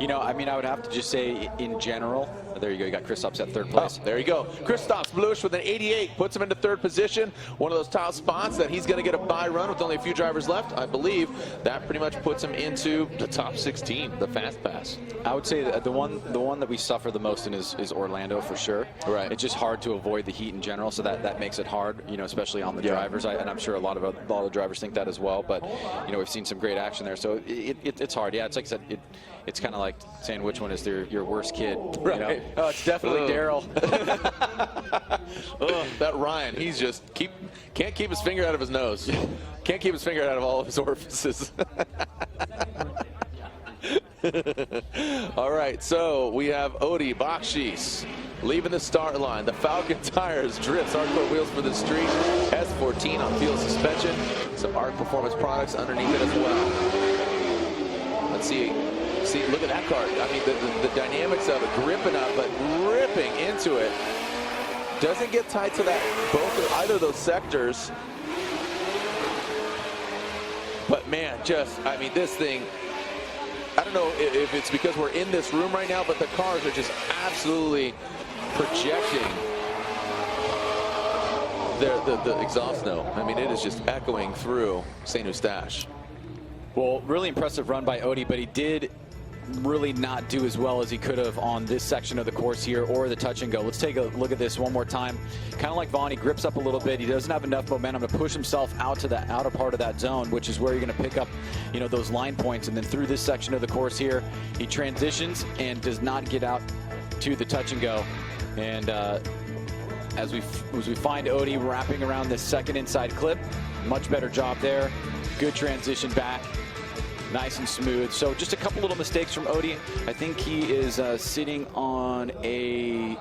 You know, I mean, I would have to just say in general. There you go. You got Kristaps at third place. Oh, there you go. Kristaps Blush with an 88 puts him into third position. One of those top spots that he's going to get a bye run with only a few drivers left. I believe that pretty much puts him into the top 16, the fast pass. I would say the one that we suffer the most in is Orlando for sure. Right. It's just hard to avoid the heat in general, so that makes it hard. You know, especially on the drivers. And I'm sure a lot of drivers think that as well. But you know, we've seen some great action there, so it's hard. Yeah, it's like I said. It's kind of like saying which one is your worst kid. Right. You know? Oh, it's definitely Daryl. That Ryan, he's just can't keep his finger out of his nose. Can't keep his finger out of all of his orifices. All right, so we have Odi Bakchis leaving the start line. The Falcon tires, drifts, hardcore wheels for the street. S14 on field suspension. Some ARC Performance products underneath it as well. Let's see. See, look at that car. I mean, the dynamics of it, gripping up, but ripping into it. Doesn't get tight to that either of those sectors. But man, I mean, this thing, I don't know if it's because we're in this room right now, but the cars are just absolutely projecting the exhaust note. I mean, it is just echoing through st-Eustache. Well, really impressive run by Odi, but he did really not do as well as he could have on this section of the course here or the touch and go. Let's take a look at this one more time. Kind of like Vaughn, he grips up a little bit. He doesn't have enough momentum to push himself out to the outer part of that zone, which is where you're going to pick up, you know, those line points. And then through this section of the course here, he transitions and does not get out to the touch and go. And as we find Odi wrapping around this second inside clip, much better job there. Good transition back. Nice and smooth. So just a couple little mistakes from Odi. I think he is sitting on a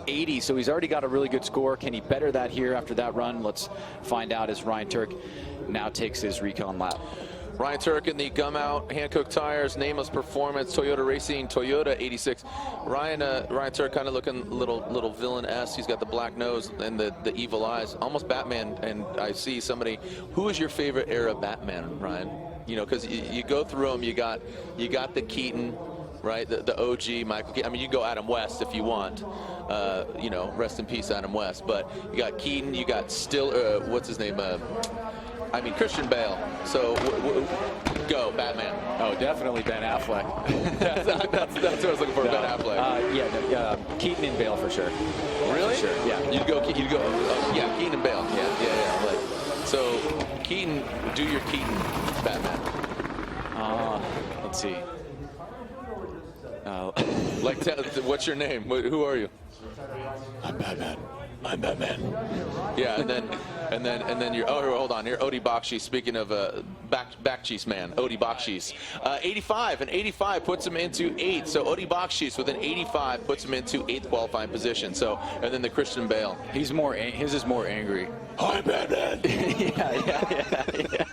80, so he's already got a really good score. Can he better that here after that run? Let's find out as Ryan Turk now takes his recon lap. Ryan Turk in the gum out, Hankook tires, nameless performance, Toyota Racing, Toyota 86. Ryan Turk kind of looking a little villain-esque. He's got the black nose and the evil eyes, almost Batman. And I see somebody. Who is your favorite era Batman, Ryan? You know, because you go through them. You got the Keaton, right? The OG Michael Keaton. I mean, you go Adam West if you want. You know, rest in peace, Adam West. But you got Keaton. You got what's his name? I mean, Christian Bale. So go Batman. Oh, definitely Ben Affleck. that's what I was looking for. No. Ben Affleck. Keaton and Bale for sure. Really? For sure. Yeah. You'd go. Yeah, Keaton and Bale. Yeah. Like, so Keaton, do your Keaton Batman. Let's see. Like, what's your name? Who are you? I'm Batman. I'm Batman. Yeah, and then you're. Oh, hold on. Here, Odi Bakchis. Speaking of Bakchis man, Odi Bakchis. 85, and 85 puts him into 8. So Odi Bakchis with an 85 puts him into 8th qualifying position. So, and then the Christian Bale. He's more. His is more angry. I'm Batman. yeah.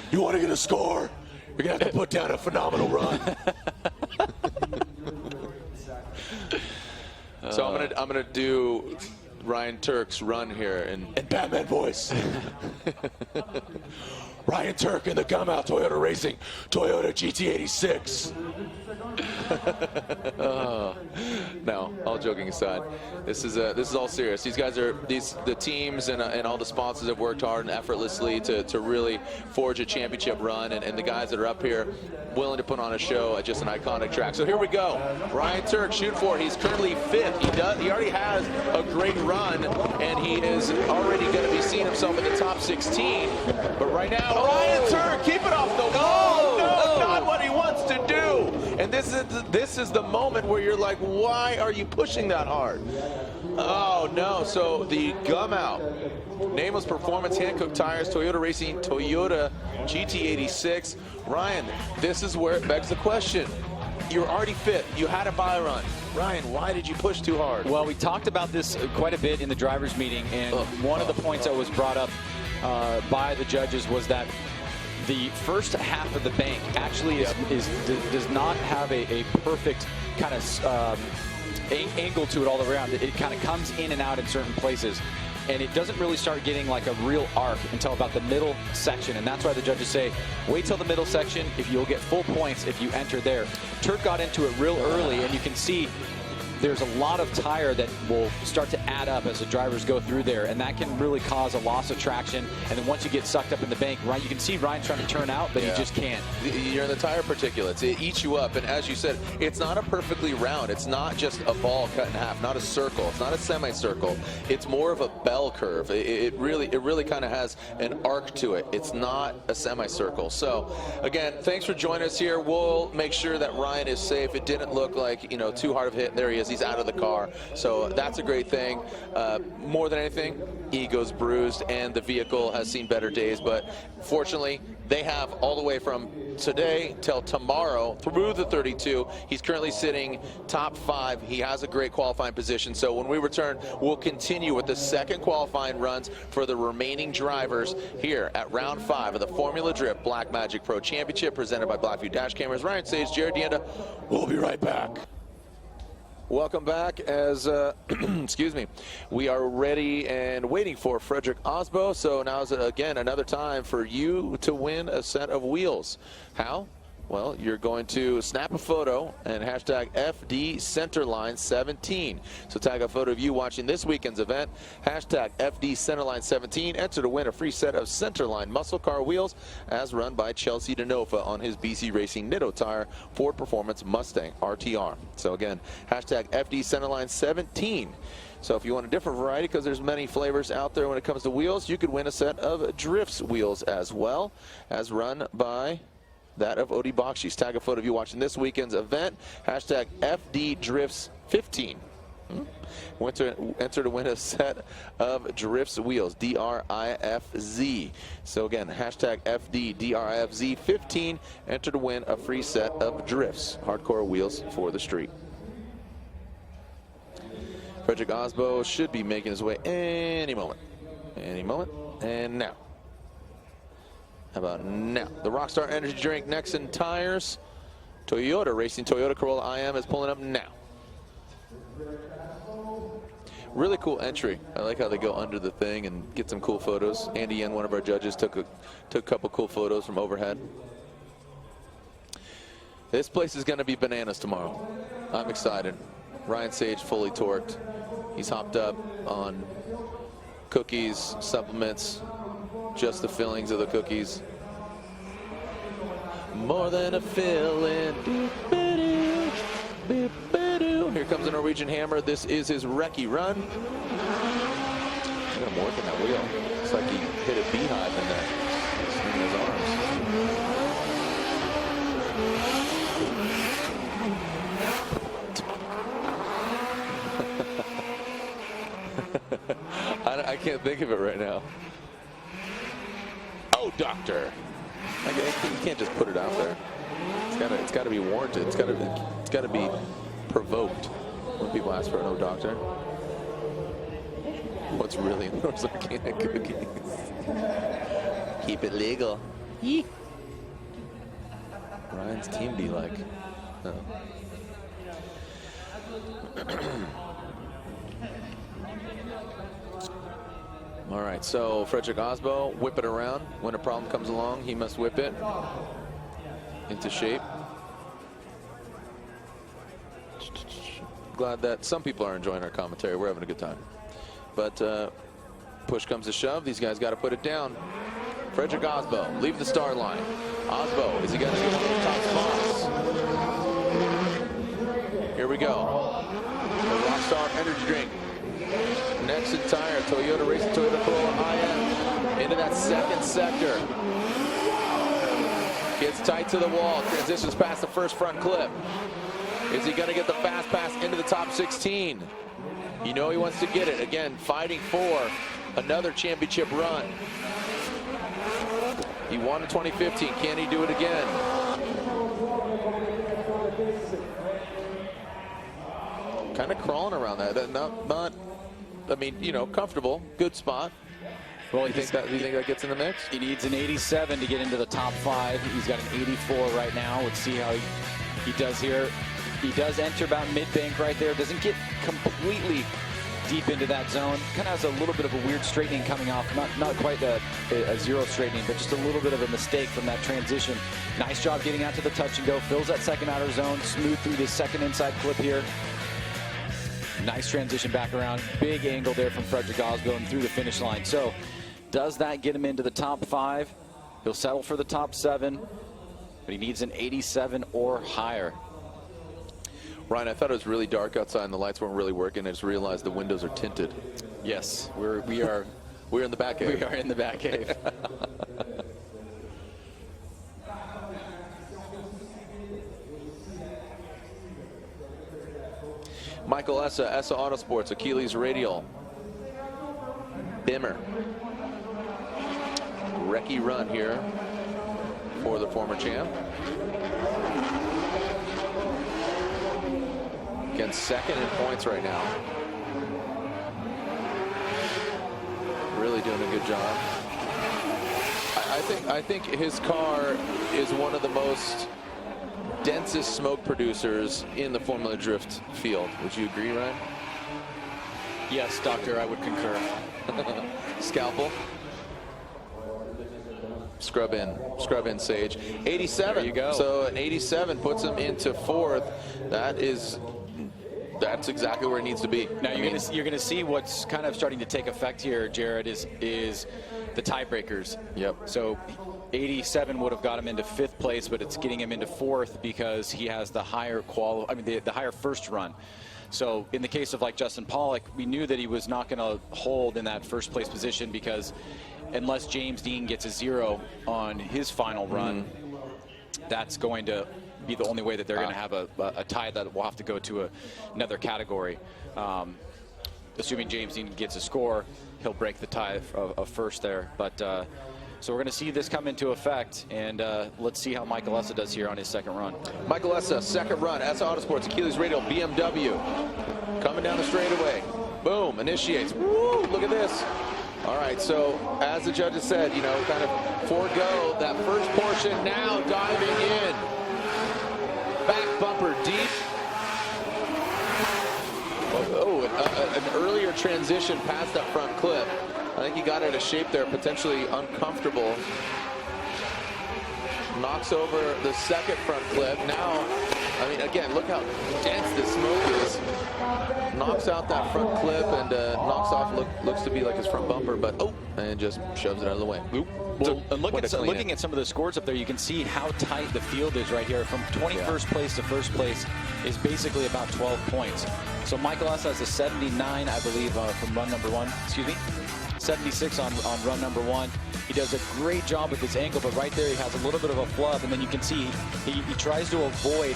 You want to get a score? You're gonna have to put down a phenomenal run. So I'm gonna do Ryan Turk's run here in Batman voice. Ryan Turk in the Gum Out Toyota Racing Toyota GT86. No, all joking aside, this is all serious. These guys are the teams and all the sponsors have worked hard and effortlessly to really forge a championship run, and the guys that are up here willing to put on a show at just an iconic track. So here we go. Ryan Turk, shoot for it. He's currently 5th. He already has a great run, and he is already going to be seeing himself in the top 16. But right now, Ryan Turk, keep it off the wall. No, not what he wants to do. And this is the moment where you're like, why are you pushing that hard? Oh no, so the Gum Out, Nameless Performance, Hankook Tires, Toyota Racing, Toyota GT86. Ryan, this is where it begs the question. You're already 5th, you had a bye run. Ryan, why did you push too hard? Well, we talked about this quite a bit in the drivers' meeting, and one of the points that was brought up by the judges was that the first half of the bank actually does not have a perfect kind of angle to it all around. It kind of comes in and out in certain places, and it doesn't really start getting like a real arc until about the middle section, and that's why the judges say wait till the middle section if you'll get full points if you enter there. Turk got into it real early, and you can see there's a lot of tire that will start to add up as the drivers go through there, and that can really cause a loss of traction. And then once you get sucked up in the bank, right, you can see Ryan's trying to turn out, but he just can't. You're in the tire particulates. It eats you up, and as you said, it's not a perfectly round. It's not just a ball cut in half, not a circle. It's not a semicircle. It's more of a bell curve. It really kind of has an arc to it. It's not a semicircle. So again, thanks for joining us here. We'll make sure that Ryan is safe. It didn't look like, you know, too hard of a hit. There he is. He's out of the car, so that's a great thing. More than anything, ego's bruised and the vehicle has seen better days, but fortunately they have all the way from today till tomorrow through the 32. He's currently sitting top 5. He has a great qualifying position, so when we return, we'll continue with the second qualifying runs for the remaining drivers here at round 5 of the Formula Drift Black Magic Pro Championship presented by Blackview Dash Cameras. Ryan Sage, Jared Dienda, we'll be right back. Welcome back as, excuse me, we are ready and waiting for Frederick Osbo. So now's, again, another time for you to win a set of wheels. How? Well, you're going to snap a photo and hashtag FD Centerline 17. So tag a photo of you watching this weekend's event, hashtag FD Centerline 17. Enter to win a free set of Centerline muscle car wheels as run by Chelsea DeNova on his BC Racing Nitto Tire Ford Performance Mustang RTR. So again, hashtag FD Centerline 17. So if you want a different variety, because there's many flavors out there when it comes to wheels, you could win a set of Drifts wheels as well, as run by that of Odie Bakshi's. Tag a photo of you watching this weekend's event, hashtag FD Drifts 15. Enter to win a set of Drifts wheels, DRIFZ. So again, hashtag FD DRIFZ 15. Enter to win a free set of Drifts, hardcore wheels for the street. Frederick Osbo should be making his way any moment. Any moment. And now. How about now? The Rockstar Energy Drink Nexen Tires. Toyota Racing Toyota Corolla IM is pulling up now. Really cool entry. I like how they go under the thing and get some cool photos. Andy Yen, one of our judges, took a couple cool photos from overhead. This place is going to be bananas tomorrow. I'm excited. Ryan Sage fully torqued. He's hopped up on cookies, supplements, just the fillings of the cookies. More than a filling. Here comes the Norwegian Hammer. This is his recce run. Look at him working that wheel. It's like he hit a beehive in there. Swinging his arms. I can't think of it right now. Oh, doctor! You can't just put it out there. It's got to be warranted. It's got to be provoked when people ask for an "oh, doctor." What's really in those organic cookies? Keep it legal. Eek. Ryan's team be like. Oh. All right, so Frederick Osbo, whip it around. When a problem comes along, he must whip it into shape. Glad that some people are enjoying our commentary. We're having a good time. But push comes to shove. These guys got to put it down. Frederick Osbo, leave the start line. Osbo, is he going to get one of the top spots? Here we go. The Rockstar Energy Drink. Nexon Tire, Toyota Racing, Toyota Corolla IM. Into that second sector. Gets tight to the wall. Transitions past the first front clip. Is he going to get the fast pass into the top 16? You know he wants to get it. Again, fighting for another championship run. He won in 2015. Can he do it again? Kind of crawling around that. Not. I mean, you know, comfortable, good spot. Well, do you think that gets in the mix? He needs an 87 to get into the top 5. He's got an 84 right now. Let's see how he does here. He does enter about mid-bank right there. Doesn't get completely deep into that zone. Kind of has a little bit of a weird straightening coming off. Not quite a zero straightening, but just a little bit of a mistake from that transition. Nice job getting out to the touch and go. Fills that second outer zone. Smooth through this second inside clip here. Nice transition back around. Big angle there from Frederick Osbo and through the finish line. So does that get him into the top 5? He'll settle for the top 7, but he needs an 87 or higher. Ryan, I thought it was really dark outside and the lights weren't really working. I just realized the windows are tinted. Yes, we're in the back cave. We are in the back cave. Michael Essa, Essa Autosports, Achilles Radial. Bimmer. Wrecky run here for the former champ. Again, second in points right now. Really doing a good job. I think his car is one of the most densest smoke producers in the Formula Drift field. Would you agree, Ryan? Yes, Doctor, I would concur. Scalpel. Scrub in Sage. 87. There you go. So an 87 puts him into 4th. That's exactly where it needs to be. Now you're gonna see what's kind of starting to take effect here, Jared, is the tiebreakers. Yep. So 87 would have got him into 5th place, but it's getting him into 4th because he has the higher the higher first run. So in the case of like Justin Pollock, we knew that he was not going to hold in that 1st place position because unless James Dean gets a 0 on his final run, that's going to be the only way that they're going to have a tie that will have to go to another category. Assuming James Dean gets a score, he'll break the tie of 1st there. But so we're going to see this come into effect, and let's see how Michael Essa does here on his 2nd run. Michael Essa, 2nd run, Essa Autosports, Achilles Radial, BMW. Coming down the straightaway. Boom, initiates. Woo, look at this. All right, so as the judges said, you know, kind of forego that first portion, now diving in. Back bumper deep. An earlier transition past that front clip. I think he got out of shape there, potentially uncomfortable. Knocks over the 2nd front clip. Now, I mean, again, look how dense this smoke is. Knocks out that front clip and knocks off, looks to be like his front bumper, but and just shoves it out of the way. Oop. Well, and looking at some of the scores up there, you can see how tight the field is right here. From 21st place to 1st place is basically about 12 points. So Michael Essa has a 79, I believe, from run number 1. Excuse me, 76 on run number 1. He does a great job with his ankle, but right there he has a little bit of a flub, and then you can see he tries to avoid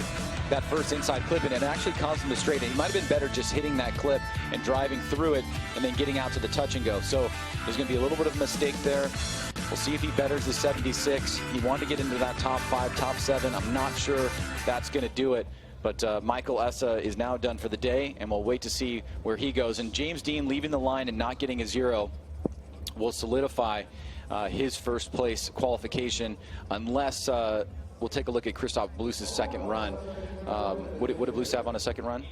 that first inside clip, and it actually caused him to straighten. He might have been better just hitting that clip and driving through it and then getting out to the touch and go. So there's going to be a little bit of a mistake there. We'll see if he betters the 76. He wanted to get into that top 5, top 7. I'm not sure that's going to do it. But Michael Essa is now done for the day, and we'll wait to see where he goes. And James Dean leaving the line and not getting a 0 will solidify his 1st place qualification unless we'll take a look at Christophe Bluse's second run. What did Bluse have on a second run?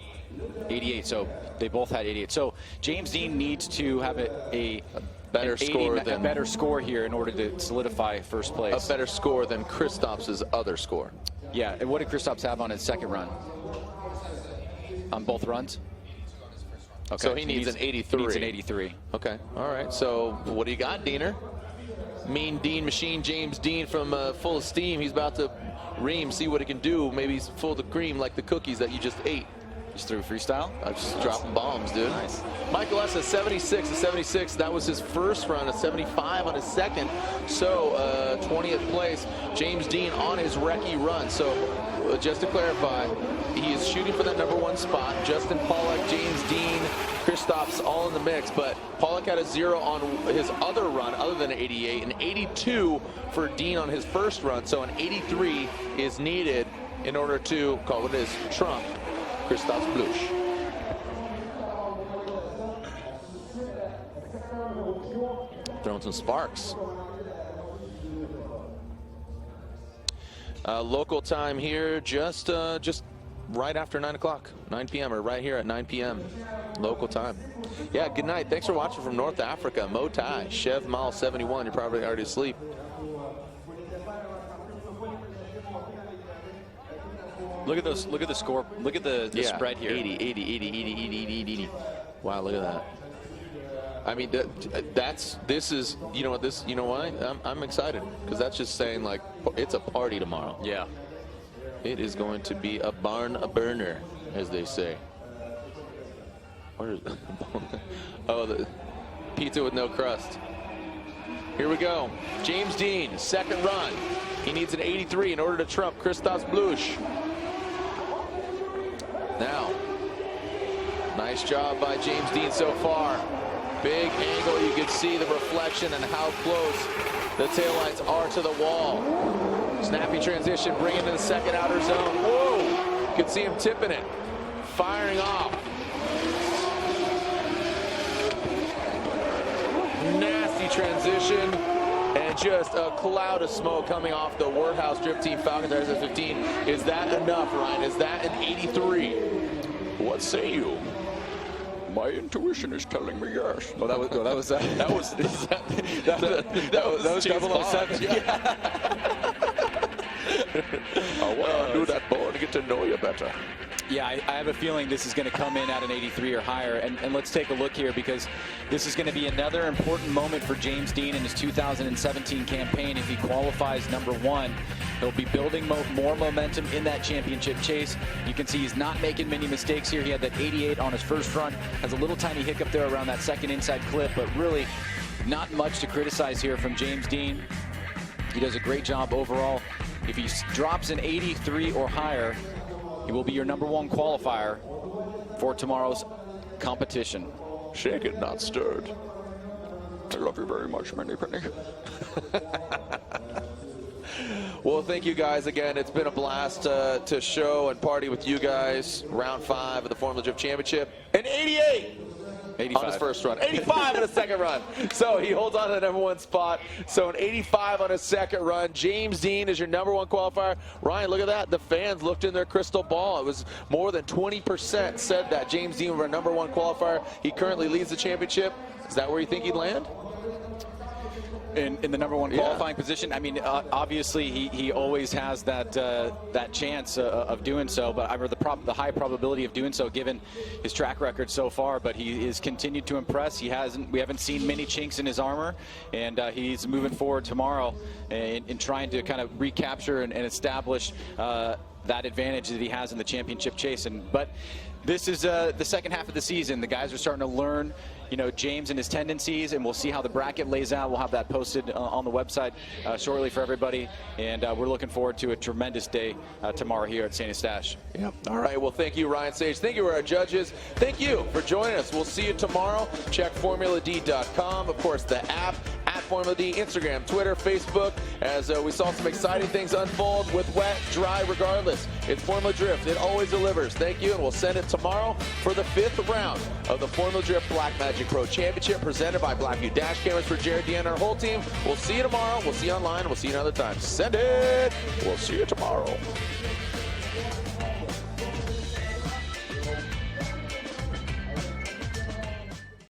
88. So they both had 88. So James Dean needs to have a better score here in order to solidify first place. A better score than Christophe's other score. Yeah. And what did Christophe have on his second run? On both runs? Okay. So he needs an 83. He needs an 83. Okay. All right. So what do you got, Diener? Mean Dean Machine James Dean from Full of Steam. He's about to ream, see what he can do. Maybe he's full of cream like the cookies that you just ate. Just threw freestyle? I'm just dropping bombs, dude. Nice. Michael S. 76 to 76. That was his first run. A 75 on his second. So 20th place. James Dean on his recce run. So just to clarify, he is shooting for that #1 spot. Justin Pollock, James Dean, Christophe's all in the mix, but Pollock had a 0 on his other run other than an 88, an 82 for Dean on his first run, so an 83 is needed in order to call it is trump Christophe Bluche. Throwing some sparks. Local time here, just right after 9 o'clock, 9 p.m. or right here at 9 p.m. local time. Yeah, good night. Thanks for watching from North Africa. Motai, Chev Mal 71. You're probably already asleep. Look at those. Look at the score. Look at the spread here. 80, 80, 80, 80, 80, 80, 80. Wow, look at that. I mean, this is, you know what, you know why? I'm excited because that's just saying like it's a party tomorrow. Yeah. It is going to be a barn burner, as they say. Where is oh, the pizza with no crust. Here we go. James Dean, second run. He needs an 83 in order to trump Christophe Bluche. Now, nice job by James Dean so far. Big angle, you can see the reflection and how close the taillights are to the wall. Snappy transition, bringing to the second outer zone. Whoa! You can see him tipping it, firing off. Nasty transition, and just a cloud of smoke coming off the Wordhouse Drift Team Falcons RS15. Is that enough, Ryan? Is that an 83? What say you? My intuition is telling me yes. Oh, that was 007. Yeah. I want to do that more to get to know you better. Yeah, I have a feeling this is going to come in at an 83 or higher. And let's take a look here, because this is going to be another important moment for James Dean in his 2017 campaign. If he qualifies #1, he'll be building more momentum in that championship chase. You can see he's not making many mistakes here. He had that 88 on his first run. Has a little tiny hiccup there around that second inside clip, but really not much to criticize here from James Dean. He does a great job overall. If he drops an 83 or higher, he will be your #1 qualifier for tomorrow's competition. Shake it, not stirred. I love you very much, Minnie Penny. Well, thank you guys again. It's been a blast to show and party with you guys. Round 5 of the Formula Drift Championship. An 88 on his first run. 85 on his second run. So he holds on to the #1 spot. So an 85 on his second run. James Dean is your #1 qualifier. Ryan, look at that. The fans looked in their crystal ball. It was more than 20% said that James Dean was our #1 qualifier. He currently leads the championship. Is that where you think he'd land? In the #1 qualifying position, I mean, obviously he always has that chance of doing so, but the high probability of doing so given his track record so far. But he has continued to impress. We haven't seen many chinks in his armor, and he's moving forward tomorrow in trying to kind of recapture and establish that advantage that he has in the championship chase. But this is the second half of the season. The guys are starting to learn, you know, James and his tendencies, and we'll see how the bracket lays out. We'll have that posted on the website shortly for everybody, and we're looking forward to a tremendous day tomorrow here at St-Eustache. Yep. All right. Well, thank you, Ryan Sage. Thank you to our judges. Thank you for joining us. We'll see you tomorrow. Check FormulaD.com. Of course, the app at Formula D, Instagram, Twitter, Facebook, as we saw some exciting things unfold with wet, dry, regardless. It's Formula Drift. It always delivers. Thank you, and we'll send it tomorrow for the 5th round of the Formula Drift Blackmagic Pro Championship presented by Blackview Dash Cameras for Jared Deanna and our whole team. We'll see you tomorrow. We'll see you online. We'll see you another time. Send it. We'll see you tomorrow.